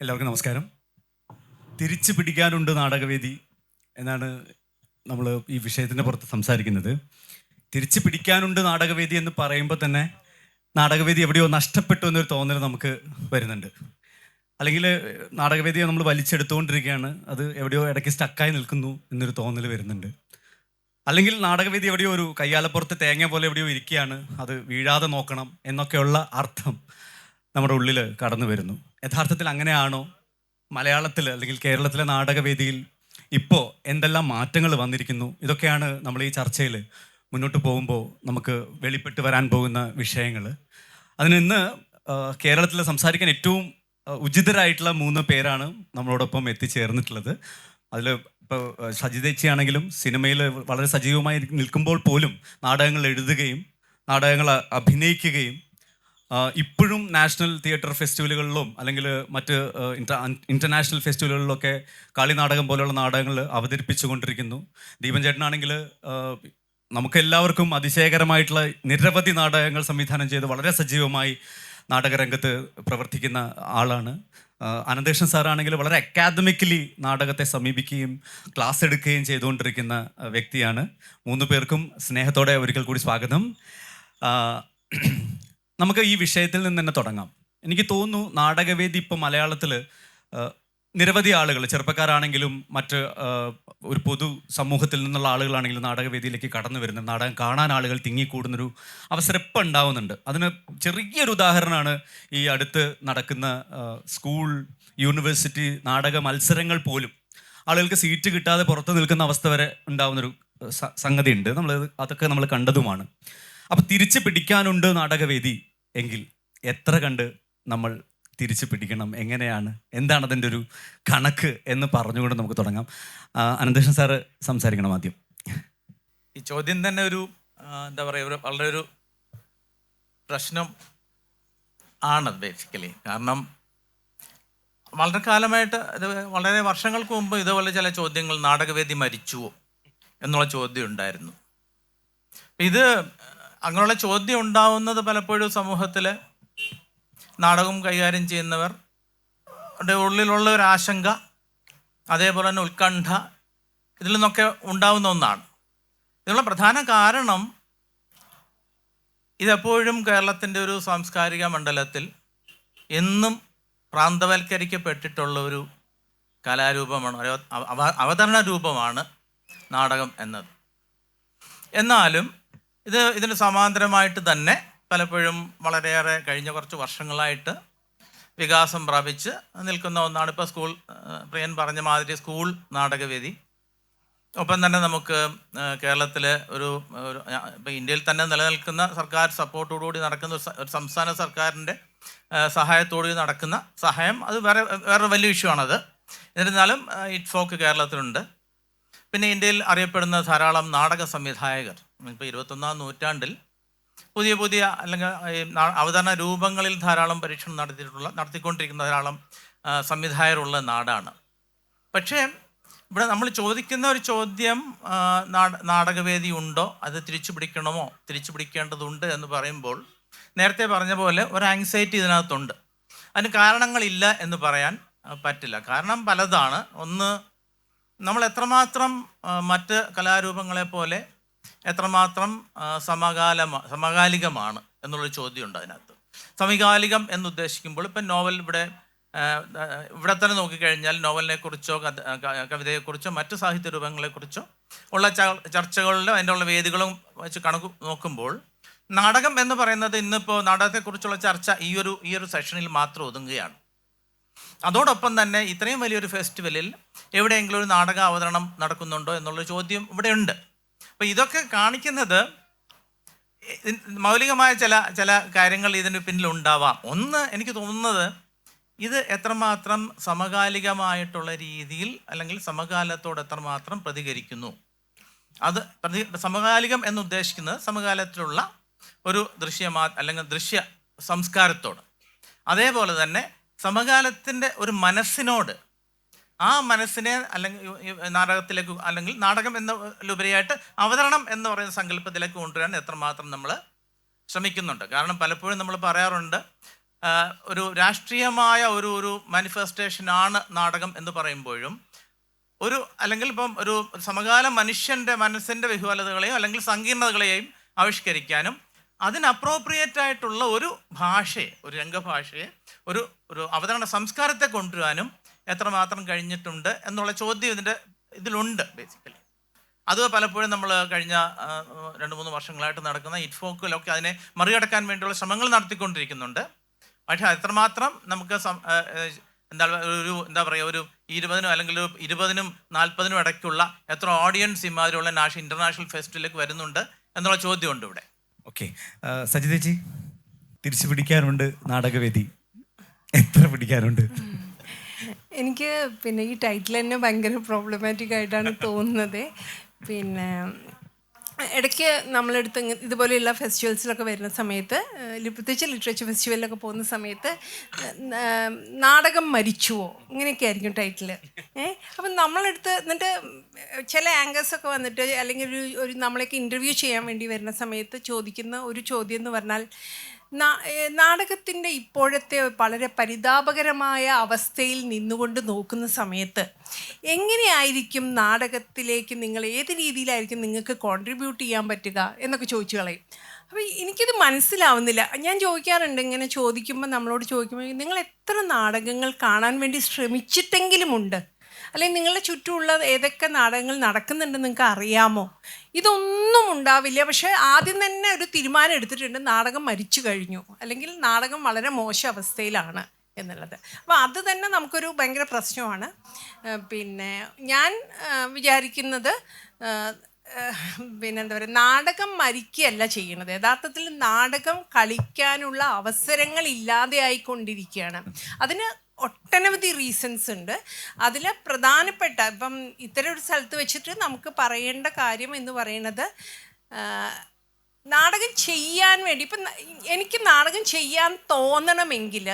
എല്ലാവർക്കും നമസ്കാരം. തിരിച്ചു പിടിക്കാനുണ്ട് നാടകവേദി എന്നാണ് നമ്മൾ ഈ വിഷയത്തിൻ്റെ പുറത്ത് സംസാരിക്കുന്നത്. തിരിച്ചു പിടിക്കാനുണ്ട് നാടകവേദി എന്ന് പറയുമ്പോൾ തന്നെ നാടകവേദി എവിടെയോ നഷ്ടപ്പെട്ടു എന്നൊരു തോന്നൽ നമുക്ക് വരുന്നുണ്ട്. അല്ലെങ്കിൽ നാടകവേദിയെ നമ്മൾ വലിച്ചെടുത്തുകൊണ്ടിരിക്കുകയാണ്, അത് എവിടെയോ ഇടയ്ക്ക് സ്റ്റക്കായി നിൽക്കുന്നു എന്നൊരു തോന്നൽ വരുന്നുണ്ട്. അല്ലെങ്കിൽ നാടകവേദി എവിടെയോ ഒരു കയ്യാലപ്പുറത്ത് തേങ്ങ പോലെ എവിടെയോ ഇരിക്കുകയാണ്, അത് വീഴാതെ നോക്കണം എന്നൊക്കെയുള്ള അർത്ഥം നമ്മുടെ ഉള്ളിൽ കടന്നു വരുന്നു. യഥാർത്ഥത്തിൽ അങ്ങനെയാണോ? മലയാളത്തിൽ അല്ലെങ്കിൽ കേരളത്തിലെ നാടകവേദിയിൽ ഇപ്പോൾ എന്തെല്ലാം മാറ്റങ്ങൾ വന്നിരിക്കുന്നു? ഇതൊക്കെയാണ് നമ്മൾ ഈ ചർച്ചയിൽ മുന്നോട്ട് പോകുമ്പോൾ നമുക്ക് വെളിപ്പെട്ട് വരാൻ പോകുന്ന വിഷയങ്ങൾ. അതിന് ഇന്ന് കേരളത്തിൽ സംസാരിക്കാൻ ഏറ്റവും ഉചിതരായിട്ടുള്ള 3 പേരാണ് നമ്മളോടൊപ്പം എത്തിച്ചേർന്നിട്ടുള്ളത്. അതിൽ ഇപ്പോൾ സജിതേച്ചിയാണെങ്കിലും സിനിമയിൽ വളരെ സജീവമായി നിൽക്കുമ്പോൾ പോലും നാടകങ്ങൾ എഴുതുകയും നാടകങ്ങൾ അഭിനയിക്കുകയും ഇപ്പോഴും നാഷണൽ തിയേറ്റർ ഫെസ്റ്റിവലുകളിലും അല്ലെങ്കിൽ മറ്റ് ഇൻ്റർനാഷണൽ ഫെസ്റ്റിവലുകളിലൊക്കെ കാളി നാടകം പോലെയുള്ള നാടകങ്ങൾ അവതരിപ്പിച്ചു കൊണ്ടിരിക്കുന്നു. ദീപൻ ചേട്ടനാണെങ്കിൽ നമുക്കെല്ലാവർക്കും അതിശയകരമായിട്ടുള്ള നിരവധി നാടകങ്ങൾ സംവിധാനം ചെയ്ത് വളരെ സജീവമായി നാടകരംഗത്ത് പ്രവർത്തിക്കുന്ന ആളാണ്. അനന്തകൃഷ്ണൻ സാറാണെങ്കിൽ വളരെ അക്കാദമിക്കലി നാടകത്തെ സമീപിക്കുകയും ക്ലാസ് എടുക്കുകയും ചെയ്തുകൊണ്ടിരിക്കുന്ന വ്യക്തിയാണ്. 3 പേർക്കും സ്നേഹത്തോടെ ഒരിക്കൽ കൂടി സ്വാഗതം. നമുക്ക് ഈ വിഷയത്തിൽ നിന്ന് തന്നെ തുടങ്ങാം. എനിക്ക് തോന്നുന്നു നാടകവേദി ഇപ്പോൾ മലയാളത്തിൽ നിരവധി ആളുകൾ, ചെറുപ്പക്കാരാണെങ്കിലും മറ്റ് ഒരു പൊതു സമൂഹത്തിൽ നിന്നുള്ള ആളുകളാണെങ്കിലും നാടകവേദിയിലേക്ക് കടന്നു വരുന്നത്, നാടകം കാണാൻ ആളുകൾ തിങ്ങിക്കൂടുന്നൊരു അവസരം ഇപ്പം ഉണ്ടാവുന്നുണ്ട്. അതിന് ചെറിയൊരു ഉദാഹരണമാണ് ഈ അടുത്ത് നടക്കുന്ന സ്കൂൾ, യൂണിവേഴ്സിറ്റി നാടക മത്സരങ്ങൾ പോലും ആളുകൾക്ക് സീറ്റ് കിട്ടാതെ പുറത്ത് നിൽക്കുന്ന അവസ്ഥ വരെ ഉണ്ടാവുന്നൊരു സംഗതി ഉണ്ട്. അതൊക്കെ നമ്മൾ കണ്ടതുമാണ്. അപ്പം തിരിച്ചു പിടിക്കാനുണ്ട് നാടകവേദി എങ്കിൽ എത്ര കണ്ട് നമ്മൾ തിരിച്ചു പിടിക്കണം? എങ്ങനെയാണ്? എന്താണ് അതിൻ്റെ ഒരു കണക്ക് എന്ന് പറഞ്ഞുകൊണ്ട് നമുക്ക് തുടങ്ങാം. അനന്തകൃഷ്ണൻ സാറ് സംസാരിക്കണം ആദ്യം. ഈ ചോദ്യം തന്നെ ഒരു എന്താ പറയുക, വളരെ ഒരു പ്രശ്നം ആണ് ബേസിക്കലി. കാരണം വളരെ കാലമായിട്ട് വളരെ വർഷങ്ങൾക്ക് മുമ്പ് ഇതുപോലെ ചില ചോദ്യങ്ങൾ, നാടകവേദി മരിച്ചുവോ എന്നുള്ള ചോദ്യം ഉണ്ടായിരുന്നു. ഇത് അങ്ങനെയുള്ള ചോദ്യം ഉണ്ടാവുന്നത് പലപ്പോഴും സമൂഹത്തിൽ നാടകം കൈകാര്യം ചെയ്യുന്നവരുടെ ഉള്ളിലുള്ള ഒരു ആശങ്ക, അതേപോലെ തന്നെ ഉത്കണ്ഠ, ഇതിൽ നിന്നൊക്കെ ഉണ്ടാവുന്ന ഒന്നാണ്. ഇതിനുള്ള പ്രധാന കാരണം ഇതെപ്പോഴും കേരളത്തിൻ്റെ ഒരു സാംസ്കാരിക മണ്ഡലത്തിൽ എന്നും പ്രാന്തവൽക്കരിക്കപ്പെട്ടിട്ടുള്ള ഒരു കലാരൂപമാണ്, അവതരണ രൂപമാണ് നാടകം എന്നത്. എന്നാലും ഇതിന് സമാന്തരമായിട്ട് തന്നെ പലപ്പോഴും വളരെയേറെ കഴിഞ്ഞ കുറച്ച് വർഷങ്ങളായിട്ട് വികാസം പ്രാപിച്ച് നിൽക്കുന്ന ഒന്നാണ് ഇപ്പോൾ സ്കൂൾ, പ്രിയൻ പറഞ്ഞ മാതിരി സ്കൂൾ നാടകവേദി. ഒപ്പം തന്നെ നമുക്ക് കേരളത്തിൽ ഒരു ഇപ്പോൾ ഇന്ത്യയിൽ തന്നെ നിലനിൽക്കുന്ന സർക്കാർ സപ്പോർട്ടോടുകൂടി നടക്കുന്ന ഒരു സംസ്ഥാന സർക്കാരിൻ്റെ സഹായത്തോടുകൂടി നടക്കുന്ന സഹായം, അത് വേറെ വലിയ ഇഷ്യൂ ആണത്. എന്നിരുന്നാലും ഇറ്റ് ഫോക്ക് കേരളത്തിലുണ്ട്. പിന്നെ ഇന്ത്യയിൽ അറിയപ്പെടുന്ന ധാരാളം നാടക സംവിധായകർ, ഇപ്പോൾ 21-ാം നൂറ്റാണ്ടിൽ പുതിയ അല്ലെങ്കിൽ അവതരണ രൂപങ്ങളിൽ ധാരാളം പരീക്ഷണം നടത്തിക്കൊണ്ടിരിക്കുന്ന ധാരാളം സംവിധായകരുള്ള നാടാണ്. പക്ഷേ ഇവിടെ നമ്മൾ ചോദിക്കുന്ന ഒരു ചോദ്യം, നാടകവേദി ഉണ്ടോ, അത് തിരിച്ചു പിടിക്കണമോ, തിരിച്ചു പിടിക്കേണ്ടതുണ്ട് എന്ന് പറയുമ്പോൾ നേരത്തെ പറഞ്ഞ പോലെ ഒരു ആങ്സൈറ്റി ഇതിനകത്തുണ്ട്. അതിന് കാരണങ്ങളില്ല എന്ന് പറയാൻ പറ്റില്ല. കാരണം പലതാണ്. ഒന്ന്, നമ്മൾ എത്രമാത്രം മറ്റ് കലാരൂപങ്ങളെ പോലെ എത്രമാത്രം സമകാലികമാണ് എന്നുള്ളൊരു ചോദ്യമുണ്ട് അതിനകത്ത്. സമകാലികം എന്നുദ്ദേശിക്കുമ്പോൾ ഇപ്പം നോവൽ, ഇവിടെ തന്നെ നോക്കിക്കഴിഞ്ഞാൽ നോവലിനെ കുറിച്ചോ കവിതയെക്കുറിച്ചോ മറ്റ് സാഹിത്യ രൂപങ്ങളെക്കുറിച്ചോ ഉള്ള ചർച്ചകളിലും അതിൻ്റെ ഉള്ള വേദികളും വെച്ച് കണക്ക് നോക്കുമ്പോൾ നാടകം എന്ന് പറയുന്നത് ഇന്നിപ്പോൾ നാടകത്തെക്കുറിച്ചുള്ള ചർച്ച ഈ ഒരു സെഷനിൽ മാത്രം ഒതുങ്ങുകയാണ്. അതോടൊപ്പം തന്നെ ഇത്രയും വലിയൊരു ഫെസ്റ്റിവലിൽ എവിടെയെങ്കിലും ഒരു നാടക അവതരണം നടക്കുന്നുണ്ടോ എന്നുള്ള ചോദ്യം ഇവിടെയുണ്ട്. അപ്പോൾ ഇതൊക്കെ കാണിക്കുന്നത് മൗലികമായ ചില കാര്യങ്ങൾ ഇതിന് പിന്നിലുണ്ടാവാം. ഒന്ന്, എനിക്ക് തോന്നുന്നത് ഇത് എത്രമാത്രം സമകാലികമായിട്ടുള്ള രീതിയിൽ അല്ലെങ്കിൽ സമകാലത്തോട് എത്രമാത്രം പ്രതികരിക്കുന്നു. അത് സമകാലികം എന്നുദ്ദേശിക്കുന്നത് സമകാലത്തിലുള്ള ഒരു അല്ലെങ്കിൽ ദൃശ്യ സംസ്കാരത്തോട്, അതേപോലെ തന്നെ സമകാലത്തിൻ്റെ ഒരു മനസ്സിനോട്, ആ മനസ്സിനെ അല്ലെങ്കിൽ നാടകത്തിലേക്ക് അല്ലെങ്കിൽ നാടകം എന്നതിലുപരിയായിട്ട് അവതരണം എന്ന് പറയുന്ന സങ്കല്പത്തിലേക്ക് കൊണ്ടുവരാൻ എത്രമാത്രം നമ്മൾ ശ്രമിക്കുന്നുണ്ട്. കാരണം പലപ്പോഴും നമ്മൾ പറയാറുണ്ട്, ഒരു രാഷ്ട്രീയമായ ഒരു ഒരു മാനിഫെസ്റ്റേഷനാണ് നാടകം എന്ന് പറയുമ്പോഴും അല്ലെങ്കിൽ ഇപ്പം ഒരു സമകാല മനുഷ്യൻ്റെ മനസ്സിൻ്റെ വിഹ്വലതകളെയും അല്ലെങ്കിൽ സങ്കീർണതകളെയും ആവിഷ്കരിക്കാനും അതിന് അപ്രോപ്രിയേറ്റ് ആയിട്ടുള്ള ഒരു ഭാഷയെ, ഒരു രംഗഭാഷയെ, ഒരു ഒരു അവതരണ സംസ്കാരത്തെ കൊണ്ടുവരാനും എത്രമാത്രം കഴിഞ്ഞിട്ടുണ്ട് എന്നുള്ള ചോദ്യം ഇതിലുണ്ട് ബേസിക്കലി. അത് പലപ്പോഴും നമ്മൾ കഴിഞ്ഞ 2-3 വർഷങ്ങളായിട്ട് നടക്കുന്ന ഇറ്റ്ഫോക്കിലൊക്കെ അതിനെ മറികടക്കാൻ വേണ്ടിയുള്ള ശ്രമങ്ങൾ നടത്തിക്കൊണ്ടിരിക്കുന്നുണ്ട്. പക്ഷേ എത്രമാത്രം നമുക്ക് എന്താ പറയുക, ഒരു 20 അല്ലെങ്കിൽ 20-40 ഇടയ്ക്കുള്ള എത്ര ഓഡിയൻസ് ഇമാതിരിയുള്ള ഇൻ്റർനാഷണൽ ഫെസ്റ്റിവലിലേക്ക് വരുന്നുണ്ട് എന്നുള്ള ചോദ്യമുണ്ട് ഇവിടെ. ഓക്കെ, സജിതേച്ചി, തിരിച്ചു പിടിക്കാനുണ്ട് നാടകവേദി, എത്ര പിടിക്കാനുണ്ട്? എനിക്ക് പിന്നെ ഈ ടൈറ്റിൽ തന്നെ ഭയങ്കര പ്രോബ്ലമാറ്റിക് ആയിട്ടാണ് തോന്നുന്നത്. പിന്നെ ഇടയ്ക്ക് നമ്മളെടുത്ത് ഇതുപോലെയുള്ള ഫെസ്റ്റിവൽസിലൊക്കെ വരുന്ന സമയത്ത്, പ്രത്യേകിച്ച് ലിറ്ററേച്ചർ ഫെസ്റ്റിവലിലൊക്കെ പോകുന്ന സമയത്ത് നാടകം മരിച്ചുവോ ഇങ്ങനെയൊക്കെ ആയിരിക്കും ടൈറ്റിൽ. അപ്പം നമ്മളെടുത്ത് എന്നിട്ട് ചില ആങ്കേഴ്സൊക്കെ വന്നിട്ട് അല്ലെങ്കിൽ ഒരു നമ്മളെയൊക്കെ ഇൻ്റർവ്യൂ ചെയ്യാൻ വേണ്ടി വരുന്ന സമയത്ത് ചോദിക്കുന്ന ഒരു ചോദ്യം എന്ന് പറഞ്ഞാൽ, നാടകത്തിൻ്റെ ഇപ്പോഴത്തെ വളരെ പരിതാപകരമായ അവസ്ഥയിൽ നിന്നുകൊണ്ട് നോക്കുന്ന സമയത്ത് എങ്ങനെയായിരിക്കും നാടകത്തിലേക്ക് ഏത് രീതിയിലായിരിക്കും നിങ്ങൾക്ക് കോൺട്രിബ്യൂട്ട് ചെയ്യാൻ പറ്റുക എന്നൊക്കെ ചോദിച്ചു കളയും. അപ്പോൾ എനിക്കിത് മനസ്സിലാവുന്നില്ല. ഞാൻ ചോദിക്കാറുണ്ട്, ഇങ്ങനെ ചോദിക്കുമ്പോൾ നമ്മളോട് ചോദിക്കുമ്പോൾ, നിങ്ങൾ എത്ര നാടകങ്ങൾ കാണാൻ വേണ്ടി ശ്രമിച്ചിട്ടെങ്കിലുമുണ്ട്, അല്ലെങ്കിൽ നിങ്ങളുടെ ചുറ്റുമുള്ള ഏതൊക്കെ നാടകങ്ങൾ നടക്കുന്നുണ്ടെന്ന് നിങ്ങൾക്ക് അറിയാമോ? ഇതൊന്നും ഉണ്ടാവില്ല. പക്ഷേ ആദ്യം തന്നെ ഒരു തീരുമാനം എടുത്തിട്ടുണ്ട്, നാടകം മരിച്ചു കഴിഞ്ഞു അല്ലെങ്കിൽ നാടകം വളരെ മോശം അവസ്ഥയിലാണ് എന്നുള്ളത്. അപ്പോൾ അത് തന്നെ നമുക്കൊരു ഭയങ്കര പ്രശ്നമാണ്. പിന്നെ ഞാൻ വിചാരിക്കുന്നത് എന്താ പറയുക, നാടകം മരിക്കുകയല്ല ചെയ്യണത്. യഥാർത്ഥത്തിൽ നാടകം കളിക്കാനുള്ള അവസരങ്ങൾ ഇല്ലാതെ ആയിക്കൊണ്ടിരിക്കുകയാണ്. അതിന് ഒട്ടനവധി റീസൺസ് ഉണ്ട്. അതിൽ പ്രധാനപ്പെട്ട ഇപ്പം ഇത്തരം ഒരു സ്ഥലത്ത് വെച്ചിട്ട് നമുക്ക് പറയേണ്ട കാര്യം എന്ന് പറയുന്നത്, നാടകം ചെയ്യാൻ വേണ്ടി ഇപ്പം എനിക്ക് നാടകം ചെയ്യാൻ തോന്നണമെങ്കിൽ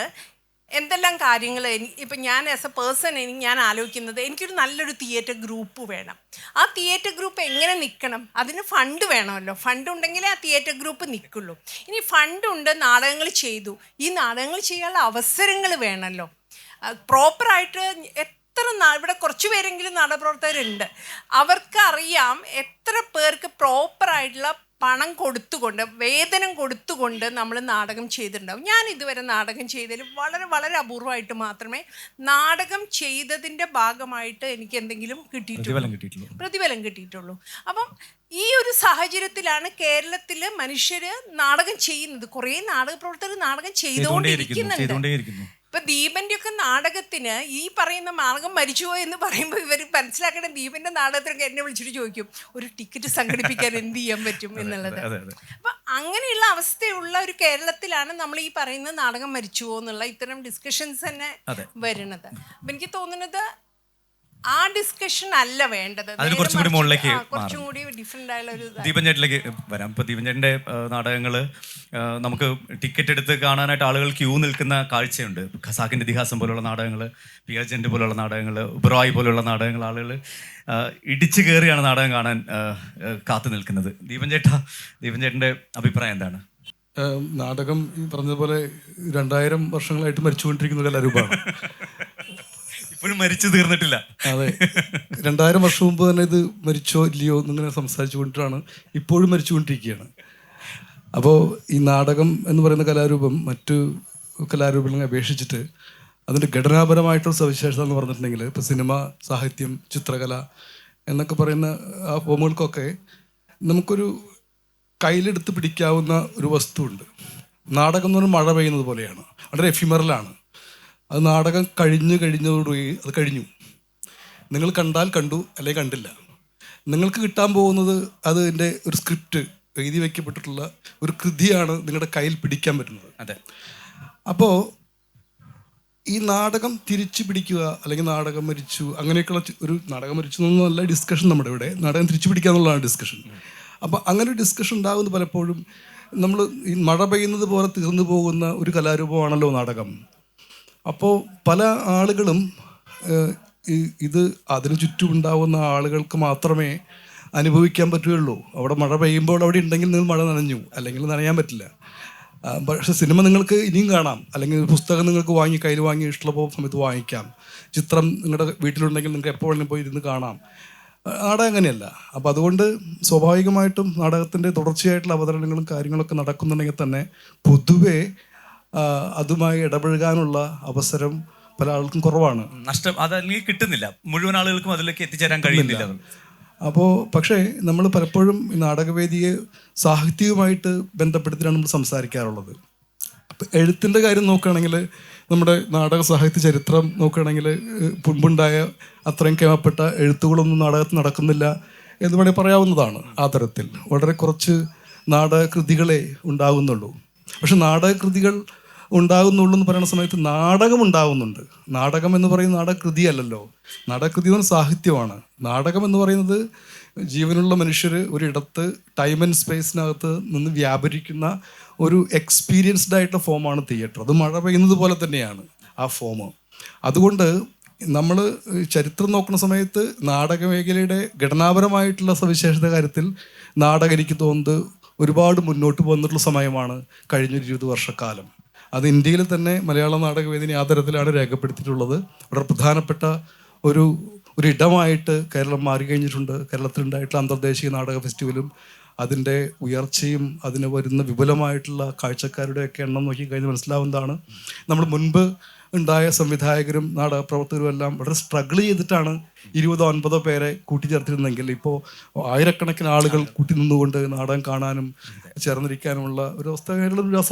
എന്തെല്ലാം കാര്യങ്ങൾ ഇപ്പം ഞാൻ ആസ് എ പേഴ്സൺ ഞാൻ ആലോചിക്കുന്നത്, എനിക്കൊരു നല്ലൊരു തിയേറ്റർ ഗ്രൂപ്പ് വേണം. ആ തിയേറ്റർ ഗ്രൂപ്പ് എങ്ങനെ നിൽക്കണം? അതിന് ഫണ്ട് വേണമല്ലോ. ഫണ്ട് ഉണ്ടെങ്കിലേ ആ തിയേറ്റർ ഗ്രൂപ്പ് നിൽക്കുള്ളൂ. ഇനി ഫണ്ടുണ്ട്, നാടകങ്ങൾ ചെയ്തു, ഈ നാടകങ്ങൾ ചെയ്യാനുള്ള അവസരങ്ങൾ വേണമല്ലോ. പ്രോപ്പറായിട്ട് ഇവിടെ കുറച്ച് പേരെങ്കിലും നാടകപ്രവർത്തകരുണ്ട്, അവർക്കറിയാം എത്ര പേർക്ക് പ്രോപ്പറായിട്ടുള്ള പണം കൊടുത്തുകൊണ്ട്, വേതനം കൊടുത്തുകൊണ്ട് നമ്മൾ നാടകം ചെയ്തിട്ടുണ്ടാവും. ഞാൻ ഇതുവരെ നാടകം ചെയ്തതിൽ വളരെ വളരെ അപൂർവമായിട്ട് മാത്രമേ നാടകം ചെയ്തതിൻ്റെ ഭാഗമായിട്ട് എനിക്ക് എന്തെങ്കിലും പ്രതിഫലം കിട്ടിയിട്ടുള്ളൂ. അപ്പം ഈ ഒരു സാഹചര്യത്തിലാണ് കേരളത്തിൽ മനുഷ്യർ നാടകം ചെയ്യുന്നത്. കുറേ നാടകപ്രവർത്തകർ നാടകം ചെയ്തുകൊണ്ടിരിക്കുന്നുണ്ട്. ഇപ്പം ദീപൻ്റെ ഒക്കെ നാടകത്തിന് ഈ പറയുന്ന നാടകം മരിച്ചുവോ എന്ന് പറയുമ്പോൾ ഇവർ മനസ്സിലാക്കണം, ദീപൻ്റെ നാടകത്തിനൊക്കെ എന്നെ വിളിച്ചിട്ട് ചോദിക്കും, ഒരു ടിക്കറ്റ് സംഘടിപ്പിക്കാൻ എന്ത് ചെയ്യാൻ പറ്റും എന്നുള്ളത്. അപ്പം അങ്ങനെയുള്ള അവസ്ഥയുള്ള ഒരു കേരളത്തിലാണ് നമ്മൾ ഈ പറയുന്ന നാടകം മരിച്ചുവോ എന്നുള്ള ഇത്തരം ഡിസ്കഷൻസ് തന്നെ വരുന്നത്. അപ്പം എനിക്ക് തോന്നുന്നത് ആ ഡിസ്കഷൻ അല്ല വേണ്ടത്, കുറച്ചും കൂടി ഡിഫറെൻ്റ് ആയുള്ള ഒരു ദീപൻ ചേട്ടനിലേക്ക് വരാം. ഇപ്പോൾ ദീപൻ ചേട്ടൻ്റെ നാടകങ്ങൾ നമുക്ക് ടിക്കറ്റ് എടുത്ത് കാണാനായിട്ട് ആളുകൾ ക്യൂ നിൽക്കുന്ന കാഴ്ചയുണ്ട്. ഖസാക്കിൻ്റെ ഇതിഹാസം പോലുള്ള നാടകങ്ങൾ, പിയർജൻ്റ് പോലുള്ള നാടകങ്ങൾ, ഉബ്രായ് പോലുള്ള നാടകങ്ങൾ, ആളുകൾ ഇടിച്ചു കയറിയാണ് നാടകം കാണാൻ കാത്തു നിൽക്കുന്നത്. ദീപൻ ചേട്ടൻ്റെ അഭിപ്രായം എന്താണ്? നാടകം ഈ പറഞ്ഞതുപോലെ 2000 വർഷങ്ങളായിട്ട് മരിച്ചുകൊണ്ടിരിക്കുന്ന കലാരൂപമാണ്. ഇപ്പോഴും മരിച്ചു തീർന്നിട്ടില്ല. അതെ, 2000 വർഷം മുമ്പ് തന്നെ ഇത് മരിച്ചോ ഇല്ലയോ എന്നിങ്ങനെ സംസാരിച്ചു കൊണ്ടിട്ടാണ് ഇപ്പോഴും മരിച്ചുകൊണ്ടിരിക്കുകയാണ്. അപ്പോൾ ഈ നാടകം എന്ന് പറയുന്ന കലാരൂപം മറ്റു കലാരൂപങ്ങളെ അപേക്ഷിച്ചിട്ട് അതിൻ്റെ ഘടനാപരമായിട്ടുള്ള സവിശേഷത എന്ന് പറഞ്ഞിട്ടുണ്ടെങ്കിൽ, ഇപ്പോൾ സിനിമ, സാഹിത്യം, ചിത്രകല എന്നൊക്കെ പറയുന്ന ആ ഫോമുകൾക്കൊക്കെ നമുക്കൊരു കയ്യിലെടുത്ത് പിടിക്കാവുന്ന ഒരു വസ്തുവുണ്ട്. നാടകം എന്ന് പറഞ്ഞാൽ മഴ പെയ്യുന്നത് പോലെയാണ്, വളരെ എഫിമറലാണ്. അത് നാടകം കഴിഞ്ഞതോടുകൂടി അത് കഴിഞ്ഞു. നിങ്ങൾ കണ്ടാൽ കണ്ടു, അല്ലെങ്കിൽ കണ്ടില്ല. നിങ്ങൾക്ക് കിട്ടാൻ പോകുന്നത് അതിൻ്റെ ഒരു സ്ക്രിപ്റ്റ്, എഴുതി വയ്ക്കപ്പെട്ടിട്ടുള്ള ഒരു കൃതിയാണ് നിങ്ങളുടെ കയ്യിൽ പിടിക്കാൻ പറ്റുന്നത്. അതെ. അപ്പോൾ ഈ നാടകം തിരിച്ചു പിടിക്കുക, അല്ലെങ്കിൽ നാടകം മരിച്ചു, അങ്ങനെയൊക്കെയുള്ള ഒരു നാടകം മരിച്ചു എന്നല്ല ഡിസ്കഷൻ നമ്മുടെ ഇവിടെ. നാടകം തിരിച്ചു പിടിക്കുക എന്നുള്ളതാണ് ഡിസ്കഷൻ. അപ്പോൾ അങ്ങനെ ഒരു ഡിസ്കഷൻ ഉണ്ടാകുന്നത് പലപ്പോഴും നമ്മൾ ഈ മഴ പെയ്യുന്നത് പോലെ തീർന്നു പോകുന്ന ഒരു കലാരൂപമാണല്ലോ നാടകം. അപ്പോൾ പല ആളുകളും ഇത് അതിന് ചുറ്റുമുണ്ടാവുന്ന ആളുകൾക്ക് മാത്രമേ അനുഭവിക്കാൻ പറ്റുകയുള്ളൂ. അവിടെ മഴ പെയ്യുമ്പോൾ അവിടെ ഉണ്ടെങ്കിൽ നിങ്ങൾ മഴ നനഞ്ഞു, അല്ലെങ്കിൽ നനയാൻ പറ്റില്ല. പക്ഷെ സിനിമ നിങ്ങൾക്ക് ഇനിയും കാണാം, അല്ലെങ്കിൽ ഒരു പുസ്തകം നിങ്ങൾക്ക് കയ്യിൽ വാങ്ങി ഇഷ്ടമുള്ള സമയത്ത് വാങ്ങിക്കാം, ചിത്രം നിങ്ങളുടെ വീട്ടിലുണ്ടെങ്കിൽ നിങ്ങൾക്ക് എപ്പോൾ വേണമെങ്കിലും പോയി ഇരുന്ന് കാണാം. നാടകം അങ്ങനെയല്ല. അപ്പോൾ അതുകൊണ്ട് സ്വാഭാവികമായിട്ടും നാടകത്തിൻ്റെ തുടർച്ചയായിട്ടുള്ള അവതരണങ്ങളും കാര്യങ്ങളൊക്കെ നടക്കുന്നുണ്ടെങ്കിൽ തന്നെ പൊതുവെ അതുമായി ഇടപഴകാനുള്ള അവസരം പല ആൾക്കും കുറവാണ്. അതല്ലെങ്കിൽ കിട്ടുന്നില്ല, മുഴുവൻ ആളുകൾക്കും അതിലേക്ക് എത്തിച്ചേരാൻ കഴിയുന്നില്ല. അപ്പോൾ പക്ഷേ നമ്മൾ പലപ്പോഴും ഈ നാടകവേദിയെ സാഹിത്യവുമായിട്ട് ബന്ധപ്പെടുത്തിയാണ് നമ്മൾ സംസാരിക്കാറുള്ളത്. എഴുത്തിൻ്റെ കാര്യം നോക്കുകയാണെങ്കിൽ നമ്മുടെ നാടക സാഹിത്യ ചരിത്രം നോക്കുകയാണെങ്കിൽ മുൻപുണ്ടായ അത്രയും കേമപ്പെട്ട എഴുത്തുകളൊന്നും നാടകത്തിൽ നടക്കുന്നില്ല എന്ന് വേണമെങ്കിൽ പറയാവുന്നതാണ്. ആ തരത്തിൽ വളരെ കുറച്ച് നാടകകൃതികളെ ഉണ്ടാകുന്നുള്ളൂ. പക്ഷെ നാടകകൃതികൾ ഉണ്ടാകുന്നുള്ളൂ എന്ന് പറയുന്ന സമയത്ത് നാടകം ഉണ്ടാകുന്നുണ്ട്. നാടകം എന്ന് പറയുന്ന നാടകകൃതി അല്ലല്ലോ. നാടകകൃതി എന്ന് സാഹിത്യമാണ്. നാടകം എന്ന് പറയുന്നത് ജീവനുള്ള മനുഷ്യർ ഒരിടത്ത് ടൈം ആൻഡ് സ്പേസിനകത്ത് നിന്ന് വ്യാപരിക്കുന്ന ഒരു എക്സ്പീരിയൻസ്ഡ് ആയിട്ടുള്ള ഫോമാണ് തിയേറ്റർ. അത് മഴ പെയ്യുന്നത് പോലെ തന്നെയാണ് ആ ഫോം. അതുകൊണ്ട് നമ്മൾ ചരിത്രം നോക്കുന്ന സമയത്ത് നാടക മേഖലയുടെ ഘടനാപരമായിട്ടുള്ള സവിശേഷത കാര്യത്തിൽ നാടകം എനിക്ക് തോന്നുന്നത് ഒരുപാട് മുന്നോട്ട് പോന്നിട്ടുള്ള സമയമാണ് കഴിഞ്ഞൊരു 20 വർഷക്കാലം. അത് ഇന്ത്യയിൽ തന്നെ മലയാള നാടകവേദിനെ ആ തരത്തിലാണ് രേഖപ്പെടുത്തിയിട്ടുള്ളത്. വളരെ പ്രധാനപ്പെട്ട ഒരു ഇടമായിട്ട് കേരളം മാറിക്കഴിഞ്ഞിട്ടുണ്ട്. കേരളത്തിലുണ്ടായിട്ടുള്ള അന്തർദേശീയ നാടക ഫെസ്റ്റിവലും അതിൻ്റെ ഉയർച്ചയും അതിന് വരുന്ന വിപുലമായിട്ടുള്ള കാഴ്ചക്കാരുടെയൊക്കെ എണ്ണം നോക്കിക്കഴിഞ്ഞാൽ മനസ്സിലാവുന്നതാണ്. നമ്മൾ മുൻപ് ഉണ്ടായ സംവിധായകരും നാടകപ്രവർത്തകരും എല്ലാം വളരെ സ്ട്രഗിൾ ചെയ്തിട്ടാണ് 20-50 പേരെ കൂട്ടിച്ചേർത്തിരുന്നെങ്കിൽ ഇപ്പോൾ ആയിരക്കണക്കിന് ആളുകൾ കൂട്ടി നിന്നുകൊണ്ട് നാടകം കാണാനും ചേർന്നിരിക്കാനുമുള്ള ഒരു അവസ്ഥ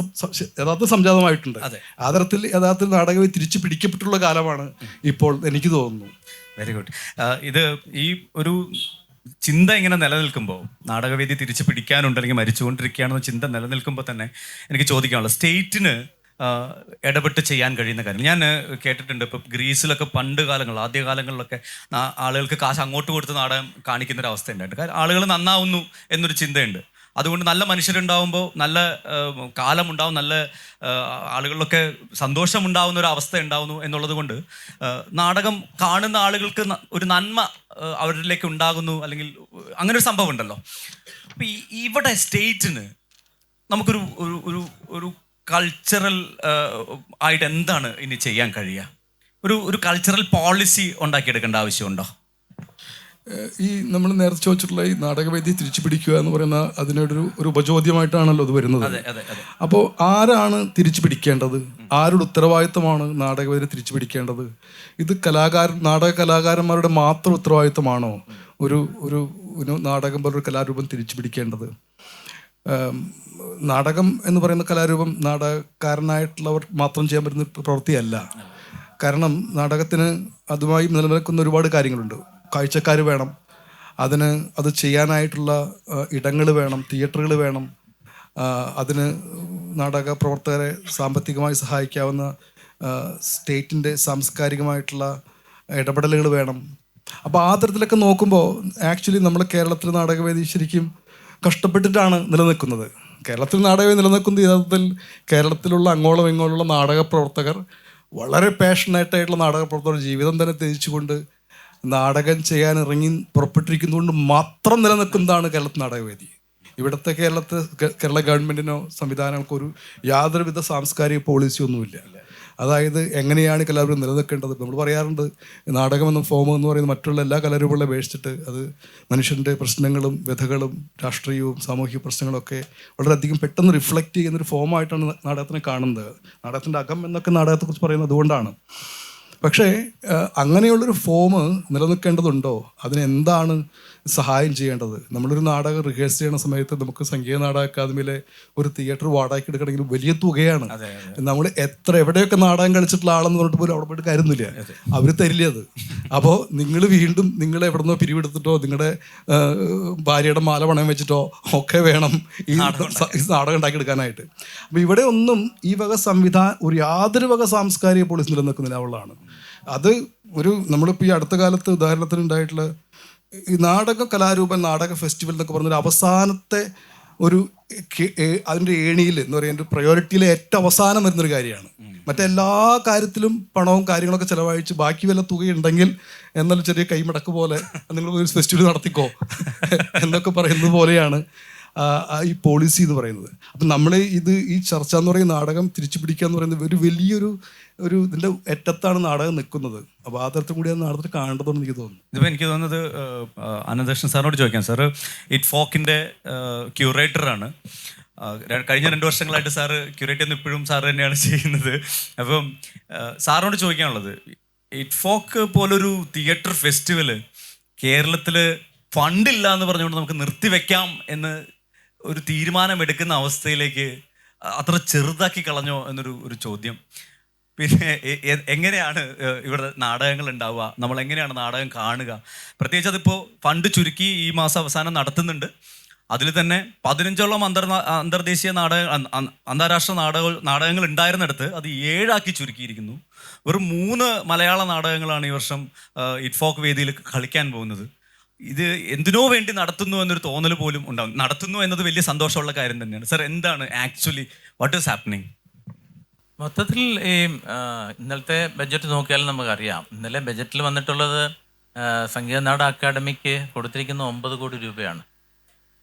യഥാർത്ഥ സംജാതമായിട്ടുണ്ട്. ആ തരത്തിൽ യഥാർത്ഥത്തിൽ നാടകവേദി തിരിച്ചു പിടിക്കപ്പെട്ടുള്ള കാലമാണ് ഇപ്പോൾ എനിക്ക് തോന്നുന്നു. Very good. ഇത് ഈ ഒരു ചിന്ത ഇങ്ങനെ നിലനിൽക്കുമ്പോൾ, നാടകവേദി തിരിച്ചു പിടിക്കാനുണ്ട് അല്ലെങ്കിൽ മരിച്ചുകൊണ്ടിരിക്കുകയാണെന്ന ചിന്ത നിലനിൽക്കുമ്പോൾ തന്നെ എനിക്ക് ചോദിക്കാനുള്ളത്, സ്റ്റേറ്റിന് ഇടപെട്ട് ചെയ്യാൻ കഴിയുന്ന കാര്യം ഞാൻ കേട്ടിട്ടുണ്ട്. ഇപ്പോൾ ഗ്രീസിലൊക്കെ പണ്ട് കാലങ്ങളിൽ, ആദ്യകാലങ്ങളിലൊക്കെ ആളുകൾക്ക് കാശ് അങ്ങോട്ട് കൊടുത്ത് നാടകം കാണിക്കുന്നൊരവസ്ഥ ഉണ്ടായിട്ട്, കാരണം ആളുകൾ നന്നാവുന്നു എന്നൊരു ചിന്തയുണ്ട്. അതുകൊണ്ട് നല്ല മനുഷ്യരുണ്ടാവുമ്പോൾ നല്ല കാലമുണ്ടാവും, നല്ല ആളുകളിലൊക്കെ സന്തോഷമുണ്ടാവുന്ന ഒരു അവസ്ഥ ഉണ്ടാവുന്നു എന്നുള്ളത് കൊണ്ട് നാടകം കാണുന്ന ആളുകൾക്ക് ഒരു നന്മ അവരിലേക്ക് ഉണ്ടാകുന്നു, അല്ലെങ്കിൽ അങ്ങനെ ഒരു സംഭവം ഉണ്ടല്ലോ. അപ്പം ഇവിടെ സ്റ്റേറ്റിന് നമുക്കൊരു ഒരു ഒരു കൾച്ചറൽ ആയിട്ട് എന്താണ് ഇനി ചെയ്യാൻ കഴിയുക? ഒരു കൾച്ചറൽ പോളിസി ഉണ്ടാക്കിയെടുക്കേണ്ട ആവശ്യമുണ്ടോ? ഈ നമ്മൾ നേരത്തെ ചോദിച്ചിട്ടുള്ള ഈ നാടകവേദി തിരിച്ചു പിടിക്കുക എന്ന് പറയുന്ന അതിനൊരു ഉപചോദ്യമായിട്ടാണല്ലോ അത് വരുന്നത്. അപ്പോൾ ആരാണ് തിരിച്ചു പിടിക്കേണ്ടത്? ആരുടെ ഉത്തരവാദിത്തമാണ് നാടകവേദി തിരിച്ചു പിടിക്കേണ്ടത്? ഇത് നാടക കലാകാരന്മാരുടെ മാത്രം ഉത്തരവാദിത്തമാണോ ഒരു നാടകം പോലൊരു കലാരൂപം തിരിച്ചു പിടിക്കേണ്ടത്? നാടകം എന്ന് പറയുന്ന കലാരൂപം നാടകക്കാരനായിട്ടുള്ളവർ മാത്രം ചെയ്യാൻ പറ്റുന്ന പ്രവൃത്തിയല്ല. കാരണം നാടകത്തിന് അതുമായി നിലനിൽക്കുന്ന ഒരുപാട് കാര്യങ്ങളുണ്ട്. കാഴ്ചക്കാർ വേണം, അത് ചെയ്യാനായിട്ടുള്ള ഇടങ്ങൾ വേണം, തിയേറ്ററുകൾ വേണം, അതിന് നാടക പ്രവർത്തകരെ സാമ്പത്തികമായി സഹായിക്കാവുന്ന സ്റ്റേറ്റിൻ്റെ സാംസ്കാരികമായിട്ടുള്ള ഇടപെടലുകൾ വേണം. അപ്പോൾ ആ തരത്തിലൊക്കെ നോക്കുമ്പോൾ ആക്ച്വലി നമ്മുടെ കേരളത്തിലെ നാടകവേദി ശരിക്കും കഷ്ടപ്പെട്ടിട്ടാണ് നിലനിൽക്കുന്നത്. കേരളത്തിൽ നാടകവേദി നിലനിൽക്കുന്നത് യഥാർത്ഥത്തിൽ കേരളത്തിലുള്ള അങ്ങോളം ഇങ്ങോട്ടുള്ള നാടക പ്രവർത്തകർ, വളരെ പാഷനേറ്റായിട്ടുള്ള നാടക പ്രവർത്തകർ ജീവിതം തന്നെ ത്യജിച്ചുകൊണ്ട് നാടകം ചെയ്യാൻ പുറപ്പെട്ടിരിക്കുന്നതുകൊണ്ട് മാത്രം നിലനിൽക്കുന്നതാണ് കേരളത്തിൽ നാടകവേദി. ഇവിടുത്തെ കേരള ഗവൺമെൻറ്റിനോ സംവിധാനങ്ങൾക്കോ യാതൊരുവിധ സാംസ്കാരിക പോളിസിയൊന്നുമില്ല. അതായത് എങ്ങനെയാണ് കലാരൂപം നിലനിൽക്കേണ്ടത്? നമ്മൾ പറയാറുണ്ട്, നാടകം എന്ന ഫോം എന്ന് പറയുന്നത് മറ്റുള്ള എല്ലാ കലാരൂപങ്ങളെ അപേക്ഷിച്ചിട്ട് അത് മനുഷ്യൻ്റെ പ്രശ്നങ്ങളും വ്യഥകളും രാഷ്ട്രീയവും സാമൂഹിക പ്രശ്നങ്ങളൊക്കെ വളരെയധികം പെട്ടെന്ന് റിഫ്ലക്റ്റ് ചെയ്യുന്നൊരു ഫോമായിട്ടാണ് നാടകത്തിനെ കാണുന്നത്. നാടകത്തിൻ്റെ അകം എന്നൊക്കെ നാടകത്തെക്കുറിച്ച് പറയുന്നത് അതുകൊണ്ടാണ്. പക്ഷേ അങ്ങനെയുള്ളൊരു ഫോം നിലനിൽക്കേണ്ടതുണ്ടോ? അതിനെന്താണ് സഹായം ചെയ്യേണ്ടത്? നമ്മളൊരു നാടകം റിഹേഴ്സ് ചെയ്യുന്ന സമയത്ത് നമുക്ക് സംഗീത നാടക അക്കാദമിയിലെ ഒരു തിയേറ്റർ വാടകയ്ക്ക് എടുക്കണമെങ്കിൽ വലിയ തുകയാണ്. നമ്മൾ എവിടെയൊക്കെ നാടകം കളിച്ചിട്ടുള്ള ആളെന്ന് പറഞ്ഞിട്ട് പോലും അവിടെ പോയിട്ട് കാര്യമൊന്നുമില്ല, അവർ തരില്ല അത്. അപ്പോൾ നിങ്ങൾ വീണ്ടും നിങ്ങൾ എവിടെന്നോ പിരിവെടുത്തിട്ടോ നിങ്ങളുടെ ഭാര്യയുടെ മാല പണയം വെച്ചിട്ടോ ഒക്കെ വേണം ഈ നാടകം ഉണ്ടാക്കിയെടുക്കാനായിട്ട്. അപ്പോൾ ഇവിടെ ഒന്നും ഈ വക യാതൊരു വക സാംസ്കാരിക പോളിസി നിലനിൽക്കുന്നില്ല അവളാണ്. അത് നമ്മളിപ്പോൾ ഈ അടുത്ത കാലത്ത് ഉദാഹരണത്തിന് ഉണ്ടായിട്ടുള്ള ഈ നാടക കലാരൂപം നാടക ഫെസ്റ്റിവൽ എന്നൊക്കെ പറഞ്ഞൊരു അവസാനത്തെ അതിൻ്റെ ഏണിയിൽ എന്ന് പറയുന്ന പ്രയോറിറ്റിയിലെ ഏറ്റവും അവസാനം വരുന്നൊരു കാര്യമാണ്. മറ്റെല്ലാ കാര്യത്തിലും പണവും കാര്യങ്ങളൊക്കെ ചിലവഴിച്ച് ബാക്കി വല്ല തുകയുണ്ടെങ്കിൽ എന്നാലും ചെറിയ കൈമടക്ക് പോലെ നിങ്ങൾ ഒരു ഫെസ്റ്റിവൽ നടത്തിക്കോ എന്നൊക്കെ പറയുന്നത് പോലെയാണ് ഈ പോളിസി എന്ന് പറയുന്നത്. അപ്പം നമ്മൾ ഈ ചർച്ച എന്ന് പറയുന്ന നാടകം തിരിച്ചു പിടിക്കുക എന്ന് പറയുന്നത് ഒരു വലിയൊരു ഇതിൻ്റെ അറ്റത്താണ് നാടകം നിൽക്കുന്നത്. അപ്പോൾ ആ തരത്തിൽ കൂടി ആ നാടകത്തിൽ കാണേണ്ടതെന്ന് എനിക്ക് തോന്നുന്നു. ഇതിപ്പോൾ എനിക്ക് തോന്നുന്നത് അനന്തകൃഷ്ണൻ സാറിനോട് ചോദിക്കാം. സാറ് ഇറ്റ് ഫോക്കിൻ്റെ ക്യൂറേറ്ററാണ്. കഴിഞ്ഞ 2 വർഷങ്ങളായിട്ട് സാറ് ക്യൂറേറ്റ് ചെയ്യുന്ന ഇപ്പോഴും സാറ് തന്നെയാണ് ചെയ്യുന്നത്. അപ്പം സാറിനോട് ചോദിക്കാനുള്ളത്, ഇറ്റ് ഫോക്ക് പോലൊരു തിയേറ്റർ ഫെസ്റ്റിവൽ കേരളത്തിൽ ഫണ്ടില്ല എന്ന് പറഞ്ഞുകൊണ്ട് നമുക്ക് നിർത്തിവെക്കാം എന്ന് ഒരു തീരുമാനമെടുക്കുന്ന അവസ്ഥയിലേക്ക് അത്ര ചെറുതാക്കി കളഞ്ഞോ എന്നൊരു ചോദ്യം. പിന്നെ എങ്ങനെയാണ് ഇവിടെ നാടകങ്ങൾ ഉണ്ടാവുക, നമ്മൾ എങ്ങനെയാണ് നാടകം കാണുക? പ്രത്യേകിച്ച് അതിപ്പോൾ ഫണ്ട് ചുരുക്കി ഈ മാസം അവസാനം നടത്തുന്നുണ്ട്. അതിൽ തന്നെ 15ഓളം അന്തർദേശീയ അന്താരാഷ്ട്ര നാടകങ്ങൾ ഉണ്ടായിരുന്നിടത്ത് അത് 7 ആക്കി ചുരുക്കിയിരിക്കുന്നു. വെറും 3 മലയാള നാടകങ്ങളാണ് ഈ വർഷം ഇറ്റ് ഫോക്ക് വേദിയിൽ കളിക്കാൻ പോകുന്നത്. ഇത് എന്തിനോ വേണ്ടി നടത്തുന്നു എന്നൊരു തോന്നൽ പോലും ഉണ്ടാകും. നടത്തുന്നു എന്നത് വലിയ സന്തോഷമുള്ള കാര്യം തന്നെയാണ്. സർ, എന്താണ് ആക്ച്വലി വാട്ട് ഈസ് ഹാപ്പനിങ്? മൊത്തത്തിൽ ഈ ഇന്നലത്തെ ബഡ്ജറ്റ് നോക്കിയാൽ നമുക്കറിയാം. ഇന്നലെ ബഡ്ജറ്റിൽ വന്നിട്ടുള്ളത് സംഗീത നാടക അക്കാദമിക്ക് കൊടുത്തിരിക്കുന്ന 9 കോടി രൂപയാണ്.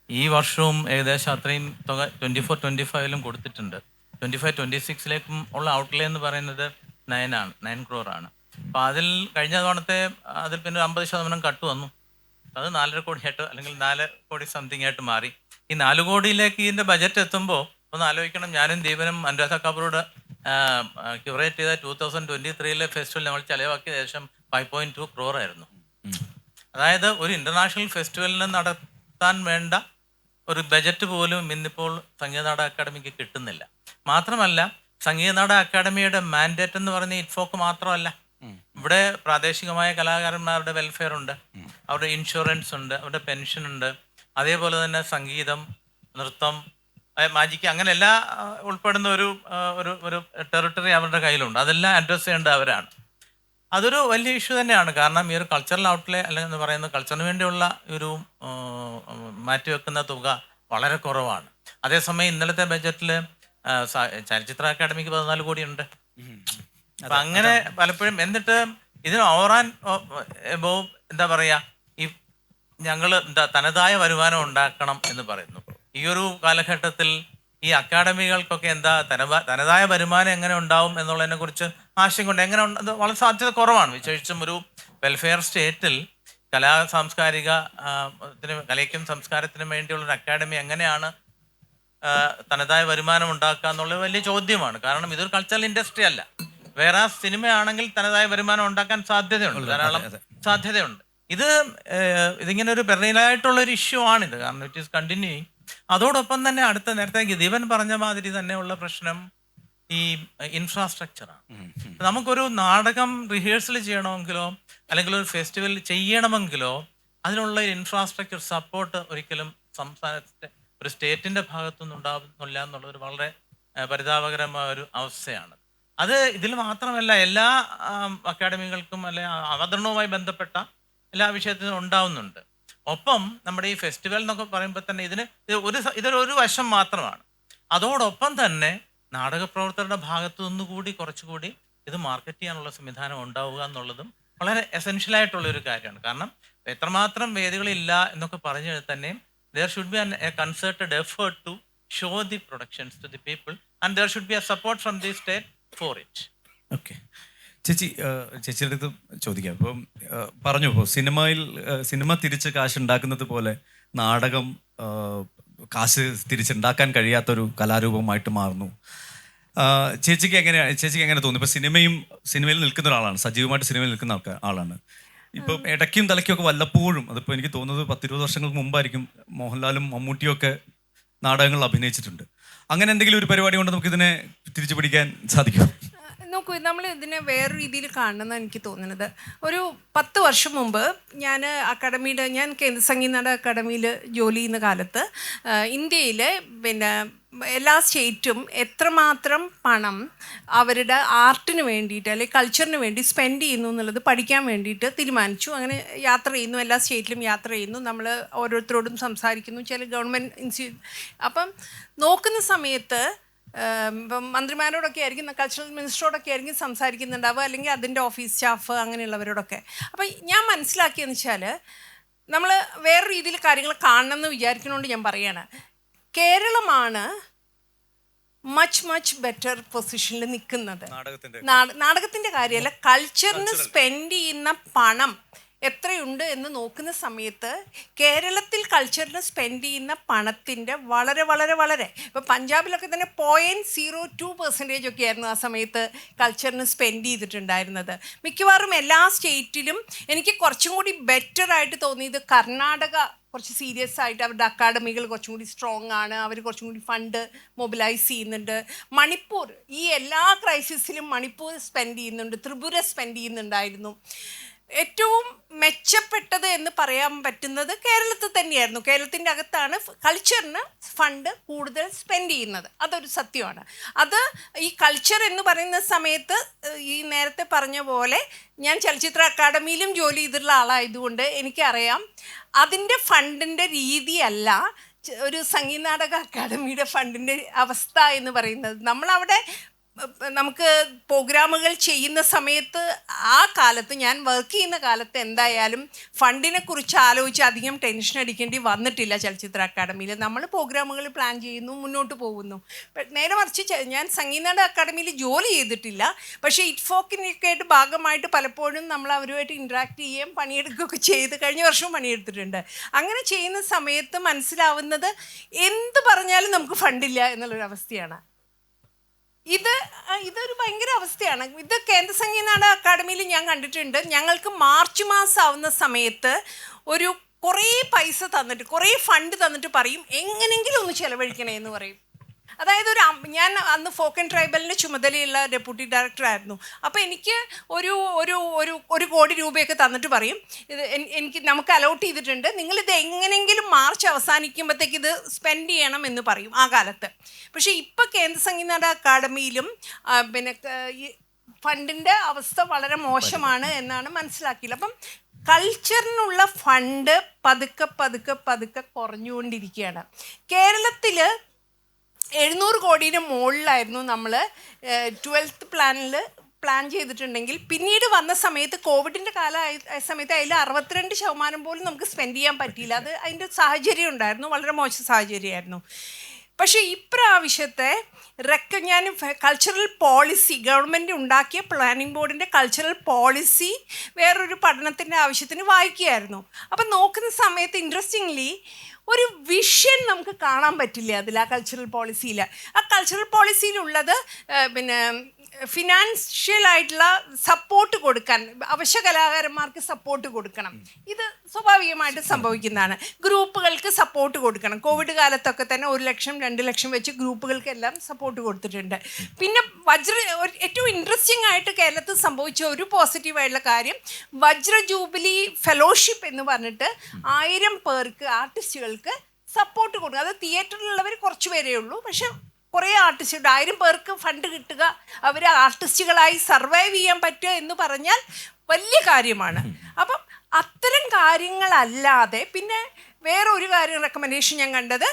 ഈ വർഷവും ഏകദേശം അത്രയും തുക 24-25 കൊടുത്തിട്ടുണ്ട്. 25-26 ഉള്ള ഔട്ട്ലേ എന്ന് പറയുന്നത് 9 crore. അപ്പോൾ അതിൽ കഴിഞ്ഞ തവണത്തെ അതിൽ പിന്നെ 50% കട്ട് വന്നു. അത് 4.5 കോടിയായിട്ട് അല്ലെങ്കിൽ 4 കോടി സംതിങ് ആയിട്ട് മാറി. ഈ 4 കോടിയിലേക്ക് ഇതിൻ്റെ ബജറ്റ് എത്തുമ്പോൾ ഒന്ന് ആലോചിക്കണം. ഞാനും ദീപനും അനുരാധ കപൂറോട് ക്യൂറേറ്റ് ചെയ്ത 2023 ഫെസ്റ്റിവൽ നമ്മൾ ചിലവാക്കിയ ഏകദേശം 5.2 crore ആയിരുന്നു. അതായത് ഒരു ഇൻ്റർനാഷണൽ ഫെസ്റ്റിവലിന് നടത്താൻ വേണ്ട ഒരു ബജറ്റ് പോലും ഇന്നിപ്പോൾ സംഗീത നാടക അക്കാദമിക്ക് കിട്ടുന്നില്ല. മാത്രമല്ല, സംഗീത നാടക അക്കാദമിയുടെ മാൻഡേറ്റ് എന്ന് പറഞ്ഞ ഇറ്റ് ഫോക്ക് മാത്രമല്ല. ഇവിടെ പ്രാദേശികമായ കലാകാരന്മാരുടെ വെൽഫെയർ ഉണ്ട്, അവരുടെ ഇൻഷുറൻസ് ഉണ്ട്, അവരുടെ പെൻഷൻ ഉണ്ട്. അതേപോലെ തന്നെ സംഗീതം, നൃത്തം, മാജിക്ക്, അങ്ങനെ എല്ലാം ഉൾപ്പെടുന്ന ഒരു ടെറിട്ടറി അവരുടെ കയ്യിലുണ്ട്. അതെല്ലാം അഡ്രസ്സ് ചെയ്യേണ്ട അവരാണ്. അതൊരു വലിയ ഇഷ്യൂ തന്നെയാണ്. കാരണം ഈ ഒരു കൾച്ചറൽ ഔട്ട്ലേ അല്ലെങ്കിൽ എന്ന് പറയുന്നത് കൾച്ചറിന് വേണ്ടിയുള്ള ഒരു മാറ്റിവെക്കുന്ന തുക വളരെ കുറവാണ്. അതേസമയം ഇന്നലത്തെ ബഡ്ജറ്റിൽ ചലച്ചിത്ര അക്കാദമിക്ക് 14 കോടി ഉണ്ട്. അപ്പം അങ്ങനെ പലപ്പോഴും എന്നിട്ട് ഇതിന് ഓവർ ആൻഡ് എബോവ് എന്താ പറയുക, ഈ ഞങ്ങൾ തനതായ വരുമാനം ഉണ്ടാക്കണം എന്ന് പറയുന്നു. ഈ ഒരു കാലഘട്ടത്തിൽ ഈ അക്കാഡമികൾക്കൊക്കെ തനതായ വരുമാനം എങ്ങനെ ഉണ്ടാവും എന്നുള്ളതിനെ കുറിച്ച് ആശങ്കയുണ്ട്. എങ്ങനെ അത് വളരെ സാധ്യത കുറവാണ്. വിശേഷിച്ചും ഒരു വെൽഫെയർ സ്റ്റേറ്റിൽ കലയ്ക്കും സംസ്കാരത്തിനും വേണ്ടിയുള്ളൊരു അക്കാഡമി എങ്ങനെയാണ് തനതായ വരുമാനം ഉണ്ടാക്കുക എന്നുള്ളത് വലിയ ചോദ്യമാണ്. കാരണം ഇതൊരു കൾച്ചറൽ ഇൻഡസ്ട്രി അല്ല. വേറെ സിനിമയാണെങ്കിൽ തനതായ വരുമാനം ഉണ്ടാക്കാൻ സാധ്യതയുണ്ട്, ധാരാളം സാധ്യതയുണ്ട്. ഇതിങ്ങനെ ഒരു പെർമനന്റായിട്ടുള്ളൊരു ഇഷ്യൂ ആണിത്. കാരണം ഇറ്റ് ഈസ് കണ്ടിന്യൂയിങ്. അതോടൊപ്പം തന്നെ നേരത്തെ ദീപൻ പറഞ്ഞ മാതിരി തന്നെയുള്ള പ്രശ്നം ഈ ഇൻഫ്രാസ്ട്രക്ചറാണ്. നമുക്കൊരു നാടകം റിഹേഴ്സൽ ചെയ്യണമെങ്കിലോ അല്ലെങ്കിൽ ഒരു ഫെസ്റ്റിവൽ ചെയ്യണമെങ്കിലോ അതിനുള്ള ഇൻഫ്രാസ്ട്രക്ചർ സപ്പോർട്ട് ഒരിക്കലും സംസ്ഥാനത്തെ ഒരു സ്റ്റേറ്റിൻ്റെ ഭാഗത്തുനിന്ന് ഉണ്ടാകുന്നില്ല എന്നുള്ളതൊരു വളരെ പരിതാപകരമായ ഒരു അവസ്ഥയാണ്. അത് ഇതിൽ മാത്രമല്ല, എല്ലാ അക്കാഡമികൾക്കും അല്ലെങ്കിൽ അവതരണവുമായി ബന്ധപ്പെട്ട എല്ലാ വിഷയത്തിനും ഉണ്ടാവുന്നുണ്ട്. ഒപ്പം നമ്മുടെ ഈ ഫെസ്റ്റിവൽ എന്നൊക്കെ പറയുമ്പോൾ തന്നെ ഇതൊരു വശം മാത്രമാണ്. അതോടൊപ്പം തന്നെ നാടകപ്രവർത്തകരുടെ ഭാഗത്തു നിന്നുകൂടി കുറച്ചുകൂടി ഇത് മാർക്കറ്റ് ചെയ്യാനുള്ള സംവിധാനം ഉണ്ടാവുക എന്നുള്ളതും വളരെ എസെൻഷ്യലായിട്ടുള്ളൊരു കാര്യമാണ്. കാരണം എത്രമാത്രം വേദികളില്ല എന്നൊക്കെ പറഞ്ഞു തന്നെ there should be a concerted effort to show the productions to the people and there should be a support from the state for it. Okay, ചേച്ചിയുടെ അടുത്ത് ചോദിക്കാം. ഇപ്പം പറഞ്ഞു, ഇപ്പോൾ സിനിമ തിരിച്ച് കാശ് ഉണ്ടാക്കുന്നത് പോലെ നാടകം കാശ് തിരിച്ചുണ്ടാക്കാൻ കഴിയാത്തൊരു കലാരൂപമായിട്ട് മാറുന്നു. ചേച്ചിക്ക് എങ്ങനെ തോന്നുന്നു? ഇപ്പം സിനിമയിൽ നിൽക്കുന്ന ഒരാളാണ്, സജീവമായിട്ട് സിനിമയിൽ നിൽക്കുന്ന ആളാണ്. ഇപ്പം ഇടയ്ക്കും തലയ്ക്കൊക്കെ വല്ലപ്പോഴും, അതിപ്പോൾ എനിക്ക് തോന്നുന്നത് 10-20 വർഷങ്ങൾക്ക് മുമ്പായിരിക്കും, മോഹൻലാലും മമ്മൂട്ടിയും ഒക്കെ നാടകങ്ങളിൽ അഭിനയിച്ചിട്ടുണ്ട്. അങ്ങനെ എന്തെങ്കിലും ഒരു പരിപാടി കൊണ്ട് നമുക്ക് ഇതിനെ തിരിച്ചു പിടിക്കാൻ സാധിക്കും? നോക്കൂ, നമ്മൾ ഇതിനെ വേറെ രീതിയിൽ കാണണമെന്ന് എനിക്ക് തോന്നുന്നത്. ഒരു 10 വർഷം മുമ്പ് ഞാൻ കേന്ദ്ര സംഗീത നാടക അക്കാദമിയിൽ ജോലി ചെയ്യുന്ന കാലത്ത് ഇന്ത്യയിലെ എല്ലാ സ്റ്റേറ്റും എത്രമാത്രം പണം അവരുടെ ആർട്ടിന് വേണ്ടിയിട്ട് അല്ലെങ്കിൽ കൾച്ചറിന് വേണ്ടി സ്പെൻഡ് ചെയ്യുന്നു എന്നുള്ളത് പഠിക്കാൻ വേണ്ടിയിട്ട് തീരുമാനിച്ചു. അങ്ങനെ യാത്ര ചെയ്യുന്നു, എല്ലാ സ്റ്റേറ്റിലും യാത്ര ചെയ്യുന്നു, നമ്മൾ ഓരോരുത്തരോടും സംസാരിക്കുന്നു, ചില ഗവൺമെൻറ് അപ്പം നോക്കുന്ന സമയത്ത് ഇപ്പം മന്ത്രിമാരോടൊക്കെ ആയിരിക്കും, കൾച്ചറൽ മിനിസ്റ്ററോടൊക്കെ ആയിരിക്കും സംസാരിക്കുന്നുണ്ടാവുക, അല്ലെങ്കിൽ അതിൻ്റെ ഓഫീസ് സ്റ്റാഫ് അങ്ങനെയുള്ളവരോടൊക്കെ. അപ്പം ഞാൻ മനസ്സിലാക്കിയെന്ന് വെച്ചാൽ നമ്മൾ വേറെ രീതിയിൽ കാര്യങ്ങൾ കാണണം എന്ന് വിചാരിക്കണോണ്ട് ഞാൻ പറയുകയാണ്. കേരളമാണ് മച്ച് ബെറ്റർ പൊസിഷനിൽ നിൽക്കുന്നത്. നാടകത്തിൻ്റെ കാര്യമല്ല, കൾച്ചറിന് സ്പെൻഡ് ചെയ്യുന്ന പണം എത്രയുണ്ട് എന്ന് നോക്കുന്ന സമയത്ത് കേരളത്തിൽ കൾച്ചറിന് സ്പെൻഡ് ചെയ്യുന്ന പണത്തിൻ്റെ വളരെ ഇപ്പോൾ പഞ്ചാബിലൊക്കെ തന്നെ 0.02% ഒക്കെ ആയിരുന്നു ആ സമയത്ത് കൾച്ചറിന് സ്പെൻഡ് ചെയ്തിട്ടുണ്ടായിരുന്നത്. മിക്കവാറും എല്ലാ സ്റ്റേറ്റിലും എനിക്ക് കുറച്ചും കൂടി ബെറ്ററായിട്ട് തോന്നിയത് കർണാടക കുറച്ച് സീരിയസ് ആയിട്ട് അവരുടെ അക്കാഡമികൾ കുറച്ചും കൂടി സ്ട്രോങ് ആണ്, അവർ കുറച്ചും കൂടി ഫണ്ട് മൊബിലൈസ് ചെയ്യുന്നുണ്ട്. മണിപ്പൂർ ഈ എല്ലാ ക്രൈസിസിലും മണിപ്പൂർ സ്പെൻഡ് ചെയ്യുന്നുണ്ട്, ത്രിപുര സ്പെൻഡ് ചെയ്യുന്നുണ്ടായിരുന്നു. ഏറ്റവും മെച്ചപ്പെട്ടത് എന്ന് പറയാൻ പറ്റുന്നത് കേരളത്തിൽ തന്നെയായിരുന്നു. കേരളത്തിൻ്റെ അകത്താണ് കൾച്ചറിന് ഫണ്ട് കൂടുതൽ സ്പെൻഡ് ചെയ്യുന്നത്, അതൊരു സത്യമാണ്. അത് ഈ കൾച്ചർ എന്ന് പറയുന്ന സമയത്ത് ഈ നേരത്തെ പറഞ്ഞ പോലെ ഞാൻ ചലച്ചിത്ര അക്കാദമിയിലും ജോലി ചെയ്തിട്ടുള്ള ആളായതുകൊണ്ട് എനിക്കറിയാം അതിൻ്റെ ഫണ്ടിൻ്റെ രീതിയല്ല ഒരു സംഗീത നാടക അക്കാദമിയുടെ ഫണ്ടിൻ്റെ അവസ്ഥ എന്ന് പറയുന്നത്. നമ്മളവിടെ നമുക്ക് പ്രോഗ്രാമുകൾ ചെയ്യുന്ന സമയത്ത് ആ കാലത്ത് ഞാൻ വർക്ക് ചെയ്യുന്ന കാലത്ത് എന്തായാലും ഫണ്ടിനെ കുറിച്ച് ആലോചിച്ച് അധികം ടെൻഷൻ അടിക്കേണ്ടി വന്നിട്ടില്ല ചലച്ചിത്ര അക്കാദമിയിൽ. നമ്മൾ പ്രോഗ്രാമുകൾ പ്ലാൻ ചെയ്യുന്നു, മുന്നോട്ട് പോകുന്നു. നേരെ മറിച്ച് ഞാൻ സംഗീത നാടക അക്കാദമിയിൽ ജോലി ചെയ്തിട്ടില്ല, പക്ഷേ ഇറ്റ്ഫോക്കിനൊക്കെ ആയിട്ട് ഭാഗമായിട്ട് പലപ്പോഴും നമ്മൾ അവരുമായിട്ട് ഇൻട്രാക്ട് ചെയ്യുകയും പണിയെടുക്കുകയൊക്കെ ചെയ്ത് കഴിഞ്ഞ വർഷവും പണിയെടുത്തിട്ടുണ്ട്. അങ്ങനെ ചെയ്യുന്ന സമയത്ത് മനസ്സിലാവുന്നത് എന്ത് പറഞ്ഞാലും നമുക്ക് ഫണ്ടില്ല എന്നുള്ളൊരവസ്ഥയാണ്. ഇതൊരു ഭയങ്കര അവസ്ഥയാണ്. ഇത് കേന്ദ്ര സംഗീത നാടക അക്കാദമിയിൽ ഞാൻ കണ്ടിട്ടുണ്ട്. ഞങ്ങൾക്ക് മാർച്ച് മാസം ആവുന്ന സമയത്ത് കുറേ പൈസ തന്നിട്ട് കുറേ ഫണ്ട് തന്നിട്ട് പറയും എങ്ങനെയെങ്കിലും ഒന്ന് ചിലവഴിക്കണേ എന്ന് പറയും. അതായത് ഞാൻ അന്ന് ഫോക്ക് ആൻഡ് ട്രൈബലിൻ്റെ ചുമതലയുള്ള ഡെപ്യൂട്ടി ഡയറക്ടറായിരുന്നു. അപ്പോൾ എനിക്ക് ഒരു കോടി രൂപയൊക്കെ തന്നിട്ട് പറയും നമുക്ക് അലോട്ട് ചെയ്തിട്ടുണ്ട്, നിങ്ങളിത് എങ്ങനെയെങ്കിലും മാർച്ച് അവസാനിക്കുമ്പോഴത്തേക്ക് ഇത് സ്പെൻഡ് ചെയ്യണം എന്ന് പറയും ആ കാലത്ത്. പക്ഷേ ഇപ്പോൾ കേന്ദ്ര സംഗീത നാടക അക്കാദമിയിലും പിന്നെ ഫണ്ടിൻ്റെ അവസ്ഥ വളരെ മോശമാണ് എന്നാണ് മനസ്സിലാക്കിയത്. അപ്പം കൾച്ചറിനുള്ള ഫണ്ട് പതുക്കെ കുറഞ്ഞുകൊണ്ടിരിക്കുകയാണ്. കേരളത്തിൽ 700 കോടിയുടെ മുകളിലായിരുന്നു നമ്മൾ 12th പ്ലാൻ ചെയ്തിട്ടുണ്ടെങ്കിൽ, പിന്നീട് വന്ന സമയത്ത് കോവിഡിൻ്റെ കാലമായ സമയത്ത് അതിൽ 62% പോലും നമുക്ക് സ്പെൻഡ് ചെയ്യാൻ പറ്റിയില്ല. അതിൻ്റെ സാഹചര്യം ഉണ്ടായിരുന്നു, വളരെ മോശം സാഹചര്യമായിരുന്നു. പക്ഷേ ഇപ്രാവശ്യത്തെ ഞാൻ കൾച്ചറൽ പോളിസി ഗവൺമെൻറ് ഉണ്ടാക്കിയ പ്ലാനിംഗ് ബോർഡിൻ്റെ കൾച്ചറൽ പോളിസി വേറൊരു പഠനത്തിൻ്റെ ആവശ്യത്തിന് വായിക്കുകയായിരുന്നു. അപ്പം നോക്കുന്ന സമയത്ത് ഇൻട്രസ്റ്റിംഗ്ലി ഒരു വിഷൻ നമുക്ക് കാണാൻ പറ്റില്ല അതിൽ. ആ കൾച്ചറൽ പോളിസിയിൽ പോളിസിയിലുള്ളത് പിന്നെ ഫിനാൻഷ്യലായിട്ടുള്ള സപ്പോർട്ട് കൊടുക്കാൻ, അവശ്യ കലാകാരന്മാർക്ക് സപ്പോർട്ട് കൊടുക്കണം. ഇത് സ്വാഭാവികമായിട്ട് സംഭവിക്കുന്നതാണ്. ഗ്രൂപ്പുകൾക്ക് സപ്പോർട്ട് കൊടുക്കണം. കോവിഡ് കാലത്തൊക്കെ തന്നെ 1 ലക്ഷം 2 ലക്ഷം വെച്ച് ഗ്രൂപ്പുകൾക്കെല്ലാം സപ്പോർട്ട് കൊടുത്തിട്ടുണ്ട്. പിന്നെ ഏറ്റവും ഇൻട്രസ്റ്റിംഗ് ആയിട്ട് കേരളത്തിൽ സംഭവിച്ച ഒരു പോസിറ്റീവായിട്ടുള്ള കാര്യം, വജ്ര ജൂബിലി ഫെലോഷിപ്പ് എന്ന് പറഞ്ഞിട്ട് 1000 പേർക്ക് ആർട്ടിസ്റ്റുകൾക്ക് സപ്പോർട്ട് കൊടുക്കുക. അത് തിയേറ്ററിലുള്ളവർ കുറച്ച് പേരേ ഉള്ളൂ, പക്ഷെ കുറേ ആർട്ടിസ്റ്റുണ്ട്. 1000 പേർക്ക് ഫണ്ട് കിട്ടുക, അവർ ആർട്ടിസ്റ്റുകളായി സർവൈവ് ചെയ്യാൻ പറ്റുക എന്ന് പറഞ്ഞാൽ വലിയ കാര്യമാണ്. അപ്പം അത്തരം കാര്യങ്ങളല്ലാതെ പിന്നെ വേറെ ഒരു കാര്യം റെക്കമെൻഡേഷൻ ഞാൻ കണ്ടത്,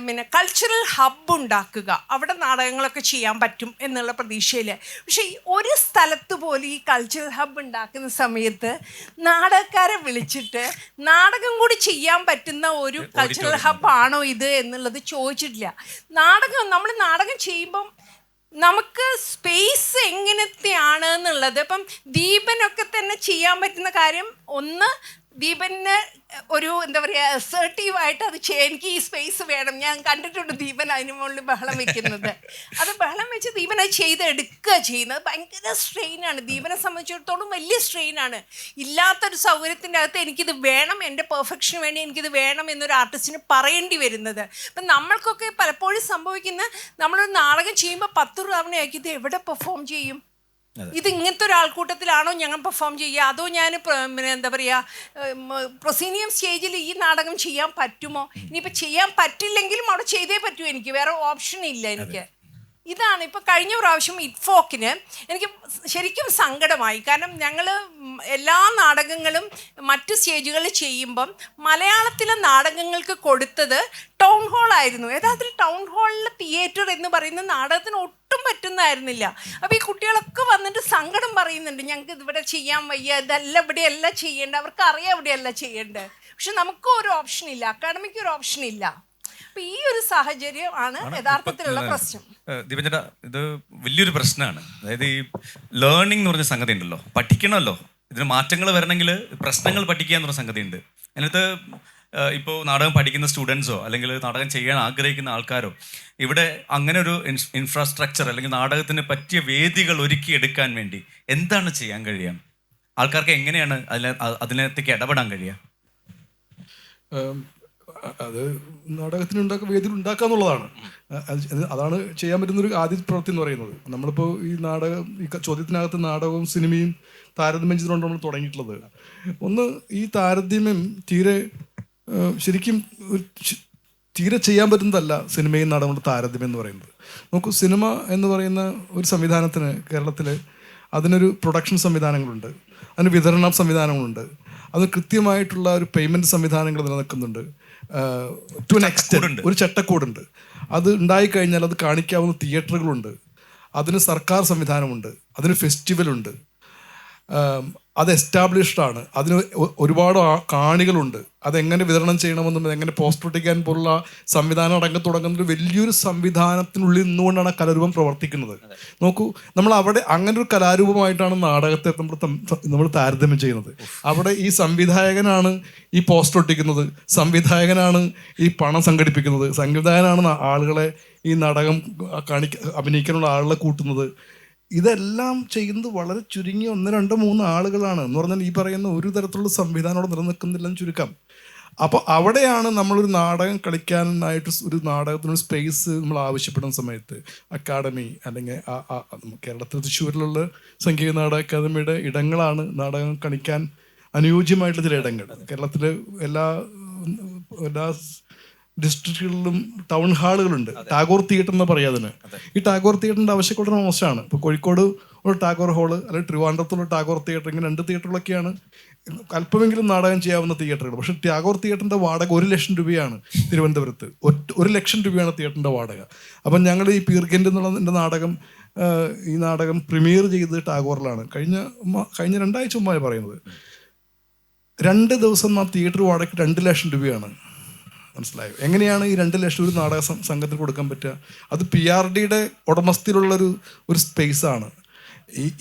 പിന്നെ കൾച്ചറൽ ഹബ്ബ് ഉണ്ടാക്കുക, അവിടെ നാടകങ്ങളൊക്കെ ചെയ്യാൻ പറ്റും എന്നുള്ള പ്രതീക്ഷയിൽ. പക്ഷേ ഒരു സ്ഥലത്ത് പോലും ഈ കൾച്ചറൽ ഹബ്ബ് ഉണ്ടാക്കുന്ന സമയത്ത് നാടകക്കാരെ വിളിച്ചിട്ട് നാടകം കൂടി ചെയ്യാൻ പറ്റുന്ന ഒരു കൾച്ചറൽ ഹബ്ബാണോ ഇത് എന്നുള്ളത് ചോദിച്ചിട്ടില്ല. നമ്മൾ നാടകം ചെയ്യുമ്പം നമുക്ക് സ്പേസ് എങ്ങനത്തെയാണ് എന്നുള്ളത്, ഇപ്പം ദീപനൊക്കെ തന്നെ ചെയ്യാൻ പറ്റുന്ന കാര്യം, ഒന്ന് ദീപന് എന്താ പറയുക അസേർട്ടീവായിട്ട് അത് എനിക്ക് ഈ സ്പേസ് വേണം. ഞാൻ കണ്ടിട്ടുണ്ട് ദീപൻ അതിന് മുകളിൽ ബഹളം വെക്കുന്നത്. അത് ബഹളം വെച്ച് ദീപൻ അത് ചെയ്തെടുക്കുക ചെയ്യുന്നത് ഭയങ്കര സ്ട്രെയിനാണ്. ദീപനെ സംബന്ധിച്ചിടത്തോളം വലിയ സ്ട്രെയിനാണ്. ഇല്ലാത്തൊരു സൗകര്യത്തിൻ്റെ അകത്ത് എനിക്കിത് വേണം, എൻ്റെ പെർഫെക്ഷന് വേണ്ടി എനിക്കിത് വേണം എന്നൊരു ആർട്ടിസ്റ്റിന് പറയേണ്ടി വരുന്നത്. അപ്പം നമ്മൾക്കൊക്കെ പലപ്പോഴും സംഭവിക്കുന്ന, നമ്മളൊരു നാടകം ചെയ്യുമ്പോൾ 10 തവണയാക്കി ഇത് എവിടെ പെർഫോം ചെയ്യും, ഇത് ഇങ്ങനത്തെ ഒരു ആൾക്കൂട്ടത്തിലാണോ ഞങ്ങൾ പെർഫോം ചെയ്യുക, അതോ ഞാൻ എന്താ പറയുക പ്രൊസീനിയം സ്റ്റേജിൽ ഈ നാടകം ചെയ്യാൻ പറ്റുമോ, ഇനിയിപ്പോൾ ചെയ്യാൻ പറ്റില്ലെങ്കിലും അവിടെ ചെയ്തേ പറ്റൂ, എനിക്ക് വേറെ ഓപ്ഷൻ ഇല്ല എനിക്ക്. ഇതാണ് ഇപ്പോൾ കഴിഞ്ഞ പ്രാവശ്യം ഇറ്റ്ഫോക്കിന് എനിക്ക് ശരിക്കും സങ്കടമായി. കാരണം ഞങ്ങൾ എല്ലാ നാടകങ്ങളും മറ്റ് സ്റ്റേജുകളിൽ ചെയ്യുമ്പം മലയാളത്തിലെ നാടകങ്ങൾക്ക് കൊടുത്തത് ടൗൺ ഹാളായിരുന്നു. യഥാർത്ഥത്തിൽ ടൗൺ ഹാളിലെ തിയേറ്റർ എന്ന് പറയുന്ന നാടകത്തിന് ഒട്ടും പറ്റുന്നതായിരുന്നില്ല. അപ്പോൾ ഈ കുട്ടികളൊക്കെ വന്നിട്ട് സങ്കടം പറയുന്നുണ്ട്, ഞങ്ങൾക്ക് ഇതിവിടെ ചെയ്യാൻ വയ്യ, ഇതല്ല ഇവിടെയല്ല ചെയ്യേണ്ടത്, അവർക്ക് അറിയാം ഇവിടെയല്ല ചെയ്യേണ്ടത്. പക്ഷെ നമുക്ക് ഒരു ഓപ്ഷനില്ല, അക്കാഡമിക്ക് ഒരു ഓപ്ഷനില്ല. അപ്പൊ ഈ ഒരു സാഹചര്യം ആണ് യഥാർത്ഥത്തിലുള്ള പ്രശ്നം. ദീപഞ്ചേട്ടാ, ഇത് വലിയൊരു പ്രശ്നമാണ്. അതായത് ഈ ലേണിംഗ് എന്ന് പറഞ്ഞ സംഗതി ഉണ്ടല്ലോ, പഠിക്കണമല്ലോ, ഇതിന് മാറ്റങ്ങൾ വരണമെങ്കിൽ പ്രശ്നങ്ങൾ പഠിക്കുക എന്ന് പറഞ്ഞ സംഗതി ഉണ്ട്. അതിനകത്ത് ഇപ്പോൾ നാടകം പഠിക്കുന്ന സ്റ്റുഡൻസോ അല്ലെങ്കിൽ നാടകം ചെയ്യാൻ ആഗ്രഹിക്കുന്ന ആൾക്കാരോ ഇവിടെ അങ്ങനെ ഒരു ഇൻഫ്രാസ്ട്രക്ചർ അല്ലെങ്കിൽ നാടകത്തിന് പറ്റിയ വേദികൾ ഒരുക്കിയെടുക്കാൻ വേണ്ടി എന്താണ് ചെയ്യാൻ കഴിയുക? ആൾക്കാർക്ക് എങ്ങനെയാണ് അതിനകത്തേക്ക് ഇടപെടാൻ കഴിയുക? അത് നാടകത്തിന് വേദിയിൽ ഉണ്ടാക്കുക എന്നുള്ളതാണ്. അതാണ് ചെയ്യാൻ പറ്റുന്നൊരു ആദ്യ പ്രവൃത്തി എന്ന് പറയുന്നത്. നമ്മളിപ്പോൾ ഈ നാടകം, ഈ ചോദ്യത്തിനകത്ത് നാടകവും സിനിമയും താരതമ്യം ചെയ്തുകൊണ്ട് നമ്മൾ തുടങ്ങിയിട്ടുള്ളത്. ഒന്ന്, ഈ താരതമ്യം ശരിക്കും തീരെ ചെയ്യാൻ പറ്റുന്നതല്ല സിനിമയും നാടകങ്ങളുടെ താരതമ്യം എന്ന് പറയുന്നത്. നോക്കൂ, സിനിമ എന്ന് പറയുന്ന ഒരു സംവിധാനത്തിന് കേരളത്തിൽ അതിനൊരു പ്രൊഡക്ഷൻ സംവിധാനങ്ങളുണ്ട്, അതിന് വിതരണ സംവിധാനങ്ങളുണ്ട്, അത് കൃത്യമായിട്ടുള്ള ഒരു പേയ്മെൻറ്റ് സംവിധാനങ്ങൾ നിലനിൽക്കുന്നുണ്ട്. ടു ആൻ എക്സ്റ്റെൻറ്റ് ഒരു ചട്ടക്കൂടുണ്ട്. അത് ഉണ്ടായിക്കഴിഞ്ഞാൽ അത് കാണിക്കാവുന്ന തിയേറ്ററുകളുണ്ട്, അതിന് സർക്കാർ സംവിധാനമുണ്ട്, അതിന് ഫെസ്റ്റിവലുണ്ട്, അത് എസ്റ്റാബ്ലിഷ്ഡ് ആണ്, അതിന് ഒരുപാട് കാണികളുണ്ട്, അതെങ്ങനെ വിതരണം ചെയ്യണമെന്നും എങ്ങനെ പോസ്റ്റ് ഒട്ടിക്കാൻ പോലുള്ള സംവിധാനം അടങ്ങി തുടങ്ങുന്ന വലിയൊരു സംവിധാനത്തിനുള്ളിൽ നിന്നുകൊണ്ടാണ് കലാരൂപം പ്രവർത്തിക്കുന്നത്. നോക്കൂ, നമ്മൾ അവിടെ അങ്ങനെ ഒരു കലാരൂപമായിട്ടാണ് നാടകത്തെ നമ്മൾ താരതമ്യം ചെയ്യുന്നത്. അവിടെ ഈ സംവിധായകനാണ് ഈ പോസ്റ്റ് ഒട്ടിക്കുന്നത്, സംവിധായകനാണ് ഈ പണം സംഘടിപ്പിക്കുന്നത്, സംവിധായകനാണ് ആളുകളെ ഈ നാടകം അഭിനയിക്കാനുള്ള ആളുകളെ കൂട്ടുന്നത്. ഇതെല്ലാം ചെയ്യുന്നത് വളരെ ചുരുങ്ങിയ 1, 2, 3 ആളുകളാണ് എന്ന് പറഞ്ഞാൽ ഈ പറയുന്ന ഒരു തരത്തിലുള്ള സംവിധാനം അവിടെ നിലനിൽക്കുന്നില്ലെന്ന് ചുരുക്കം. അപ്പോൾ അവിടെയാണ് നമ്മളൊരു നാടകം കളിക്കാനായിട്ട് ഒരു നാടകത്തിനൊരു സ്പേസ് നമ്മൾ ആവശ്യപ്പെടുന്ന സമയത്ത് അക്കാഡമി അല്ലെങ്കിൽ കേരളത്തിൽ തൃശ്ശൂരിലുള്ള സംഗീത നാടക അക്കാദമിയുടെ ഇടങ്ങളാണ് നാടകം കളിക്കാൻ അനുയോജ്യമായിട്ടുള്ള ചില ഇടങ്ങൾ. കേരളത്തിലെ എല്ലാ ഡിസ്ട്രിക്റ്റുകളിലും ടൗൺ ഹാളുകളുണ്ട്. ടാഗോർ തിയേറ്റർ എന്ന് പറയാം അതിന്. ഈ ടാഗോർ തിയേറ്ററിൻ്റെ ആവശ്യക്കുള്ള മോശമാണ്. ഇപ്പോൾ കോഴിക്കോട് ഒരു ടാഗോർ ഹാള് അല്ലെങ്കിൽ ട്രിവാൻഡ്രത്തുള്ള ടാഗോർ തിയേറ്റർ, ഇങ്ങനെ 2 തിയേറ്ററുകളൊക്കെയാണ് അല്പമെങ്കിലും നാടകം ചെയ്യാവുന്ന തിയേറ്ററുകൾ. പക്ഷേ ടാഗോർ തിയേറ്ററിൻ്റെ വാടക 1 ലക്ഷം രൂപയാണ് തിരുവനന്തപുരത്ത്. 1 ലക്ഷം രൂപയാണ് തിയേറ്ററിൻ്റെ വാടക. അപ്പം ഞങ്ങൾ ഈ പീർഗൻ്റ് എന്നുള്ള എൻ്റെ നാടകം, ഈ നാടകം പ്രീമിയർ ചെയ്തത് ടാഗോറിലാണ്. കഴിഞ്ഞ 2 ആഴ്ച മുമ്പാണ് പറയുന്നത്. 2 ദിവസം ആ തിയേറ്റർ വാടകയ്ക്ക് 2 ലക്ഷം രൂപയാണ്. മനസ്സിലായോ? എങ്ങനെയാണ് ഈ 2 ലക്ഷം ഒരു നാടക സംഘത്തിന് കൊടുക്കാൻ പറ്റുക? അത് PRDയുടെ ഉടമസ്ഥയിലുള്ളൊരു സ്പേസാണ്.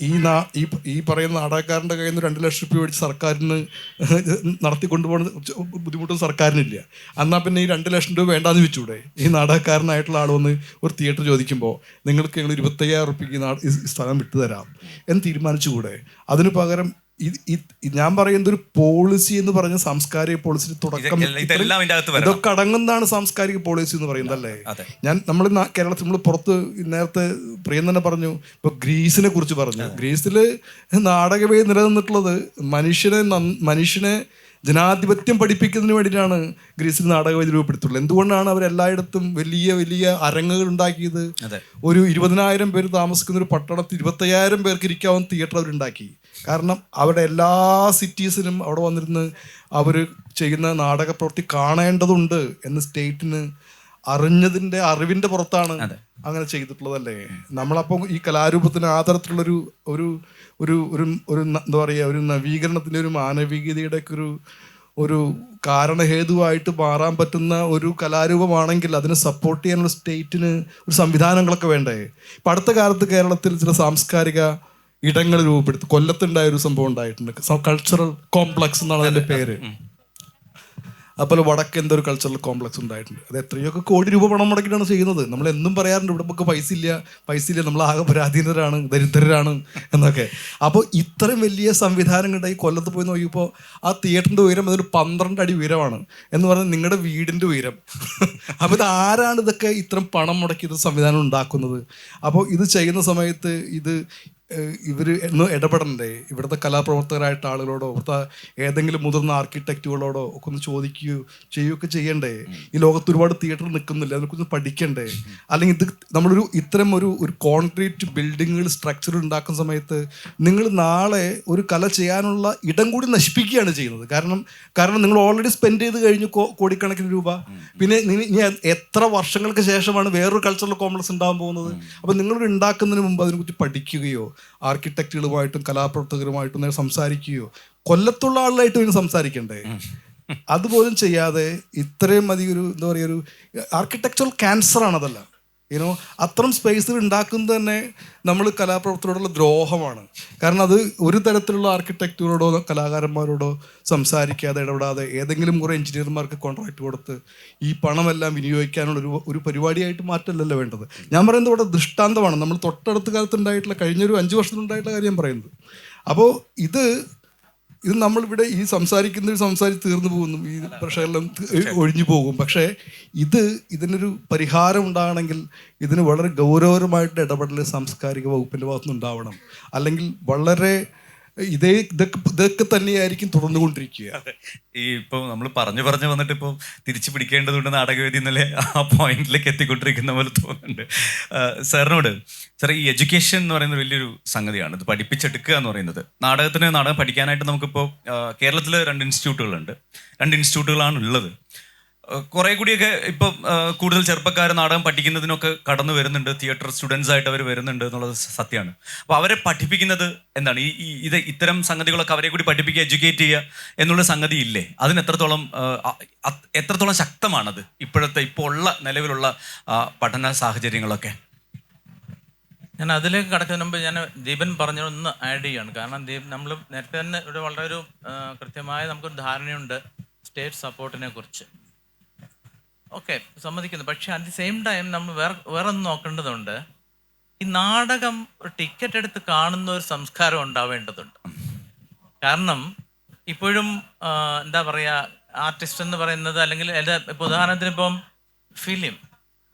ഈ പറയുന്ന നാടകക്കാരൻ്റെ കയ്യിൽ നിന്ന് 2 ലക്ഷം രൂപ മേടിച്ച് സർക്കാരിന് നടത്തിക്കൊണ്ടുപോകുന്ന ബുദ്ധിമുട്ടും സർക്കാരിനില്ല. എന്നാൽ പിന്നെ ഈ 2 ലക്ഷം രൂപ വേണ്ടാന്ന് വെച്ചൂടെ? ഈ നാടകക്കാരനായിട്ടുള്ള ആൾ വന്ന് ഒരു തിയേറ്റർ ചോദിക്കുമ്പോൾ നിങ്ങൾക്ക് ഞങ്ങൾ 25,000 രൂപയ്ക്ക് ഈ സ്ഥലം വിട്ടുതരാം എന്ന് തീരുമാനിച്ചുകൂടെ? അതിന് പകരം ഞാൻ പറയുന്നത് ഒരു പോളിസി എന്ന് പറഞ്ഞ സാംസ്കാരിക പോളിസി തുടക്കം ഇതൊക്കെ അടങ്ങുന്നതാണ് സാംസ്കാരിക പോളിസി എന്ന് പറയുന്നത് അല്ലേ? നമ്മൾ കേരളത്തിൽ നമ്മൾ പുറത്ത് നേരത്തെ പ്രിയൻ തന്നെ പറഞ്ഞു, ഇപ്പൊ ഗ്രീസിനെ കുറിച്ച് പറഞ്ഞു. ഗ്രീസില് നാടകവേദി നിലനിന്നിട്ടുള്ളത് മനുഷ്യനെ ജനാധിപത്യം പഠിപ്പിക്കുന്നതിന് വേണ്ടിയിട്ടാണ് ഗ്രീസിൽ നാടകവേദി രൂപപ്പെടുത്തുള്ളത്. എന്തുകൊണ്ടാണ് അവരെല്ലായിടത്തും വലിയ വലിയ അരങ്ങുകൾ ഉണ്ടാക്കിയത്? ഒരു 20,000 പേര് താമസിക്കുന്ന ഒരു പട്ടണത്തിൽ 25,000 പേർക്ക് ഇരിക്കാവുന്ന തിയേറ്റർ അവരുണ്ടാക്കി. കാരണം അവിടെ എല്ലാ സിറ്റീസിനും അവിടെ വന്നിരുന്ന് അവർ ചെയ്യുന്ന നാടക പ്രവൃത്തി കാണേണ്ടതുണ്ട് എന്ന് സ്റ്റേറ്റിന് അറിവിൻ്റെ പുറത്താണ് അങ്ങനെ ചെയ്തിട്ടുള്ളതല്ലേ? നമ്മളപ്പോൾ ഈ കലാരൂപത്തിന് ആ തരത്തിലുള്ളൊരു ഒരു ഒരു ഒരു ഒരു എന്താ പറയുക, ഒരു നവീകരണത്തിൻ്റെ, ഒരു മാനവികതയുടെ ഒരു കാരണഹേതുവായിട്ട് മാറാൻ പറ്റുന്ന ഒരു കലാരൂപമാണെങ്കിൽ അതിനെ സപ്പോർട്ട് ചെയ്യാനുള്ള സ്റ്റേറ്റിന് ഒരു സംവിധാനങ്ങളൊക്കെ വേണ്ടേ? ഇപ്പം അടുത്ത കാലത്ത് കേരളത്തിൽ ചില സാംസ്കാരിക ഇടങ്ങൾ രൂപപ്പെടുത്തി. കൊല്ലത്തുണ്ടായ ഒരു സംഭവം ഉണ്ടായിട്ടുണ്ട്, കൾച്ചറൽ കോംപ്ലക്സ് എന്നാണ് അതിൻ്റെ പേര്. അതുപോലെ വടക്ക് എന്തൊരു കൾച്ചറൽ കോംപ്ലക്സ് ഉണ്ടായിട്ടുണ്ട്. അത് എത്രയൊക്കെ കോടി രൂപ പണം മുടക്കിയിട്ടാണ് ചെയ്യുന്നത്. നമ്മൾ എന്നും പറയാറുണ്ട് ഇവിടെ നമുക്ക് പൈസ ഇല്ല, നമ്മൾ ആകെ പരാധീനരാണ്, ദരിദ്രരാണ് എന്നൊക്കെ. അപ്പോൾ ഇത്രയും വലിയ സംവിധാനങ്ങളുണ്ടായി കൊല്ലത്ത് പോയി നോക്കിയപ്പോൾ ആ തിയേറ്ററിൻ്റെ ഉയരം അതൊരു 12 അടി ഉയരമാണ് എന്ന് പറഞ്ഞാൽ നിങ്ങളുടെ വീടിൻ്റെ ഉയരം. അപ്പോൾ ഇത് ആരാണ് ഇതൊക്കെ ഇത്രയും പണം മുടക്കി ഇത് സംവിധാനം ഉണ്ടാക്കുന്നത്? അപ്പോൾ ഇത് ചെയ്യുന്ന സമയത്ത് ഇവർ എന്ന് ഇടപെടണ്ടേ? ഇവിടുത്തെ കലാപ്രവർത്തകരായിട്ട് ആളുകളോടോ ഇവിടുത്തെ ഏതെങ്കിലും മുതിർന്ന ആർക്കിടെക്റ്റുകളോടോ ഒക്കെ ഒന്ന് ചോദിക്കുകയോ ചെയ്യുകയൊക്കെ ചെയ്യണ്ടേ? ഈ ലോകത്ത് ഒരുപാട് തിയേറ്റർ നിൽക്കുന്നില്ല, അതിനെക്കുറിച്ച് പഠിക്കണ്ടേ? അല്ലെങ്കിൽ നമ്മളൊരു ഇത്തരം ഒരു കോൺക്രീറ്റ് ബിൽഡിങ്ങുകൾ സ്ട്രക്ചർ ഉണ്ടാക്കുന്ന സമയത്ത് നിങ്ങൾ നാളെ ഒരു കല ചെയ്യാനുള്ള ഇടം കൂടി നശിപ്പിക്കുകയാണ് ചെയ്യുന്നത്. കാരണം നിങ്ങൾ ഓൾറെഡി സ്പെൻഡ് ചെയ്ത് കഴിഞ്ഞു കോടിക്കണക്കിന് രൂപ. പിന്നെ ഇനി എത്ര വർഷങ്ങൾക്ക് ശേഷമാണ് വേറൊരു കൾച്ചറൽ കോംപ്ലക്സ് ഉണ്ടാകാൻ പോകുന്നത്? അപ്പോൾ നിങ്ങൾ ഉണ്ടാക്കുന്നതിന് മുമ്പ് അതിനെക്കുറിച്ച് പഠിക്കുകയോ ആർക്കിടെക്റ്റുകളുമായിട്ടും കലാപ്രവർത്തകരുമായിട്ടും നേരെ സംസാരിക്കുകയോ, കൊല്ലത്തുള്ള ആളുകളായിട്ട് പിന്നെ സംസാരിക്കണ്ടേ? അതുപോലും ചെയ്യാതെ ഇത്രയും അധികം ഒരു എന്താ പറയുക, ഒരു ആർക്കിടെക്ചറൽ ക്യാൻസറാണ് അതല്ല. യുനോ അത്തരം സ്പേസുകൾ ഉണ്ടാക്കുന്നത് തന്നെ നമ്മൾ കലാപ്രവർത്തനോടുള്ള ദ്രോഹമാണ്. കാരണം അത് ഒരു തരത്തിലുള്ള ആർക്കിടെക്റ്റുകളോടോ കലാകാരന്മാരോടോ സംസാരിക്കാതെ ഇടപെടാതെ ഏതെങ്കിലും കുറേ എഞ്ചിനീയർമാർക്ക് കോൺട്രാക്ട് കൊടുത്ത് ഈ പണമെല്ലാം വിനിയോഗിക്കാനുള്ള ഒരു പരിപാടിയായിട്ട് മാറ്റമല്ലല്ലോ വേണ്ടത്. ഞാൻ പറയുന്നത് ഇവിടെ ദൃഷ്ടാന്തമാണ്. നമ്മൾ തൊട്ടടുത്ത കാലത്തുണ്ടായിട്ടുള്ള കഴിഞ്ഞൊരു 5 വർഷത്തിലുണ്ടായിട്ടുള്ള കാര്യം പറയുന്നത്. അപ്പോൾ ഇത് നമ്മളിവിടെ ഈ സംസാരിച്ച് തീർന്നു പോകുന്നു, ഈ പ്രഷറെല്ലാം ഒഴിഞ്ഞു പോകും. പക്ഷേ ഇതിനൊരു പരിഹാരം ഉണ്ടാകണമെങ്കിൽ ഇതിന് വളരെ ഗൗരവമായിട്ട് ഇടപെടൽ സാംസ്കാരിക വകുപ്പിൻ്റെ ഭാഗത്തുനിന്ന് ഉണ്ടാവണം. അല്ലെങ്കിൽ വളരെ ഇതൊക്കെ തന്നെയായിരിക്കും തുടർന്നുകൊണ്ടിരിക്കുക. ഈ ഇപ്പോൾ നമ്മൾ പറഞ്ഞു വന്നിട്ട് ഇപ്പോൾ തിരിച്ചു പിടിക്കേണ്ടതുണ്ട് നാടകവേദി എന്നല്ലേ ആ പോയിന്റിലേക്ക് എത്തിക്കൊണ്ടിരിക്കുന്ന പോലെ തോന്നുന്നുണ്ട്. സാറിനോട് സാർ, ഈ എഡ്യൂക്കേഷൻ എന്ന് പറയുന്നത് വലിയൊരു സംഗതിയാണ്. ഇത് പഠിപ്പിച്ചെടുക്കുക എന്ന് പറയുന്നത്. നാടകം പഠിക്കാനായിട്ട് നമുക്കിപ്പോൾ കേരളത്തിൽ 2 ഇൻസ്റ്റിറ്റ്യൂട്ടുകളുണ്ട്. 2 ഇൻസ്റ്റിറ്റ്യൂട്ടുകളാണ് ഉള്ളത്. കുറേ കൂടിയൊക്കെ ഇപ്പം കൂടുതൽ ചെറുപ്പക്കാർ നാടകം പഠിക്കുന്നതിനൊക്കെ കടന്നു വരുന്നുണ്ട്. തിയേറ്റർ സ്റ്റുഡൻസ് ആയിട്ട് അവർ വരുന്നുണ്ട് എന്നുള്ളത് സത്യമാണ്. അപ്പോൾ അവരെ പഠിപ്പിക്കുന്നത് എന്താണ്? ഇത്തരം സംഗതികളൊക്കെ അവരെ കൂടി പഠിപ്പിക്കുക, എഡ്യൂക്കേറ്റ് ചെയ്യുക എന്നുള്ള സംഗതി ഇല്ലേ? അതിന് എത്രത്തോളം ശക്തമാണത് ഇപ്പോൾ ഉള്ള നിലവിലുള്ള പഠന സാഹചര്യങ്ങളൊക്കെ? ഞാൻ അതിലേക്ക് കടക്കുന്നതിന് മുമ്പ് ഞാൻ ദീപൻ പറഞ്ഞൊന്ന് ആഡ് ചെയ്യാണ്. കാരണം നമ്മൾ നേരത്തെ തന്നെ ഇവിടെ വളരെ ഒരു കൃത്യമായ നമുക്കൊരു ധാരണയുണ്ട് സ്റ്റേറ്റ് സപ്പോർട്ടിനെ കുറിച്ച്. ഓക്കെ, സമ്മതിക്കുന്നു. പക്ഷെ അറ്റ് ദി സെയിം ടൈം നമ്മൾ വേറെ ഒന്ന് നോക്കേണ്ടതുണ്ട്. ഈ നാടകം ഒരു ടിക്കറ്റ് എടുത്ത് കാണുന്ന ഒരു സംസ്കാരം ഉണ്ടാവേണ്ടതുണ്ട്. കാരണം ഇപ്പോഴും എന്താ പറയുക, ആർട്ടിസ്റ്റ് എന്ന് പറയുന്നത്, അല്ലെങ്കിൽ ഇപ്പോൾ ഉദാഹരണത്തിന് ഇപ്പം ഫിലിം,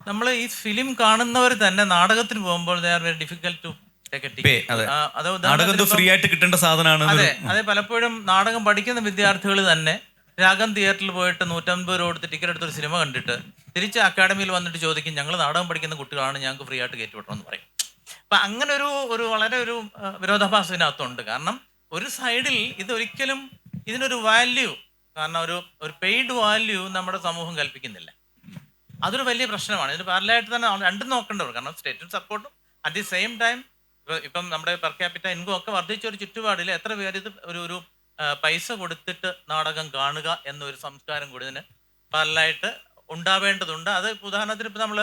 നമ്മൾ ഈ ഫിലിം കാണുന്നവർ തന്നെ നാടകത്തിന് പോകുമ്പോൾ they are very difficult to take a ticket. Free ആയിട്ട് കിട്ടേണ്ട സാധനമാണ്. അതെ പലപ്പോഴും നാടകം പഠിക്കുന്ന വിദ്യാർത്ഥികൾ തന്നെ രാഗം തിയേറ്ററിൽ പോയിട്ട് 150 രൂപ കൊടുത്ത് ടിക്കറ്റ് എടുത്തൊരു സിനിമ കണ്ടിട്ട് തിരിച്ച് അക്കാഡമിയിൽ വന്നിട്ട് ചോദിക്കും, ഞങ്ങൾ നാടകം പഠിക്കുന്ന കുട്ടികളാണ്, ഞങ്ങൾക്ക് ഫ്രീ ആയിട്ട് കയറ്റി വിടണമെന്ന് പറയും. അപ്പം അങ്ങനെ ഒരു വളരെ ഒരു വിരോധാഭാസം ഇതിനകത്തുണ്ട്. കാരണം ഒരു സൈഡിൽ ഇതൊരിക്കലും ഇതിനൊരു വാല്യൂ, കാരണം ഒരു പെയ്ഡ് വാല്യൂ നമ്മുടെ സമൂഹം കൽപ്പിക്കുന്നില്ല. അതൊരു വലിയ പ്രശ്നമാണ്. ഇതിന് പാരലായിട്ട് തന്നെ രണ്ടും നോക്കേണ്ടവർ. കാരണം സ്റ്റേറ്റും സപ്പോർട്ടും അറ്റ് ദി സെയിം ടൈം ഇപ്പം നമ്മുടെ പെർ ക്യാപിറ്റ ഇൻകം ഒക്കെ വർദ്ധിച്ച ഒരു ചുറ്റുപാടിൽ എത്ര പേര് ഇത് ഒരു പൈസ കൊടുത്തിട്ട് നാടകം കാണുക എന്നൊരു സംസ്കാരം കൂടി ഇതിന് പാരലായിട്ട് ഉണ്ടാവേണ്ടതുണ്ട്. അത് ഉദാഹരണത്തിന് ഇപ്പം നമ്മൾ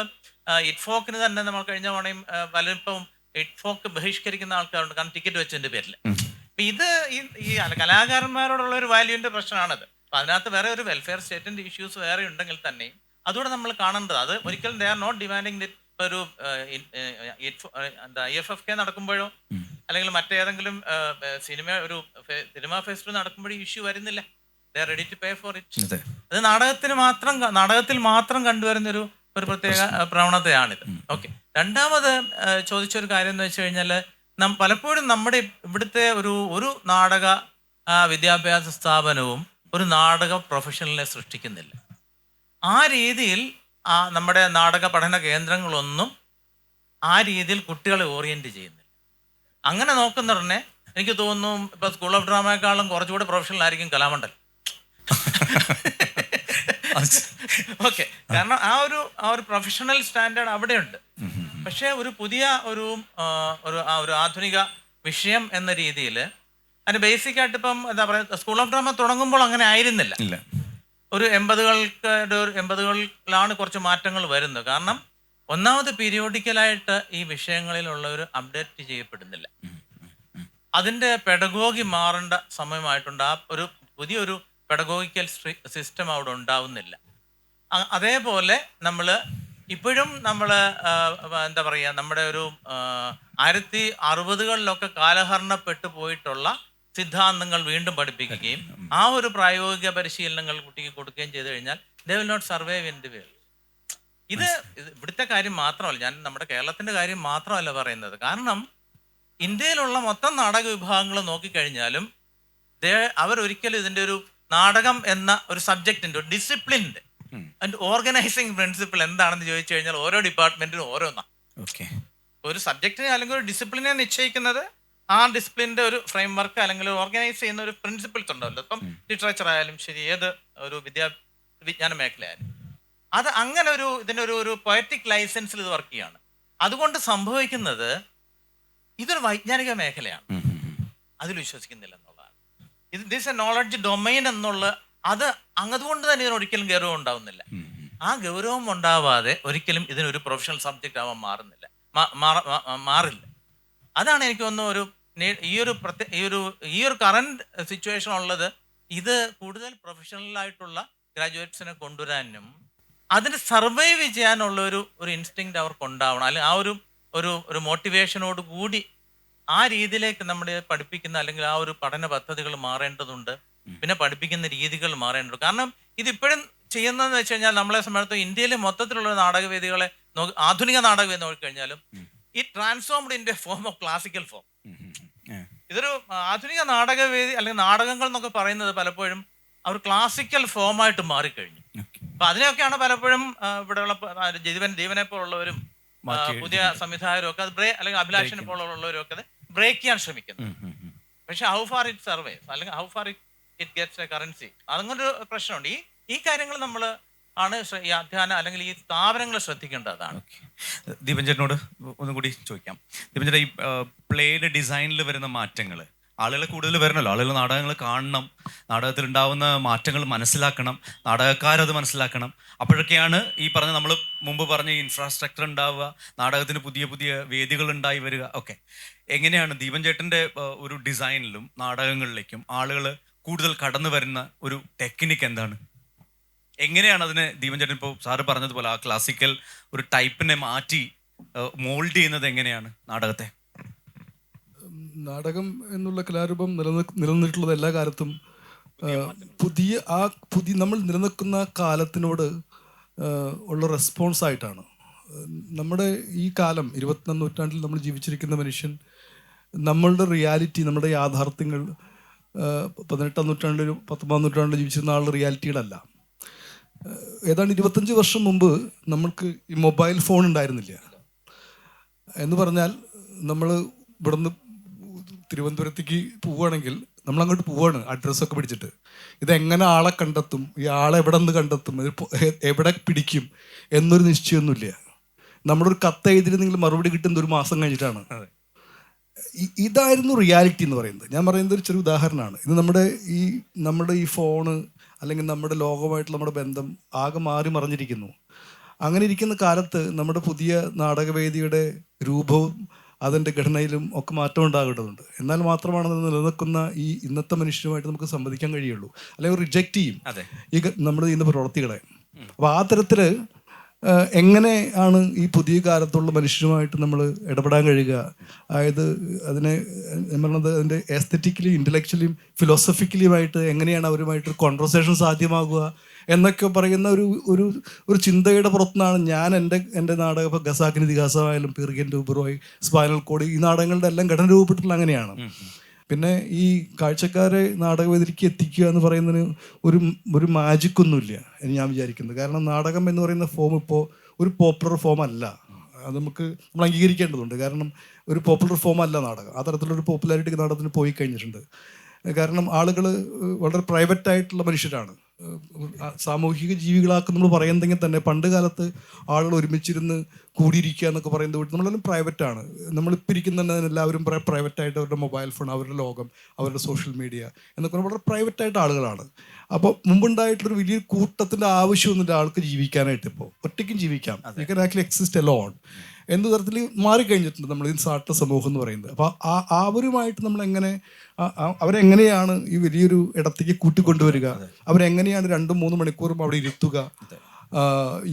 ഇറ്റ്ഫോക്കിന് തന്നെ നമ്മൾ കഴിഞ്ഞ തവണയും പലരും ഇറ്റ്ഫോക്ക് ബഹിഷ്കരിക്കുന്ന ആൾക്കാരുണ്ട്, കാരണം ടിക്കറ്റ് വെച്ചതിൻ്റെ പേരിൽ. അപ്പം ഇത് ഈ കലാകാരന്മാരോടുള്ള ഒരു വാല്യൂവിൻ്റെ പ്രശ്നമാണത്. അപ്പം അതിനകത്ത് വേറെ ഒരു വെൽഫെയർ സ്റ്റേറ്റിൻ്റെ ഇഷ്യൂസ് വേറെ ഉണ്ടെങ്കിൽ തന്നെയും അതുകൂടെ നമ്മൾ കാണേണ്ടത്. അത് ഒരിക്കലും ദേ ആർ നോട്ട് ഡിമാൻഡിങ് ഒരു IFFK നടക്കുമ്പോഴോ അല്ലെങ്കിൽ മറ്റേതെങ്കിലും സിനിമ ഫെസ്റ്റിവൽ നടക്കുമ്പോഴോ ഇഷ്യൂ വരുന്നില്ല. They are ready to pay for it. അത് നാടകത്തിൽ മാത്രം കണ്ടുവരുന്ന ഒരു പ്രത്യേക പ്രവണതയാണിത്. ഓക്കെ, രണ്ടാമത് ചോദിച്ചൊരു കാര്യം എന്ന് വെച്ച് കഴിഞ്ഞാൽ പലപ്പോഴും നമ്മുടെ ഇവിടുത്തെ ഒരു നാടക വിദ്യാഭ്യാസ സ്ഥാപനവും ഒരു നാടക പ്രൊഫഷണലിനെ സൃഷ്ടിക്കുന്നില്ല. ആ രീതിയിൽ നമ്മുടെ നാടക പഠന കേന്ദ്രങ്ങളൊന്നും ആ രീതിയിൽ കുട്ടികളെ ഓറിയൻറ്റ് ചെയ്യുന്നില്ല. അങ്ങനെ നോക്കുന്നറിനെ എനിക്ക് തോന്നുന്നു ഇപ്പം സ്കൂൾ ഓഫ് ഡ്രാമയെക്കാളും കുറച്ചുകൂടി പ്രൊഫഷണൽ ആയിരിക്കും കലാമണ്ഡലം. ഓക്കെ, കാരണം ആ ഒരു പ്രൊഫഷണൽ സ്റ്റാൻഡേർഡ് അവിടെയുണ്ട്. പക്ഷേ ഒരു പുതിയ ഒരു ആധുനിക വിഷയം എന്ന രീതിയിൽ അതിന് ബേസിക്കായിട്ട് ഇപ്പം എന്താ പറയുക, സ്കൂൾ ഓഫ് ഡ്രാമ തുടങ്ങുമ്പോൾ അങ്ങനെ ആയിരുന്നില്ല. ഒരു 80കളിലാണ് കുറച്ച് മാറ്റങ്ങൾ വരുന്നത്. കാരണം ഒന്നാമത് പീരിയോഡിക്കലായിട്ട് ഈ വിഷയങ്ങളിലുള്ള ഒരു അപ്ഡേറ്റ് ചെയ്യപ്പെടുന്നില്ല. അതിൻ്റെ പെഡഗോഗി മാറേണ്ട സമയമായിട്ടുണ്ട്. ആ ഒരു പുതിയൊരു പെഡഗോഗിക്കൽ സിസ്റ്റം അവിടെ ഉണ്ടാവുന്നില്ല. അതേപോലെ നമ്മൾ ഇപ്പോഴും എന്താ പറയുക, നമ്മുടെ ഒരു 1960കളിലൊക്കെ കാലഹരണപ്പെട്ടു പോയിട്ടുള്ള സിദ്ധാന്തങ്ങൾ വീണ്ടും പഠിപ്പിക്കുകയും ആ ഒരു പ്രായോഗിക പരിശീലനങ്ങൾ കുട്ടിക്ക് കൊടുക്കുകയും ചെയ്തു കഴിഞ്ഞാൽ they will not survive in the world. ഇത് ഇവിടുത്തെ കാര്യം മാത്രമല്ല, ഞാൻ നമ്മുടെ കേരളത്തിൻ്റെ കാര്യം മാത്രമല്ല പറയുന്നത്. കാരണം ഇന്ത്യയിലുള്ള മൊത്തം നാടക വിഭാഗങ്ങൾ നോക്കിക്കഴിഞ്ഞാലും അവരൊരിക്കലും ഇതിൻ്റെ ഒരു നാടകം എന്ന ഒരു സബ്ജക്റ്റിൻ്റെ ഒരു ഡിസിപ്ലിൻ്റെ അതിൻ്റെ ഓർഗനൈസിങ് പ്രിൻസിപ്പിൾ എന്താണെന്ന് ചോദിച്ചു കഴിഞ്ഞാൽ ഓരോ ഡിപ്പാർട്ട്മെൻറ്റിനും ഓരോന്നാണ്. ഒരു സബ്ജക്റ്റിനെ അല്ലെങ്കിൽ ഒരു ഡിസിപ്ലിനെ നിശ്ചയിക്കുന്നത് ആ ഡിസിപ്ലിൻ്റെ ഒരു ഫ്രെയിം വർക്ക് അല്ലെങ്കിൽ ഓർഗനൈസ് ചെയ്യുന്ന ഒരു പ്രിൻസിപ്പിൾസ് ഉണ്ടാവില്ല. ഇപ്പം ലിറ്ററേച്ചർ ആയാലും ശരി, ഏത് ഒരു വിജ്ഞാന മേഖലയായാലും അത് അങ്ങനെ ഇതിനൊരു പൊയറ്റിക് ലൈസൻസിൽ ഇത് വർക്ക് ചെയ്യാണ്. അതുകൊണ്ട് സംഭവിക്കുന്നത് ഇതൊരു വൈജ്ഞാനിക മേഖലയാണ്, അതിൽ വിശ്വസിക്കുന്നില്ല എന്നുള്ളതാണ്. ദിസ് എ നോളജ് ഡൊമൈൻ എന്നുള്ള അത് അതുകൊണ്ട് തന്നെ ഇതിനൊരിക്കലും ഗൗരവം ഉണ്ടാവുന്നില്ല. ആ ഗൗരവം ഉണ്ടാവാതെ ഒരിക്കലും ഇതിനൊരു പ്രൊഫഷണൽ സബ്ജക്റ്റ് ആവാൻ മാറില്ല. അതാണ് എനിക്ക് തോന്നുന്നു ഈ ഒരു കറണ്ട് സിറ്റുവേഷൻ ഉള്ളത്. ഇത് കൂടുതൽ പ്രൊഫഷണലായിട്ടുള്ള ഗ്രാജുവേറ്റ്സിനെ കൊണ്ടുവരാനും അതിന് സർവൈവ് ചെയ്യാനുള്ള ഒരു ഇൻസ്റ്റിങ്ക്റ്റ് അവർക്ക് ഉണ്ടാവണം. അല്ലെങ്കിൽ ആ ഒരു മോട്ടിവേഷനോട് കൂടി ആ രീതിയിലേക്ക് നമ്മുടെ പഠിപ്പിക്കുന്ന അല്ലെങ്കിൽ ആ ഒരു പഠന പദ്ധതികൾ മാറേണ്ടതുണ്ട്. പിന്നെ പഠിപ്പിക്കുന്ന രീതികൾ മാറേണ്ടതുണ്ട്. കാരണം ഇതിപ്പോഴും ചെയ്യുന്നതെന്ന് വെച്ച് കഴിഞ്ഞാൽ നമ്മളെ സംബന്ധിച്ച് ഇന്ത്യയിലെ മൊത്തത്തിലുള്ള നാടകവേദികളെ ആധുനിക നാടകവേദി നോക്കിക്കഴിഞ്ഞാലും ഈ transformed in form of classical form. ഇതൊരു ആധുനിക നാടകവേദി അല്ലെങ്കിൽ നാടകങ്ങൾ എന്നൊക്കെ പറയുന്നത് പലപ്പോഴും അവർ ക്ലാസിക്കൽ ഫോമായിട്ട് മാറിക്കഴിഞ്ഞു. അപ്പൊ അതിനെയൊക്കെയാണ് പലപ്പോഴും ഇവിടെയുള്ള ജീവനെ പോലുള്ളവരും പുതിയ സംവിധായകരും ഒക്കെ അത് അല്ലെങ്കിൽ അഭിലാഷിനെ പോലുള്ളവരും ഒക്കെ അത് ബ്രേക്ക് ചെയ്യാൻ ശ്രമിക്കുന്നു. പക്ഷെ ഹൗ ഫാർ ഇറ്റ് സർവൈവ്സ് അല്ലെങ്കിൽ how far it gets A currency, അങ്ങനൊരു പ്രശ്നമുണ്ട്. ഈ കാര്യങ്ങൾ നമ്മൾ ആണ് ഈ അധ്യയനം അല്ലെങ്കിൽ ഈ സ്ഥാപനങ്ങൾ ശ്രദ്ധിക്കേണ്ടതാണ്. ദീപൻ ചേട്ടനോട് ഒന്നും കൂടി ചോദിക്കാം. ദീപൻ ചേട്ടാ, ഈ പ്ലേയുടെ ഡിസൈനിൽ വരുന്ന മാറ്റങ്ങൾ ആളുകൾ കൂടുതൽ വരണമല്ലോ. ആളുകൾ നാടകങ്ങൾ കാണണം, നാടകത്തിൽ ഉണ്ടാവുന്ന മാറ്റങ്ങൾ മനസ്സിലാക്കണം, നാടകക്കാരത് മനസ്സിലാക്കണം. അപ്പോഴൊക്കെയാണ് ഈ പറഞ്ഞ നമ്മൾ മുമ്പ് പറഞ്ഞ ഇൻഫ്രാസ്ട്രക്ചർ ഉണ്ടാവുക, നാടകത്തിന് പുതിയ പുതിയ വേദികൾ ഉണ്ടായി വരിക ഒക്കെ. എങ്ങനെയാണ് ദീപൻ ചേട്ടൻ്റെ ഒരു ഡിസൈനിലും നാടകങ്ങളിലേക്കും ആളുകൾ കൂടുതൽ കടന്നു വരുന്ന ഒരു ടെക്നിക്ക് എന്താണ്? എങ്ങനെയാണ് അതിനെ ദീപൻ ചേട്ടൻ ഇപ്പോൾ സാറ് പറഞ്ഞതുപോലെ ആ ക്ലാസിക്കൽ ഒരു ടൈപ്പിനെ മാറ്റി മോൾഡ് ചെയ്യുന്നത് എങ്ങനെയാണ് നാടകത്തെ? നാടകം എന്നുള്ള കലാരൂപം നിലനിന്നിട്ടുള്ളത് എല്ലാ കാലത്തും പുതിയ നമ്മൾ നിലനിൽക്കുന്ന കാലത്തിനോട് ഉള്ള റെസ്പോൺസ് ആയിട്ടാണ്. നമ്മുടെ ഈ കാലം 21ാം നൂറ്റാണ്ടിൽ നമ്മൾ ജീവിച്ചിരിക്കുന്ന മനുഷ്യൻ നമ്മളുടെ റിയാലിറ്റി, നമ്മുടെ യാഥാർത്ഥ്യങ്ങൾ 18ാം നൂറ്റാണ്ടിൽ 19ാം നൂറ്റാണ്ടിൽ ജീവിച്ചിരുന്ന ആളുടെ റിയാലിറ്റികളല്ല. ഏതാണ്ട് 25 വർഷം മുമ്പ് നമ്മൾക്ക് ഈ മൊബൈൽ ഫോൺ ഉണ്ടായിരുന്നില്ല. എന്ന് പറഞ്ഞാൽ നമ്മൾ ഇവിടുന്ന് തിരുവനന്തപുരത്തേക്ക് പോവുകയാണെങ്കിൽ നമ്മൾ അങ്ങോട്ട് പോവാണ് അഡ്രസ്സൊക്കെ പിടിച്ചിട്ട്. ഇതെങ്ങനെ ആളെ കണ്ടെത്തും, ഈ ആളെ എവിടെ നിന്ന് കണ്ടെത്തും, എവിടെ പിടിക്കും എന്നൊരു നിശ്ചയമൊന്നുമില്ല. നമ്മളൊരു കത്ത് എഴുതിയിരുന്നെങ്കിൽ മറുപടി കിട്ടുന്നത് ഒരു മാസം കഴിഞ്ഞിട്ടാണ്. ഇതായിരുന്നു റിയാലിറ്റി എന്ന് പറയുന്നത്. ഞാൻ പറയുന്നത് ഒരു ചെറിയ ഉദാഹരണമാണ്. ഇത് നമ്മുടെ ഈ ഫോണ് അല്ലെങ്കിൽ നമ്മുടെ ലോകമായിട്ടുള്ള നമ്മുടെ ബന്ധം ആകെ മാറി മറിഞ്ഞിരിക്കുന്നു. അങ്ങനെ ഇരിക്കുന്ന കാലത്ത് നമ്മുടെ പുതിയ നാടകവേദിയുടെ രൂപവും അതിൻ്റെ ഘടനയിലും ഒക്കെ മാറ്റം ഉണ്ടാകേണ്ടതുണ്ട്. എന്നാൽ മാത്രമാണ് അത് നിലനിൽക്കുന്ന ഈ ഇന്നത്തെ മനുഷ്യരുമായിട്ട് നമുക്ക് സംവദിക്കാൻ കഴിയുള്ളൂ. അല്ലെങ്കിൽ റിജക്റ്റ് ചെയ്യും നമ്മുടെ ഇന്ന് പ്രവൃത്തികളെ. അപ്പോൾ ആ തരത്തിൽ എങ്ങനെയാണ് ഈ പുതിയ കാലത്തുള്ള മനുഷ്യരുമായിട്ട് നമ്മൾ ഇടപെടാൻ കഴിയുക? അതായത് അതിനെ പറഞ്ഞത് അതിൻ്റെ എസ്തെറ്റിക്കലിയും ഇൻ്റലക്ച്വലിയും ഫിലോസഫിക്കലിയുമായിട്ട് എങ്ങനെയാണ് അവരുമായിട്ടൊരു കോൺവെർസേഷൻ സാധ്യമാകുക എന്നൊക്കെ പറയുന്ന ഒരു ചിന്തയുടെ പുറത്തുനിന്നാണ് ഞാൻ എൻ്റെ നാടകം, ഇപ്പോൾ ഖസാക്കിന് ഇതിഹാസമായാലും പീർഗൻ്റെ ഉപറോയ്, സ്പൈനൽ കോഡ്, ഈ നാടകങ്ങളുടെ എല്ലാം ഘടന രൂപപ്പെട്ടിട്ടുള്ള അങ്ങനെയാണ്. പിന്നെ ഈ കാഴ്ചക്കാരെ നാടകവേദിക്ക് എത്തിക്കുക എന്ന് പറയുന്നതിന് ഒരു മാജിക്കൊന്നുമില്ല എന്ന് ഞാൻ വിചാരിക്കുന്നത്. കാരണം നാടകം എന്ന് പറയുന്ന ഫോം ഇപ്പോൾ ഒരു പോപ്പുലർ ഫോം അല്ല. അത് നമ്മൾ അംഗീകരിക്കേണ്ടതുണ്ട്. കാരണം ഒരു പോപ്പുലർ ഫോം അല്ല നാടകം. ആ തരത്തിലൊരു പോപ്പുലാരിറ്റി നാടകത്തിന് പോയി കഴിഞ്ഞിട്ടുണ്ട്. കാരണം ആളുകൾ വളരെ പ്രൈവറ്റായിട്ടുള്ള മനുഷ്യരാണ്, സാമൂഹിക ജീവികളാക്കി നമ്മൾ പറയുന്നെങ്കിൽ തന്നെ പണ്ട് കാലത്ത് ആളുകൾ ഒരുമിച്ചിരുന്ന് കൂടിയിരിക്കുക എന്നൊക്കെ പറയുന്നത് വീട്ടിൽ നമ്മളെല്ലാം പ്രൈവറ്റാണ്. നമ്മളിപ്പോൾ ഇരിക്കുന്ന എല്ലാവരും പ്രൈവറ്റായിട്ട് അവരുടെ മൊബൈൽ ഫോൺ, അവരുടെ ലോകം, അവരുടെ സോഷ്യൽ മീഡിയ എന്നൊക്കെ വളരെ പ്രൈവറ്റായിട്ട് ആളുകളാണ്. അപ്പോൾ മുമ്പുണ്ടായിട്ടുള്ളൊരു വലിയ കൂട്ടത്തിൻ്റെ ആവശ്യമൊന്നുമില്ല ആൾക്ക് ജീവിക്കാനായിട്ട്. ഇപ്പോൾ ഒറ്റയ്ക്കും ജീവിക്കാം, you can actually exist alone എന്ന തരത്തിൽ മാറിക്കഴിഞ്ഞിട്ടുണ്ട് നമ്മൾ ഈ സാട്ട് സമൂഹം എന്ന് പറയുന്നത്. അപ്പോൾ അവരുമായിട്ട് നമ്മളെങ്ങനെ അവരെങ്ങനെയാണ് ഈ വലിയൊരു ഇടത്തേക്ക് കൂട്ടിക്കൊണ്ടുവരിക, അവരെങ്ങനെയാണ് 2-3 മണിക്കൂറും അവിടെ ഇരുത്തുക,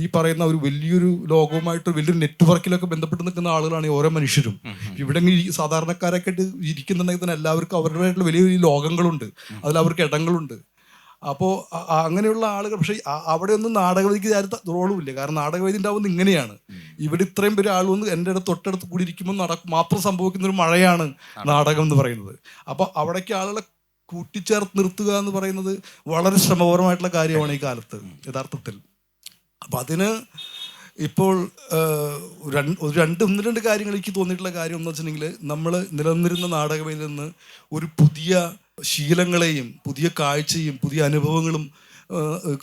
ഈ പറയുന്ന ഒരു വലിയൊരു ലോകവുമായിട്ട് വലിയൊരു നെറ്റ്വർക്കിലൊക്കെ ബന്ധപ്പെട്ട് നിൽക്കുന്ന ആളുകളാണ് ഈ ഓരോ മനുഷ്യരും. ഇവിടെ സാധാരണക്കാരൊക്കെ ആയിട്ട് ഇരിക്കുന്നുണ്ടെങ്കിൽ തന്നെ എല്ലാവർക്കും അവരുടേതായിട്ടുള്ള വലിയ വലിയ ലോകങ്ങളുണ്ട്, അതിൽ അവർക്ക് ഇടങ്ങളുണ്ട്. അപ്പോൾ അങ്ങനെയുള്ള ആളുകൾ, പക്ഷേ അവിടെ ഒന്നും നാടകവേദിക്ക് റോളുമില്ല. കാരണം നാടകവേദി ഉണ്ടാവുന്നത് ഇങ്ങനെയാണ്. ഇവിടെ ഇത്രയും പേര് ആൾ വന്ന് എൻ്റെ അടുത്ത് തൊട്ടടുത്ത് കൂടി ഇരിക്കുമ്പോൾ മാത്രം സംഭവിക്കുന്ന ഒരു മഴയാണ് നാടകം എന്ന് പറയുന്നത്. അപ്പോൾ അവിടേക്ക് ആളുകളെ കൂട്ടിച്ചേർത്ത് നിർത്തുക എന്ന് പറയുന്നത് വളരെ ശ്രമകരമായിട്ടുള്ള കാര്യമാണ് ഈ കാലത്ത് യഥാർത്ഥത്തിൽ. അപ്പം അതിന് ഇപ്പോൾ ഒന്ന് രണ്ട് കാര്യങ്ങൾ എനിക്ക് തോന്നിയിട്ടുള്ള കാര്യം എന്ന് വെച്ചിട്ടുണ്ടെങ്കിൽ, നമ്മൾ നിലനിന്നിരുന്ന നാടകവേദിയിൽ നിന്ന് ഒരു പുതിയ ശീലങ്ങളെയും പുതിയ കാഴ്ചയും പുതിയ അനുഭവങ്ങളും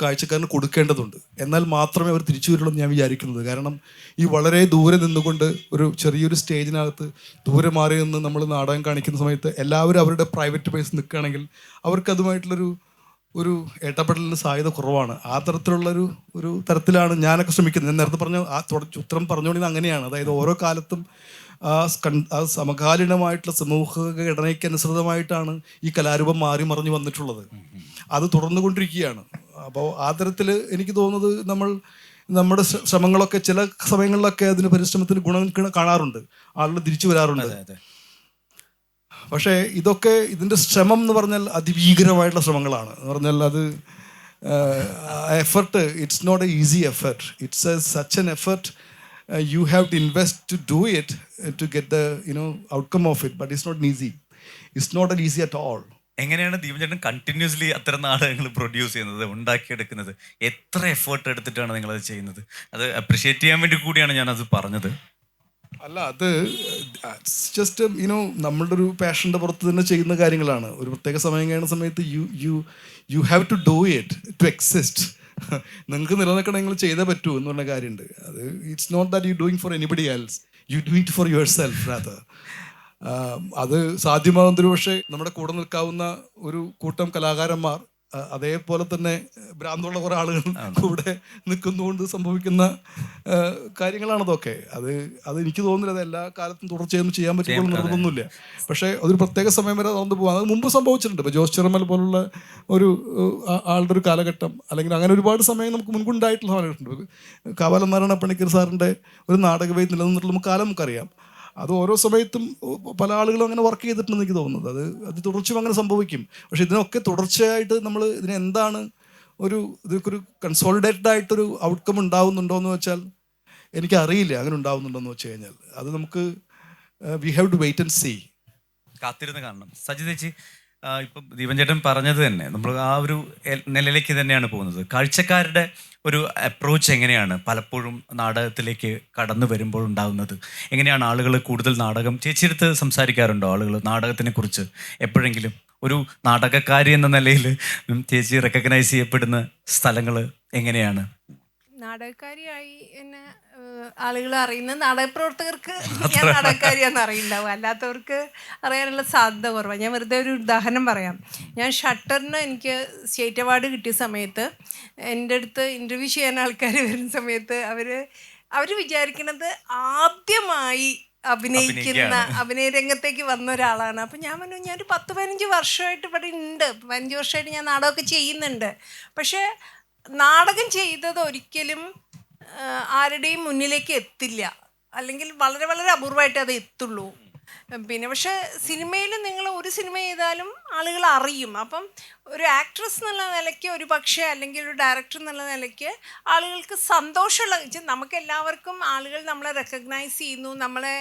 കാഴ്ചക്കാരന് കൊടുക്കേണ്ടതുണ്ട്. എന്നാൽ മാത്രമേ അവർ തിരിച്ചു വരുള്ളൂ എന്ന് ഞാൻ വിചാരിക്കുന്നത്. കാരണം ഈ വളരെ ദൂരെ നിന്നുകൊണ്ട് ഒരു ചെറിയൊരു സ്റ്റേജിനകത്ത് ദൂരെ മാറി നിന്ന് നമ്മൾ നാടകം കാണിക്കുന്ന സമയത്ത് എല്ലാവരും അവരുടെ പ്രൈവറ്റ് പ്ലേസ് നിൽക്കുകയാണെങ്കിൽ അവർക്ക് അതുമായിട്ടുള്ളൊരു ഒരു ഏട്ടപ്പെടലിന് സാധ്യത കുറവാണ്. ആ തരത്തിലുള്ളൊരു ഒരു തരത്തിലാണ് ഞാനൊക്കെ ശ്രമിക്കുന്നത്. ഞാൻ നേരത്തെ പറഞ്ഞ ആ ഉത്തരം പറഞ്ഞുകൊണ്ടിരുന്നത് അങ്ങനെയാണ്. അതായത് ഓരോ കാലത്തും ആ സമകാലീനമായിട്ടുള്ള സമൂഹഘടനയ്ക്ക് അനുസൃതമായിട്ടാണ് ഈ കലാരൂപം മാറി മറിഞ്ഞു വന്നിട്ടുള്ളത്. അത് തുടർന്നു കൊണ്ടിരിക്കുകയാണ്. അപ്പോൾ ആ തരത്തിൽ എനിക്ക് തോന്നുന്നത് നമ്മുടെ ശ്രമങ്ങളൊക്കെ ചില സമയങ്ങളിലൊക്കെ അതിന് പരിശ്രമത്തിന് ഗുണം കാണാറുണ്ട്, ആളുകൾ തിരിച്ചു വരാറുണ്ട്. പക്ഷേ ഇതിൻ്റെ ശ്രമം എന്ന് പറഞ്ഞാൽ അതിഭീകരമായിട്ടുള്ള ശ്രമങ്ങളാണ്. എന്ന് പറഞ്ഞാൽ അത് effort, it's not a easy effort, it's such an effort. You have to invest to do it, to get the outcome of it, but it's not easy. It's not easy at all. എങ്ങനെയാണ് ദീപൻ ചേട്ടൻ continuously അത്തരം നാടകങ്ങൾ produce ചെയ്യുന്നത്, ഉണ്ടാക്കിയെടുക്കുന്നത്? എത്ര effort എടുത്തിട്ടാണ് നിങ്ങളത് ചെയ്യുന്നത്? അത് അപ്രിഷിയേറ്റ് ചെയ്യാൻ വേണ്ടി കൂടിയാണ് ഞാനത് പറഞ്ഞത്. അല്ല, അത് ജസ്റ്റ് നമ്മളുടെ ഒരു പാഷൻ്റെ പുറത്ത് തന്നെ ചെയ്യുന്ന കാര്യങ്ങളാണ്. ഒരു പ്രത്യേക സമയം കഴിയുന്ന സമയത്ത് you have to do it to exist. നിങ്ങൾക്ക് നിലനിൽക്കണമെങ്കിൽ ചെയ്തേ പറ്റൂ എന്ന് പറഞ്ഞ കാര്യമുണ്ട്. അത് it's not that you doing for anybody else, you doing it for yourself rather. അത് സാധ്യമാകുന്നൊരു പക്ഷേ നമ്മുടെ കൂടെ നിൽക്കാവുന്ന ഒരു കൂട്ടം കലാകാരന്മാർ, അതേപോലെ തന്നെ ഭ്രാന്തുള്ള കുറേ ആളുകൾ കൂടെ നിൽക്കുന്നതുകൊണ്ട് സംഭവിക്കുന്ന കാര്യങ്ങളാണതൊക്കെ. അത് എനിക്ക് തോന്നുന്നില്ല അത് എല്ലാ കാലത്തും തുടർച്ചയൊന്നും ചെയ്യാൻ പറ്റുമ്പോൾ നിർബന്ധമൊന്നുമില്ല. പക്ഷേ അതൊരു പ്രത്യേക സമയം വരെ നടന്നു പോകാം. അത് മുമ്പ് സംഭവിച്ചിട്ടുണ്ട്. ഇപ്പോൾ ജോസ് ചെറുമൽ പോലുള്ള ഒരു ആളുടെ ഒരു കാലഘട്ടം, അല്ലെങ്കിൽ അങ്ങനെ ഒരുപാട് സമയം നമുക്ക് മുൻപുണ്ടായിട്ടുള്ള സമയമുണ്ട്. കാവാലം നാരായണ പണിക്കർ സാറിൻ്റെ ഒരു നാടകവേദി നിലനിന്നിട്ടുള്ള കാലം നമുക്കറിയാം. അത് ഓരോ സമയത്തും പല ആളുകളും അങ്ങനെ വർക്ക് ചെയ്തിട്ടുണ്ടെന്ന് എനിക്ക് തോന്നുന്നത്. അത് തുടർച്ചയും അങ്ങനെ സംഭവിക്കും. പക്ഷെ ഇതിനൊക്കെ തുടർച്ചയായിട്ട് നമ്മൾ ഇതിനെന്താണ് ഇതൊക്കെ ഒരു കൺസോളിഡേറ്റഡ് ആയിട്ടൊരു ഔട്ട്കം ഉണ്ടാവുന്നുണ്ടോ എന്ന് വെച്ചാൽ എനിക്കറിയില്ല. അങ്ങനെ ഉണ്ടാവുന്നുണ്ടോയെന്ന് വെച്ച് കഴിഞ്ഞാൽ അത് നമുക്ക് we have to wait and see, കാത്തിരുന്ന് കാണണം. സജിതേച്ചി, ഇപ്പം ദീപൻ ചേട്ടൻ പറഞ്ഞത് തന്നെ നമ്മൾ ആ ഒരു നിലയിലേക്ക് തന്നെയാണ് പോകുന്നത്. കാഴ്ചക്കാരുടെ ഒരു അപ്രോച്ച് എങ്ങനെയാണ് പലപ്പോഴും നാടകത്തിലേക്ക് കടന്നു വരുമ്പോൾ ഉണ്ടാകുന്നത്? എങ്ങനെയാണ് ആളുകൾ കൂടുതൽ നാടകം, ചേച്ചിയെടുത്ത് സംസാരിക്കാറുണ്ടോ ആളുകൾ നാടകത്തിനെ കുറിച്ച് എപ്പോഴെങ്കിലും? ഒരു നാടകക്കാരി എന്ന നിലയിൽ ചേച്ചി റെക്കഗ്നൈസ് ചെയ്യപ്പെടുന്ന സ്ഥലങ്ങൾ എങ്ങനെയാണ്? നാടകക്കാരിയായി എന്നെ ആളുകൾ അറിയുന്നത് നാടകപ്രവർത്തകർക്ക് ഞാൻ നാടകക്കാരിയാണെന്ന് അറിയിണ്ടാവും, അല്ലാത്തവർക്ക് അറിയാനുള്ള സാധ്യത കുറവാണ്. ഞാൻ വെറുതെ ഒരു ഉദാഹരണം പറയാം. ഞാൻ ഷട്ടറിന് എനിക്ക് സ്റ്റേറ്റ് അവാർഡ് കിട്ടിയ സമയത്ത് എൻ്റെ അടുത്ത് ഇൻ്റർവ്യൂ ചെയ്യാൻ ആൾക്കാർ വരുന്ന സമയത്ത് അവർ വിചാരിക്കുന്നത് ആദ്യമായി അഭിനയ രംഗത്തേക്ക് വന്ന ഒരാളാണ്. അപ്പം ഞാൻ പറഞ്ഞു, ഞാനൊരു 10-15 വർഷമായിട്ട് ഇവിടെ ഉണ്ട്, 15 വർഷമായിട്ട് ഞാൻ നാടകമൊക്കെ ചെയ്യുന്നുണ്ട്. പക്ഷേ നാടകം ചെയ്തത് ഒരിക്കലും ആരുടെയും മുന്നിലേക്ക് എത്തില്ല, അല്ലെങ്കിൽ വളരെ വളരെ അപൂർവമായിട്ട് അത് എത്തുള്ളൂ. പിന്നെ പക്ഷേ സിനിമയിൽ നിങ്ങൾ ഒരു സിനിമ ചെയ്താലും ആളുകൾ അറിയും. അപ്പം ഒരു ആക്ട്രസ് എന്നുള്ള നിലയ്ക്ക് ഒരു പക്ഷേ, അല്ലെങ്കിൽ ഒരു ഡയറക്ടർ എന്നുള്ള നിലയ്ക്ക് ആളുകൾക്ക് സന്തോഷമുള്ള, നമുക്ക് എല്ലാവർക്കും ആളുകൾ നമ്മളെ റെക്കഗ്നൈസ് ചെയ്യുന്നു, നമ്മളെ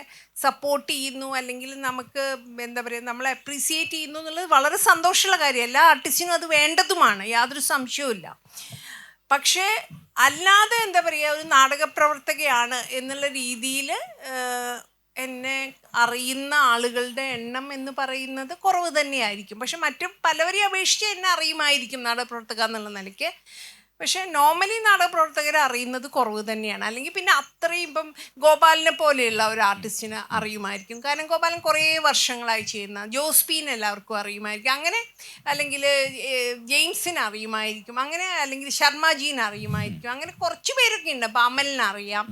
സപ്പോർട്ട് ചെയ്യുന്നു, അല്ലെങ്കിൽ നമുക്ക് എന്താ പറയുക, നമ്മളെ അപ്രീസിയേറ്റ് ചെയ്യുന്നു എന്നുള്ളത് വളരെ സന്തോഷമുള്ള കാര്യം. എല്ലാ ആർട്ടിസ്റ്റിനും അത് വേണ്ടതുമാണ്, യാതൊരു സംശയവുമില്ല. പക്ഷേ അല്ലാതെ എന്താ പറയുക, ഒരു നാടകപ്രവർത്തകയാണ് എന്നുള്ള രീതിയിൽ എന്നെ അറിയുന്ന ആളുകളുടെ എണ്ണം എന്ന് പറയുന്നത് കുറവ് തന്നെയായിരിക്കും. പക്ഷെ മറ്റു പലവരെയും അപേക്ഷിച്ച് എന്നെ അറിയുമായിരിക്കും നാടകപ്രവർത്തക എന്നുള്ള നിലയ്ക്ക്. പക്ഷേ നോർമലി നാടകപ്രവർത്തകരെ അറിയുന്നത് കുറവ് തന്നെയാണ്. അല്ലെങ്കിൽ പിന്നെ അത്രയും ഇപ്പം ഗോപാലിനെ പോലെയുള്ള ഒരു ആർട്ടിസ്റ്റിനെ അറിയുമായിരിക്കും, കാരണം ഗോപാലൻ കുറേ വർഷങ്ങളായി ചെയ്യുന്ന. ജോസ്പീനെ എല്ലാവർക്കും അറിയുമായിരിക്കും അങ്ങനെ, അല്ലെങ്കിൽ ജെയിംസിനെ അറിയുമായിരിക്കും അങ്ങനെ, അല്ലെങ്കിൽ ശർമാജീനെ അറിയുമായിരിക്കും അങ്ങനെ. കുറച്ച് പേരൊക്കെ ഉണ്ട്. അപ്പോൾ അമലിനെ അറിയാം.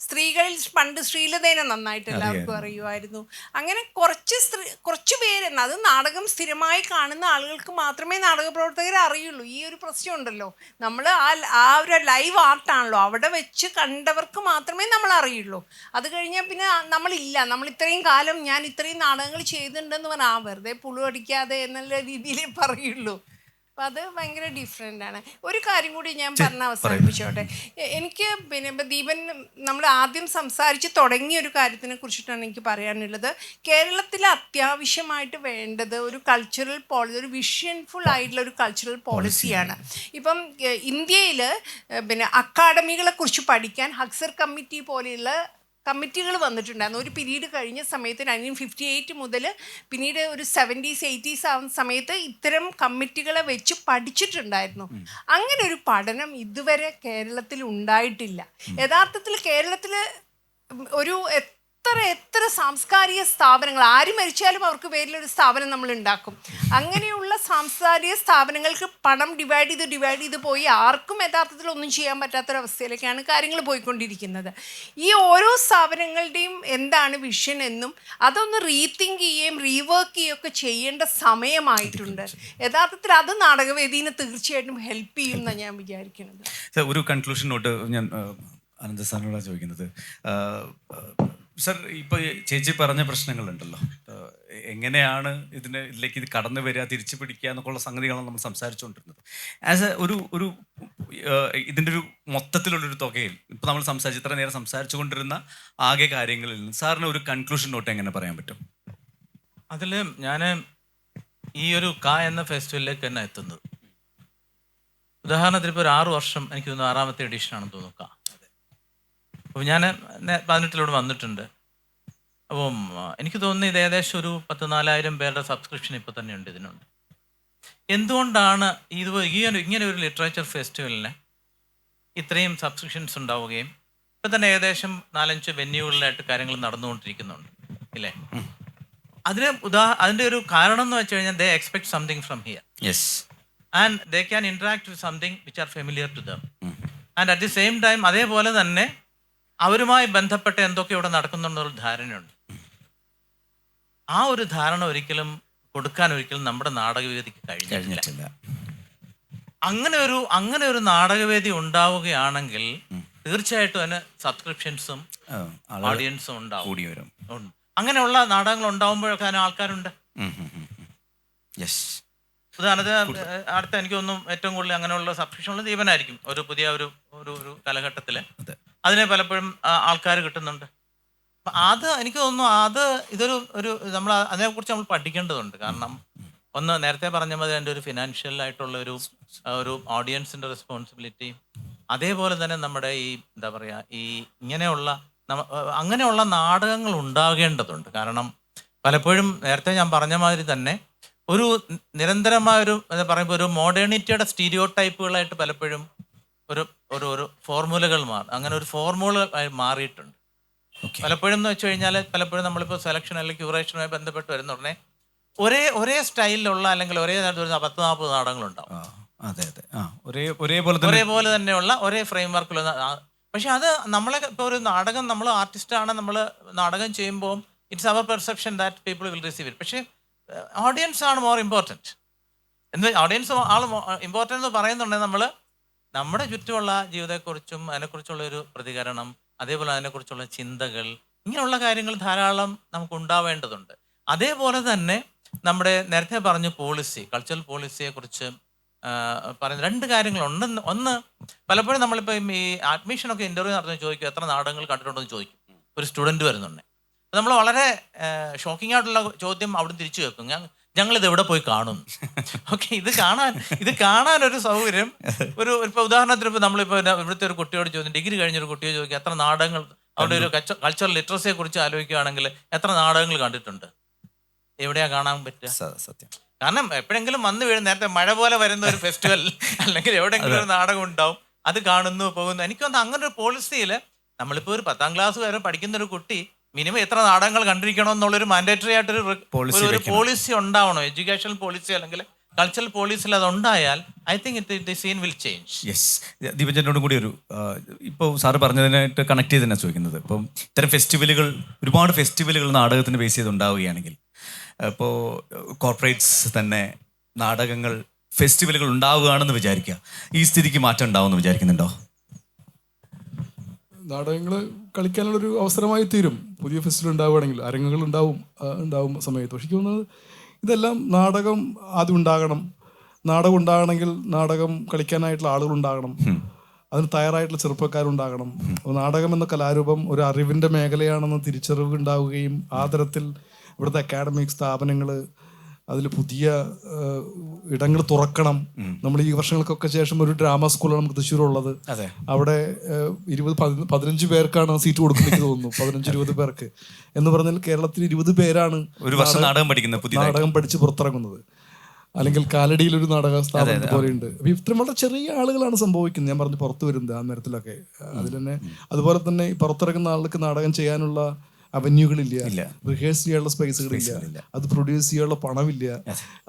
സ്ത്രീകളിൽ പണ്ട് ശ്രീലതേനെ നന്നായിട്ട് എല്ലാവർക്കും അറിയുമായിരുന്നു. അങ്ങനെ കുറച്ച് പേര്, അത് നാടകം സ്ഥിരമായി കാണുന്ന ആളുകൾക്ക് മാത്രമേ നാടകപ്രവർത്തകരെ അറിയുള്ളൂ. ഈ ഒരു പ്രശ്നം ഉണ്ടല്ലോ, നമ്മൾ ആ ഒരു ലൈവ് ആർട്ടാണല്ലോ, അവിടെ വെച്ച് കണ്ടവർക്ക് മാത്രമേ നമ്മൾ അറിയുള്ളൂ. അത് കഴിഞ്ഞാൽ പിന്നെ നമ്മളില്ല, നമ്മൾ ഇത്രയും കാലം ഞാൻ ഇത്രയും നാടകങ്ങൾ ചെയ്തിട്ടുണ്ടെന്ന് പറഞ്ഞാൽ വെറുതെ പുളു അടിക്കാതെ എന്നുള്ള രീതിയിലേ പറയുള്ളൂ. അപ്പം അത് ഭയങ്കര ഡിഫറെൻ്റ് ആണ്. ഒരു കാര്യം കൂടി ഞാൻ പറഞ്ഞ് അവസാനിപ്പിച്ചോട്ടെ. എനിക്ക് പിന്നെ ഇപ്പം ദീപൻ നമ്മൾ ആദ്യം സംസാരിച്ച് തുടങ്ങിയ ഒരു കാര്യത്തിനെ കുറിച്ചിട്ടാണ് എനിക്ക് പറയാനുള്ളത്. കേരളത്തിൽ അത്യാവശ്യമായിട്ട് വേണ്ടത് ഒരു കൾച്ചറൽ പോളിസി, ഒരു വിഷൻഫുൾ ആയിട്ടുള്ള ഒരു കൾച്ചറൽ പോളിസിയാണ്. ഇപ്പം ഇന്ത്യയിൽ പിന്നെ അക്കാഡമികളെ കുറിച്ച് പഠിക്കാൻ ഹക്സർ കമ്മിറ്റി പോലെയുള്ള കമ്മിറ്റികൾ വന്നിട്ടുണ്ടായിരുന്നു. ഒരു പീരീഡ് കഴിഞ്ഞ സമയത്ത് 1958 മുതൽ പിന്നീട് ഒരു 70s 80s ആവുന്ന സമയത്ത് ഇത്തരം കമ്മിറ്റികളെ വെച്ച് പഠിച്ചിട്ടുണ്ടായിരുന്നു. അങ്ങനെ ഒരു പഠനം ഇതുവരെ കേരളത്തിൽ ഉണ്ടായിട്ടില്ല. യഥാർത്ഥത്തിൽ കേരളത്തിൽ ഒരു എത്ര സാംസ്കാരിക സ്ഥാപനങ്ങൾ, ആര് മരിച്ചാലും അവർക്ക് പേരിലൊരു സ്ഥാപനം നമ്മൾ ഉണ്ടാക്കും. അങ്ങനെയുള്ള സാംസ്കാരിക സ്ഥാപനങ്ങൾക്ക് പണം ഡിവൈഡ് ചെയ്ത് പോയി ആർക്കും യഥാർത്ഥത്തിൽ ഒന്നും ചെയ്യാൻ പറ്റാത്തൊരവസ്ഥയിലേക്കാണ് കാര്യങ്ങൾ പോയിക്കൊണ്ടിരിക്കുന്നത്. ഈ ഓരോ സ്ഥാപനങ്ങളുടെയും എന്താണ് വിഷൻ എന്നും അതൊന്ന് റീതിങ്ക് ചെയ്യുകയും റീവർക്ക് ചെയ്യുകയൊക്കെ ചെയ്യേണ്ട സമയമായിട്ടുണ്ട്. യഥാർത്ഥത്തിൽ അത് നാടകവേദിനെ തീർച്ചയായിട്ടും ഹെൽപ്പ് ചെയ്യും എന്നാണ് ഞാൻ വിചാരിക്കുന്നത്. ഒരു കൺക്ലൂഷൻ നോട്ട് ഞാൻ അനന്ത സാറിനോടാണ് ചോദിക്കുന്നത്. സർ, ഇപ്പോൾ ചേച്ചി പറഞ്ഞ പ്രശ്നങ്ങളുണ്ടല്ലോ, എങ്ങനെയാണ് ഇതിലേക്ക് ഇത് കടന്നു വരിക, തിരിച്ചു പിടിക്കുക എന്നൊക്കെയുള്ള സംഗതികളാണ് നമ്മൾ സംസാരിച്ചുകൊണ്ടിരുന്നത്. ആസ് എ ഒരു ഇതിൻ്റെ ഒരു മൊത്തത്തിലുള്ളൊരു തുകയിൽ ഇപ്പോൾ നമ്മൾ ഇത്ര നേരം സംസാരിച്ചു കൊണ്ടിരുന്ന ആകെ കാര്യങ്ങളിൽ നിന്ന് സാറിന് ഒരു കൺക്ലൂഷൻ നോട്ട് എങ്ങനെ പറയാൻ പറ്റും? അതിൽ ഞാൻ ഈ ഒരു എന്ന ഫെസ്റ്റിവലിലേക്ക് തന്നെ എത്തുന്നത്, ഉദാഹരണത്തിന് ഇപ്പോൾ ഒരു 6 വർഷം, എനിക്ക് തോന്നുന്നു 6ാമത്തെ എഡിഷനാണെന്ന് തോന്നുക. അപ്പോൾ ഞാൻ 18 വന്നിട്ടുണ്ട്. അപ്പം എനിക്ക് തോന്നുന്നു ഇത് ഏകദേശം ഒരു 14,000 പേരുടെ സബ്സ്ക്രിപ്ഷൻ ഇപ്പോൾ തന്നെ ഉണ്ട് ഇതിനുണ്ട്. എന്തുകൊണ്ടാണ് ഇങ്ങനെ ഒരു ലിറ്ററേച്ചർ ഫെസ്റ്റിവലിന് ഇത്രയും സബ്സ്ക്രിപ്ഷൻസ് ഉണ്ടാവുകയും ഇപ്പം തന്നെ ഏകദേശം 4-5 വെന്യൂകളിലായിട്ട് കാര്യങ്ങൾ നടന്നുകൊണ്ടിരിക്കുന്നുണ്ട് ഇല്ലേ? അതിൻ്റെ ഒരു കാരണം എന്ന് വെച്ച് കഴിഞ്ഞാൽ they expect something from here. Yes. And they can interact with something which are familiar to them. And at the same time അതേപോലെ തന്നെ അവരുമായി ബന്ധപ്പെട്ട എന്തൊക്കെ ഇവിടെ നടക്കുന്നുണ്ടെന്നൊരു ധാരണയുണ്ട്. ആ ഒരു ധാരണ ഒരിക്കലും നമ്മുടെ നാടകവേദിക്ക് കഴിഞ്ഞിട്ടില്ല. അങ്ങനെ ഒരു നാടകവേദി ഉണ്ടാവുകയാണെങ്കിൽ തീർച്ചയായിട്ടും അതിന് സബ്സ്ക്രിപ്ഷൻസും ഓഡിയൻസും ഉണ്ടാവും. അങ്ങനെയുള്ള നാടകങ്ങൾ ഉണ്ടാവുമ്പോഴൊക്കെ അതിന് ആൾക്കാരുണ്ട്. ഉദാഹരണത്തിന് അടുത്ത എനിക്ക് തോന്നുന്നു ഏറ്റവും കൂടുതൽ അങ്ങനെയുള്ള സബ്സ്ക്രിപ്ഷൻ ഉള്ളത് ദീപനായിരിക്കും. ഒരു പുതിയ ഒരു കാലഘട്ടത്തിൽ അതിനെ പലപ്പോഴും ആൾക്കാർ കിട്ടുന്നുണ്ട്. അപ്പം അത് എനിക്ക് തോന്നുന്നു ഇതൊരു നമ്മൾ അതിനെക്കുറിച്ച് നമ്മൾ പഠിക്കേണ്ടതുണ്ട്. കാരണം ഒന്ന് നേരത്തെ പറഞ്ഞ മതി, അതിൻ്റെ ഒരു ഫിനാൻഷ്യൽ ആയിട്ടുള്ള ഒരു ഓഡിയൻസിൻ്റെ റെസ്പോൺസിബിലിറ്റി, അതേപോലെ തന്നെ നമ്മുടെ ഈ എന്താ പറയുക അങ്ങനെയുള്ള നാടകങ്ങൾ ഉണ്ടാകേണ്ടതുണ്ട്. കാരണം പലപ്പോഴും നേരത്തെ ഞാൻ പറഞ്ഞ മാതിരി തന്നെ ഒരു നിരന്തരമായൊരു എന്താ പറയുമ്പോൾ ഒരു മോഡേണിറ്റിയുടെ സ്റ്റീരിയോ ടൈപ്പുകളായിട്ട് പലപ്പോഴും ഒരു ഫോർമുലകൾ അങ്ങനെ ഒരു ഫോർമുല മാറിയിട്ടുണ്ട്. പലപ്പോഴും എന്ന് വെച്ച് കഴിഞ്ഞാൽ പലപ്പോഴും നമ്മളിപ്പോൾ സെലക്ഷൻ അല്ലെങ്കിൽ ക്യൂറേഷനുമായി ബന്ധപ്പെട്ട് വരുന്ന ഉടനെ ഒരേ സ്റ്റൈലിലുള്ള അല്ലെങ്കിൽ ഒരേ 10-40 നാടകങ്ങളുണ്ടാവും. ഒരേപോലെ തന്നെയുള്ള ഒരേ ഫ്രെയിം വർക്കിലുള്ള. പക്ഷെ അത് നമ്മളെ ഇപ്പോൾ ഒരു നാടകം, നമ്മൾ ആർട്ടിസ്റ്റാണ്, നമ്മൾ നാടകം ചെയ്യുമ്പോൾ it's our perception that people will receive it. പക്ഷേ ഓഡിയൻസ് ആണ് മോർ ഇമ്പോർട്ടൻറ്റ്. ഓഡിയൻസ് ഇമ്പോർട്ടൻ്റ് എന്ന് പറയുന്നുണ്ടെങ്കിൽ നമ്മുടെ ചുറ്റുമുള്ള ജീവിതത്തെക്കുറിച്ചും അതിനെക്കുറിച്ചുള്ള ഒരു പ്രതികരണം, അതേപോലെ അതിനെക്കുറിച്ചുള്ള ചിന്തകൾ, ഇങ്ങനെയുള്ള കാര്യങ്ങൾ ധാരാളം നമുക്ക് ഉണ്ടാവേണ്ടതുണ്ട്. അതേപോലെ തന്നെ നമ്മുടെ നേരത്തെ പറഞ്ഞു കൾച്ചറൽ പോളിസിയെക്കുറിച്ച് പറയുന്ന 2 കാര്യങ്ങളുണ്ട്. ഒന്ന് പലപ്പോഴും നമ്മളിപ്പോൾ ഈ അഡ്മിഷനൊക്കെ ഇൻ്റർവ്യൂ നടത്തുന്ന ചോദിക്കും എത്ര നാടകങ്ങൾ കണ്ടിട്ടുണ്ടെന്ന് ചോദിക്കും. ഒരു സ്റ്റുഡൻറ്റ് വരുന്നുണ്ട്. നമ്മൾ വളരെ ഷോക്കിംഗ് ആയിട്ടുള്ള ചോദ്യം അവിടെ തിരിച്ചു വെക്കും, ഞങ്ങളിത് എവിടെ പോയി കാണും. ഓക്കെ, ഇത് കാണാൻ ഒരു സൗകര്യം. ഇപ്പോൾ ഉദാഹരണത്തിന് ഇപ്പോൾ നമ്മളിപ്പോൾ ഇവിടുത്തെ ഒരു കുട്ടിയോട് ചോദിക്കും, ഡിഗ്രി കഴിഞ്ഞൊരു കുട്ടിയോട് ചോദിക്കും എത്ര നാടകങ്ങൾ, അവിടെ ഒരു കൾച്ചറൽ ലിറ്ററസിയെ കുറിച്ച് ആലോചിക്കുകയാണെങ്കിൽ എത്ര നാടകങ്ങൾ കണ്ടിട്ടുണ്ട്, എവിടെയാ കാണാൻ പറ്റുക? സത്യം. കാരണം എപ്പോഴെങ്കിലും വന്ന് വീഴും, നേരത്തെ മഴ പോലെ വരുന്ന ഒരു ഫെസ്റ്റിവൽ അല്ലെങ്കിൽ എവിടെയെങ്കിലും ഒരു നാടകം ഉണ്ടാവും, അത് കാണുന്നു പോകുന്നു. എനിക്കൊന്ന് അങ്ങനെ ഒരു പോളിസിയിൽ നമ്മളിപ്പോൾ ഒരു 10ാം ക്ലാസ് വരെ പഠിക്കുന്ന ഒരു കുട്ടി മിനിമം എത്ര നാടകങ്ങൾ കണ്ടിരിക്കണം എന്നുള്ളൊരു മാൻഡേറ്ററി ആയിട്ടൊരു പോളിസി ഉണ്ടാവണം. എഡ്യൂക്കേഷണൽ പോളിസി അല്ലെങ്കിൽ കൾച്ചറൽ പോളിസിയിൽ അതുണ്ടായാൽ I think the scene will change. Yes. ദീപചേട്ടനോടും കൂടി ഇപ്പോൾ സാറ് പറഞ്ഞതിനായിട്ട് കണക്ട് ചെയ്ത് തന്നെ ചോദിക്കുന്നത്, ഇപ്പം ഇത്തരം ഒരുപാട് ഫെസ്റ്റിവലുകൾ നാടകത്തിന് ബേസ് ചെയ്ത് ഉണ്ടാവുകയാണെങ്കിൽ, ഇപ്പോൾ കോർപ്പറേറ്റ്സ് തന്നെ ഫെസ്റ്റിവലുകൾ ഉണ്ടാവുകയാണെന്ന് വിചാരിക്കുക, ഈ സ്ഥിതിക്ക് മാറ്റം ഉണ്ടാവുമെന്ന് വിചാരിക്കുന്നുണ്ടോ? നാടകങ്ങൾ കളിക്കാനുള്ളൊരു അവസരമായി തീരും പുതിയ ഫെസ്റ്റിവൽ ഉണ്ടാവുകയാണെങ്കിൽ. അരങ്ങുകൾ ഉണ്ടാവും സമയത്ത്. പക്ഷേ തോന്നുന്നത് ഇതെല്ലാം നാടകം ആദ്യം ഉണ്ടാകണം. നാടകം ഉണ്ടാകണമെങ്കിൽ നാടകം കളിക്കാനായിട്ടുള്ള ആളുകൾ ഉണ്ടാകണം, അതിന് തയ്യാറായിട്ടുള്ള ചെറുപ്പക്കാരുണ്ടാകണം. നാടകം എന്ന കലാരൂപം ഒരു അറിവിൻ്റെ മേഖലയാണെന്ന് തിരിച്ചറിവ് ഉണ്ടാവുകയും ആ തരത്തിൽ ഇവിടുത്തെ അക്കാഡമിക് സ്ഥാപനങ്ങൾ അതിൽ പുതിയ ഇടങ്ങൾ തുറക്കണം. നമ്മൾ ഈ വർഷങ്ങൾക്കൊക്കെ ശേഷം ഒരു ഡ്രാമ സ്കൂളാണ് നമുക്ക് തൃശ്ശൂരുള്ളത്. അവിടെ 15 പേർക്കാണ് സീറ്റ് കൊടുക്കുന്നത് തോന്നുന്നു, 15-20 പേർക്ക് എന്ന് പറഞ്ഞാൽ കേരളത്തിൽ 20 പേരാണ് ഒരു വർഷം നാടകം പഠിച്ച് പുറത്തിറങ്ങുന്നത്. അല്ലെങ്കിൽ കാലടിയിൽ ഒരു നാടക സ്ഥാപനം പോലെയുണ്ട്. അപ്പൊ ഇത്രയും വളരെ ചെറിയ ആളുകളാണ് സംഭവിക്കുന്നത്. ഞാൻ പറഞ്ഞു പുറത്തു വരുന്നത് ആ നേരത്തിലൊക്കെ. അതിൽ തന്നെ അതുപോലെ തന്നെ പുറത്തിറങ്ങുന്ന ആൾക്ക് നാടകം ചെയ്യാനുള്ള അവന്യൂകളില്ല, റിഹേഴ്സ് ചെയ്യാനുള്ള സ്പേസുകളില്ല, അത് പ്രൊഡ്യൂസ് ചെയ്യാനുള്ള പണമില്ല,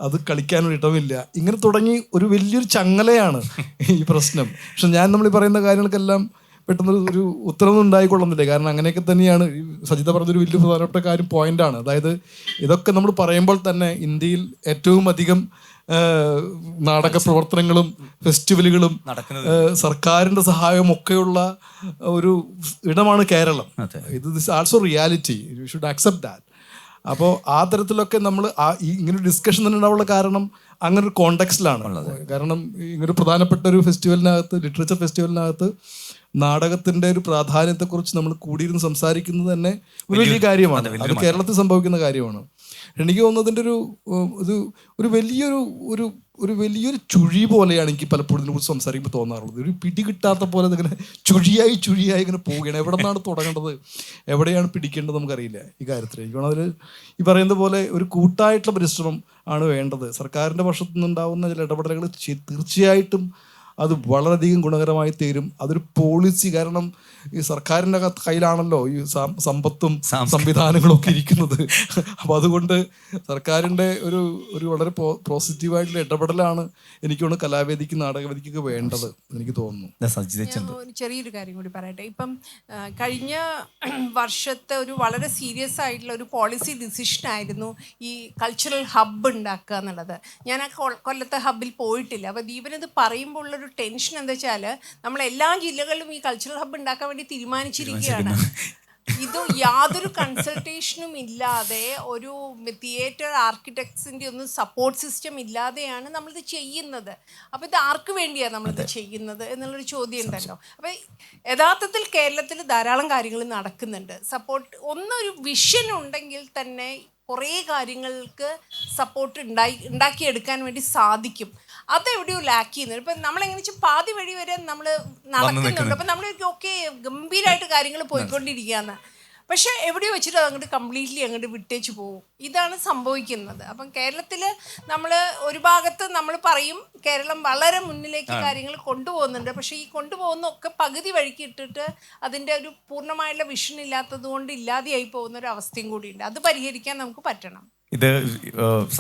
അത് കളിക്കാനൊരു ഇടമില്ല. ഇങ്ങനെ തുടങ്ങി ഒരു വലിയൊരു ചങ്ങലയാണ് ഈ പ്രശ്നം. പക്ഷെ നമ്മൾ ഈ പറയുന്ന കാര്യങ്ങൾക്കെല്ലാം പെട്ടെന്ന് ഒരു ഉത്തരവൊന്നും ഉണ്ടായിക്കൊള്ളുന്നില്ല. കാരണം അങ്ങനെയൊക്കെ തന്നെയാണ് സജിത പറഞ്ഞൊരു വലിയ പ്രധാനപ്പെട്ട കാര്യം, പോയിന്റാണ്. അതായത് ഇതൊക്കെ നമ്മൾ പറയുമ്പോൾ തന്നെ ഇന്ത്യയിൽ ഏറ്റവും അധികം നാടക പ്രവർത്തനങ്ങളും ഫെസ്റ്റിവലുകളും സർക്കാരിൻ്റെ സഹായവും ഒക്കെയുള്ള ഒരു ഇടമാണ് കേരളം. ഇത് also reality, you should accept that. അപ്പോൾ ആ തരത്തിലൊക്കെ നമ്മൾ ഇങ്ങനെ ഒരു ഡിസ്കഷൻ തന്നെ ഉണ്ടാവുള്ള കാരണം അങ്ങനെ ഒരു കോണ്ടെക്സ്റ്റിലാണ്. കാരണം ഇങ്ങനൊരു പ്രധാനപ്പെട്ട ഒരു ഫെസ്റ്റിവലിനകത്ത്, ലിറ്ററേച്ചർ ഫെസ്റ്റിവലിനകത്ത് നാടകത്തിൻ്റെ ഒരു പ്രാധാന്യത്തെക്കുറിച്ച് നമ്മൾ കൂടിയിരുന്ന് സംസാരിക്കുന്നത് തന്നെ ഒരു വലിയ കാര്യമാണ്. അത് കേരളത്തിൽ സംഭവിക്കുന്ന കാര്യമാണ്. എനിക്ക് തോന്നുന്നതിൻ്റെ ഒരു വലിയൊരു ചുഴി പോലെയാണ് എനിക്ക് പലപ്പോഴും ഇതിനെക്കുറിച്ച് സംസാരിക്കുമ്പോൾ തോന്നാറുള്ളത്. ഒരു പിടി കിട്ടാത്ത പോലെ ഇങ്ങനെ ചുഴിയായി ഇങ്ങനെ പോവുകയാണ്. എവിടെ നിന്നാണ് തുടങ്ങേണ്ടത്, എവിടെയാണ് പിടിക്കേണ്ടത് നമുക്കറിയില്ല ഈ കാര്യത്തിൽ. എനിക്ക് തോന്നുന്നു അതിൽ ഈ പറയുന്ന പോലെ ഒരു കൂട്ടായിട്ടുള്ള പരിശ്രമം ആണ് വേണ്ടത്. സർക്കാരിൻ്റെ പക്ഷത്തു നിന്നുണ്ടാവുന്ന ചില ഇടപെടലുകൾ തീർച്ചയായിട്ടും അത് വളരെയധികം ഗുണകരമായി തീരും. അതൊരു പോളിസി, കാരണം ഈ സർക്കാരിൻ്റെ കയ്യിലാണല്ലോ ഈ സമ്പത്തും സംവിധാനങ്ങളും ഒക്കെ ഇരിക്കുന്നത്. അപ്പോൾ അതുകൊണ്ട് സർക്കാരിൻ്റെ ഒരു വളരെ പോസിറ്റീവായിട്ടുള്ള ഇടപെടലാണ് എനിക്ക് തോന്നുന്നു കലാവേദിക്ക്, നാടകവേദിക്കൊക്കെ വേണ്ടത് എനിക്ക് തോന്നുന്നു. ഒരു ചെറിയൊരു കാര്യം കൂടി പറയട്ടെ. ഇപ്പം കഴിഞ്ഞ വർഷത്തെ ഒരു വളരെ സീരിയസ് ആയിട്ടുള്ള ഒരു പോളിസി ഡിസിഷനായിരുന്നു ഈ കൾച്ചറൽ ഹബ്ബ് ഉണ്ടാക്കുക എന്നുള്ളത്. ഞാൻ ആ കൊല്ലത്തെ ഹബ്ബിൽ പോയിട്ടില്ല. അപ്പോൾ ദീപനത് പറയുമ്പോൾ ഉള്ളൊരു ടെൻഷൻ എന്താ വെച്ചാൽ നമ്മൾ എല്ലാ ജില്ലകളിലും ഈ കൾച്ചറൽ ഹബ്ബ് ഉണ്ടാക്കാൻ വേണ്ടി തീരുമാനിച്ചിരിക്കുകയാണ്. ഇത് യാതൊരു കൺസൾട്ടേഷനും ഇല്ലാതെ, ഒരു തിയേറ്റർ ആർക്കിടെക്ട്സിൻ്റെ ഒന്നും സപ്പോർട്ട് സിസ്റ്റം ഇല്ലാതെയാണ് നമ്മളിത് ചെയ്യുന്നത്. അപ്പോൾ ഇത് ആർക്ക് വേണ്ടിയാണ് നമ്മളിത് ചെയ്യുന്നത് എന്നുള്ളൊരു ചോദ്യം ഉണ്ടല്ലോ. അപ്പോൾ യഥാർത്ഥത്തിൽ കേരളത്തിൽ ധാരാളം കാര്യങ്ങൾ നടക്കുന്നുണ്ട്. ഒരു വിഷൻ ഉണ്ടെങ്കിൽ തന്നെ കുറേ കാര്യങ്ങൾക്ക് സപ്പോർട്ട് ഉണ്ടാക്കിയെടുക്കാൻ വേണ്ടി സാധിക്കും. അതെവിടെയോ ലാക്ക് ചെയ്യുന്നത്. ഇപ്പം നമ്മളെങ്ങനെ വെച്ചാൽ പാതി വഴി വരെ നമ്മൾ നടക്കുന്നുണ്ട്. അപ്പം നമ്മൾ ഓക്കെ ഗംഭീരമായിട്ട് കാര്യങ്ങൾ പോയിക്കൊണ്ടിരിക്കുകയാണ്. പക്ഷെ എവിടെയോ വെച്ചിട്ട് അങ്ങോട്ട് കംപ്ലീറ്റ്ലി അങ്ങോട്ട് വിട്ടേച്ച് പോകും. ഇതാണ് സംഭവിക്കുന്നത്. അപ്പം കേരളത്തിൽ നമ്മൾ ഒരു ഭാഗത്ത് നമ്മൾ പറയും കേരളം വളരെ മുന്നിലേക്ക് കാര്യങ്ങൾ കൊണ്ടുപോകുന്നുണ്ട്. പക്ഷേ ഈ കൊണ്ടുപോകുന്നതൊക്കെ പകുതി വഴിക്ക് ഇട്ടിട്ട് അതിൻ്റെ ഒരു പൂർണ്ണമായുള്ള വിഷൻ ഇല്ലാത്തത് കൊണ്ട് ഇല്ലാതെയായി പോകുന്ന ഒരു അവസ്ഥയും കൂടിയുണ്ട്. അത് പരിഹരിക്കാൻ നമുക്ക് പറ്റണം. ഇത്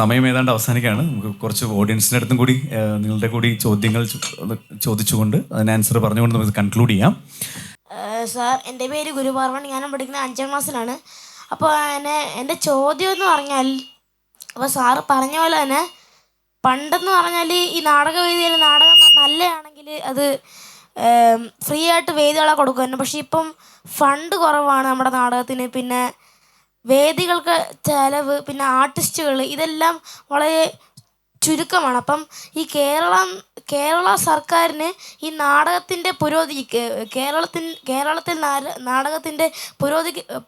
സമയം ഏതാണ്ട് അവസാനിക്കുകയാണ്. നമുക്ക് കുറച്ച് ഓഡിയൻസിൻ്റെ അടുത്തും കൂടി നിങ്ങളുടെ കൂടി ചോദ്യങ്ങൾ ചോദിച്ചുകൊണ്ട് അതിന് ആൻസർ പറഞ്ഞുകൊണ്ട് നമുക്ക് കൺക്ലൂഡ് ചെയ്യാം. സാർ, എൻ്റെ പേര് ഗുരുപാർവൺ. ഞാനും പഠിക്കുന്ന 5ാം ക്ലാസ്സിലാണ്. അപ്പോൾ എൻ്റെ ചോദ്യം എന്ന് പറഞ്ഞാൽ, അപ്പോൾ സാറ് പറഞ്ഞ പോലെ തന്നെ പണ്ടെന്ന് പറഞ്ഞാൽ ഈ നാടകവേദിയിൽ നാടകം നല്ലതാണെങ്കിൽ അത് ഫ്രീ ആയിട്ട് വേദികളെ കൊടുക്കുമായിരുന്നു. പക്ഷേ ഇപ്പം ഫണ്ട് കുറവാണ് നമ്മുടെ നാടകത്തിന്. പിന്നെ വേദികൾക്ക് ചിലവ്, പിന്നെ ആർട്ടിസ്റ്റുകൾ, ഇതെല്ലാം വളരെ ചുരുക്കമാണ്. അപ്പം ഈ കേരള സർക്കാരിന് ഈ നാടകത്തിൻ്റെ കേരളത്തിൽ നാടകത്തിൻ്റെ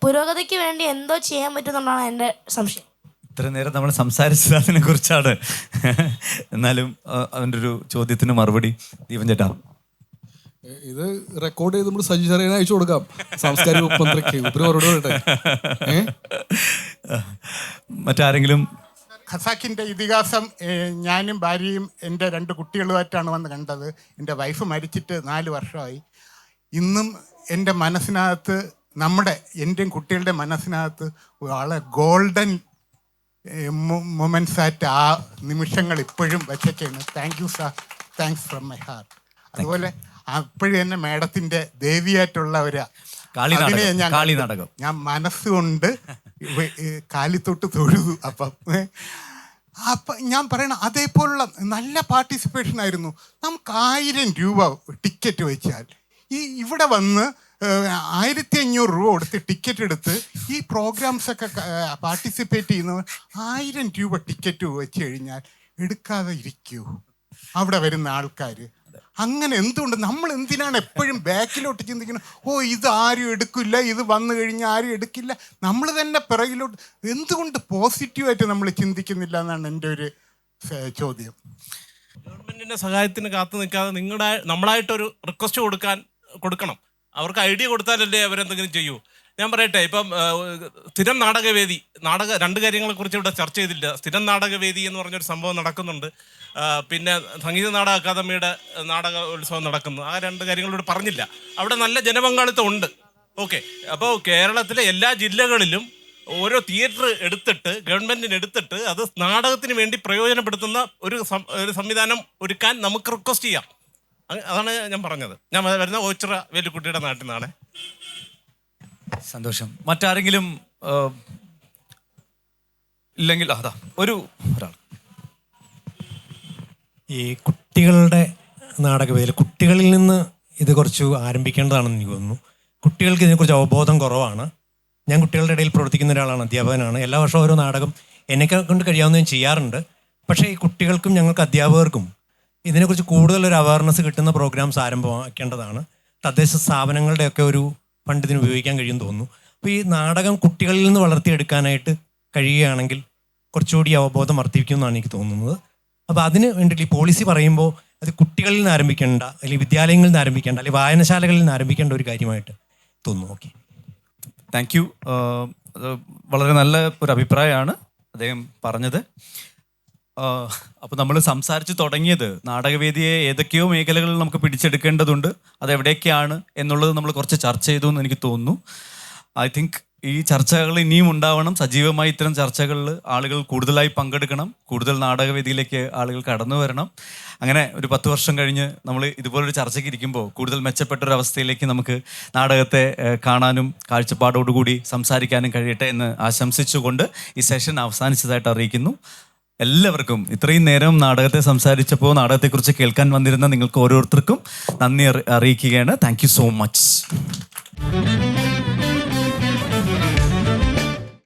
പുരോഗതിക്ക് വേണ്ടി എന്തോ ചെയ്യാൻ പറ്റുമെന്നുള്ളതാണ് എൻ്റെ സംശയം. ഇത്ര നേരം നമ്മൾ സംസാരിച്ചത് അതിനെ കുറിച്ചാണ്. എന്നാലും അവൻ്റെ ഒരു ചോദ്യത്തിന് മറുപടി ദീപൻ ചേട്ടാ. ഇത് റെക്കോർഡ് ചെയ്ത് നമ്മൾ സജി സാറിന് അയച്ചു കൊടുക്കാം, സാംസ്കാരിക വകുപ്പ് മന്ത്രിക്ക്. മറുപടി പറയട്ടെ. മറ്റാരെങ്കിലും? ഖസാക്കിൻ്റെ ഇതിഹാസം ഞാനും ഭാര്യയും എൻ്റെ 2 കുട്ടികളുമായിട്ടാണ് വന്ന് കണ്ടത്. എൻ്റെ വൈഫ് മരിച്ചിട്ട് 4 വർഷമായി. ഇന്നും എൻ്റെ മനസ്സിനകത്ത്, എൻ്റെയും കുട്ടികളുടെ മനസ്സിനകത്ത് വളരെ ഗോൾഡൻ മൊമെൻറ്റ്സ് ആയിട്ട് ആ നിമിഷങ്ങൾ ഇപ്പോഴും വെച്ചൊക്കെയാണ്. Thank you sir, thanks from my heart. അതുപോലെ അപ്പോഴും തന്നെ മേഡത്തിൻ്റെ ദേവിയായിട്ടുള്ള ഒരു ഞാൻ മനസ്സുകൊണ്ട് കാലിത്തൊട്ട് തൊഴുതു. അപ്പം ഞാൻ പറയണം, അതേപോലുള്ള നല്ല പാർട്ടിസിപ്പേഷൻ ആയിരുന്നു. നമുക്ക് 1000 രൂപ ടിക്കറ്റ് വെച്ചാൽ ഇവിടെ വന്ന് 1500 രൂപ കൊടുത്ത് ടിക്കറ്റ് എടുത്ത് ഈ പ്രോഗ്രാംസൊക്കെ പാർട്ടിസിപ്പേറ്റ് ചെയ്യുന്നവർ 1000 രൂപ ടിക്കറ്റ് വെച്ച് കഴിഞ്ഞാൽ എടുക്കാതെ ഇരിക്കുമോ അവിടെ വരുന്ന ആൾക്കാർ? അങ്ങനെ എന്തുകൊണ്ട് നമ്മൾ എന്തിനാണ് എപ്പോഴും ബാക്കിലോട്ട് ചിന്തിക്കുന്നത്? ഇത് ആരും എടുക്കില്ല, ഇത് വന്നു കഴിഞ്ഞാൽ ആരും എടുക്കില്ല. നമ്മൾ തന്നെ പിറകിലോട്ട് എന്തുകൊണ്ട് പോസിറ്റീവായിട്ട് നമ്മൾ ചിന്തിക്കുന്നില്ല എന്നാണ് എൻ്റെ ഒരു ചോദ്യം. ഗവൺമെൻറ്റിൻ്റെ സഹായത്തിന് കാത്തു നിൽക്കാതെ നമ്മളായിട്ടൊരു റിക്വസ്റ്റ് കൊടുക്കണം. അവർക്ക് ഐഡിയ കൊടുത്താലല്ലേ അവരെന്തെങ്കിലും ചെയ്യൂ. ഞാൻ പറയട്ടെ, ഇപ്പം സ്ഥിരം നാടകവേദി, 2 കാര്യങ്ങളെക്കുറിച്ച് ഇവിടെ ചർച്ച ചെയ്തില്ല. സ്ഥിരം നാടകവേദി എന്ന് പറഞ്ഞൊരു സംഭവം നടക്കുന്നുണ്ട്. പിന്നെ സംഗീത നാടക അക്കാദമിയുടെ നാടക ഉത്സവം നടക്കുന്നു. ആ 2 കാര്യങ്ങളോട് പറഞ്ഞില്ല. അവിടെ നല്ല ജനപങ്കാളിത്തം ഉണ്ട്. ഓക്കെ, അപ്പോൾ കേരളത്തിലെ എല്ലാ ജില്ലകളിലും ഓരോ തിയേറ്റർ എടുത്തിട്ട് ഗവൺമെന്റിന് എടുത്തിട്ട് അത് നാടകത്തിന് വേണ്ടി പ്രയോജനപ്പെടുത്തുന്ന ഒരു സംവിധാനം ഒരുക്കാൻ നമുക്ക് റിക്വസ്റ്റ് ചെയ്യാം. അതാണ് ഞാൻ പറഞ്ഞത്. ഞാൻ വരുന്ന ഓച്ചിറ വേലുക്കുട്ടിയുടെ നാട്ടിൽ നിന്നാണ്. സന്തോഷം. മറ്റാരെങ്കിലും ഇല്ലെങ്കിൽ ഒരാൾ. ഈ കുട്ടികളുടെ നാടകവേദി, കുട്ടികളിൽ നിന്ന് ഇത് കുറച്ച് ആരംഭിക്കേണ്ടതാണെന്ന് എനിക്ക് തോന്നുന്നു. കുട്ടികൾക്ക് ഇതിനെക്കുറിച്ച് അവബോധം കുറവാണ്. ഞാൻ കുട്ടികളുടെ ഇടയിൽ പ്രവർത്തിക്കുന്ന ഒരാളാണ്, അധ്യാപകനാണ്. എല്ലാ വർഷവും ഓരോ നാടകം എന്നെക്കെ കൊണ്ട് കഴിയാവുന്ന ഞാൻ ചെയ്യാറുണ്ട്. പക്ഷേ ഈ കുട്ടികൾക്കും ഞങ്ങൾക്ക് അധ്യാപകർക്കും ഇതിനെക്കുറിച്ച് കൂടുതലൊരു അവയർനെസ് കിട്ടുന്ന പ്രോഗ്രാംസ് ആരംഭമാക്കേണ്ടതാണ്. തദ്ദേശ സ്ഥാപനങ്ങളുടെയൊക്കെ ഒരു ഫണ്ട് ഇതിന് ഉപയോഗിക്കാൻ കഴിയുമെന്ന് തോന്നുന്നു. അപ്പോൾ ഈ നാടകം കുട്ടികളിൽ നിന്ന് വളർത്തിയെടുക്കാനായിട്ട് കഴിയുകയാണെങ്കിൽ കുറച്ചുകൂടി അവബോധം വർദ്ധിക്കുമെന്നാണ് എനിക്ക് തോന്നുന്നത്. അപ്പോൾ അതിന് വേണ്ടിയിട്ട് ഈ പോളിസി പറയുമ്പോൾ അത് കുട്ടികളിൽ നിന്ന് ആരംഭിക്കേണ്ട, അല്ലെങ്കിൽ വിദ്യാലയങ്ങളിൽ നിന്ന് ആരംഭിക്കേണ്ട, അല്ലെങ്കിൽ വായനശാലകളിൽ നിന്ന് ആരംഭിക്കേണ്ട ഒരു കാര്യമായിട്ട് തോന്നുന്നു. Okay, thank you. അത് വളരെ നല്ല ഒരു അഭിപ്രായമാണ് അദ്ദേഹം പറഞ്ഞത്. അപ്പോൾ നമ്മൾ സംസാരിച്ച് തുടങ്ങിയത് നാടകവേദിയെ ഏതൊക്കെയോ മേഖലകളിൽ നമുക്ക് പിടിച്ചെടുക്കേണ്ടതുണ്ട്, അതെവിടെയൊക്കെയാണ് എന്നുള്ളത് നമ്മൾ കുറച്ച് ചർച്ച ചെയ്തു എന്ന് എനിക്ക് തോന്നുന്നു. ഐ തിങ്ക് ഈ ചർച്ചകൾ ഇനിയും ഉണ്ടാവണം. സജീവമായി ഇത്തരം ചർച്ചകളിൽ ആളുകൾ കൂടുതലായി പങ്കെടുക്കണം, കൂടുതൽ നാടകവേദിയിലേക്ക് ആളുകൾ കടന്നു വരണം. അങ്ങനെ ഒരു 10 വർഷം കഴിഞ്ഞ് നമ്മൾ ഇതുപോലൊരു ചർച്ചയ്ക്ക് ഇരിക്കുമ്പോൾ കൂടുതൽ മെച്ചപ്പെട്ടൊരവസ്ഥയിലേക്ക് നമുക്ക് നാടകത്തെ കാണാനും കാഴ്ചപ്പാടോടുകൂടി സംസാരിക്കാനും കഴിയട്ടെ എന്ന് ആശംസിച്ചുകൊണ്ട് ഈ സെഷൻ അവസാനിച്ചതായിട്ട് അറിയിക്കുന്നു. എല്ലാവർക്കും ഇത്രയും നേരം നാടകത്തെ സംസാരിച്ചപ്പോൾ നാടകത്തെക്കുറിച്ച് കേൾക്കാൻ വന്നിരുന്ന നിങ്ങൾക്ക് ഓരോരുത്തർക്കും നന്ദി അറിയിക്കുകയാണ്. Thank you so much.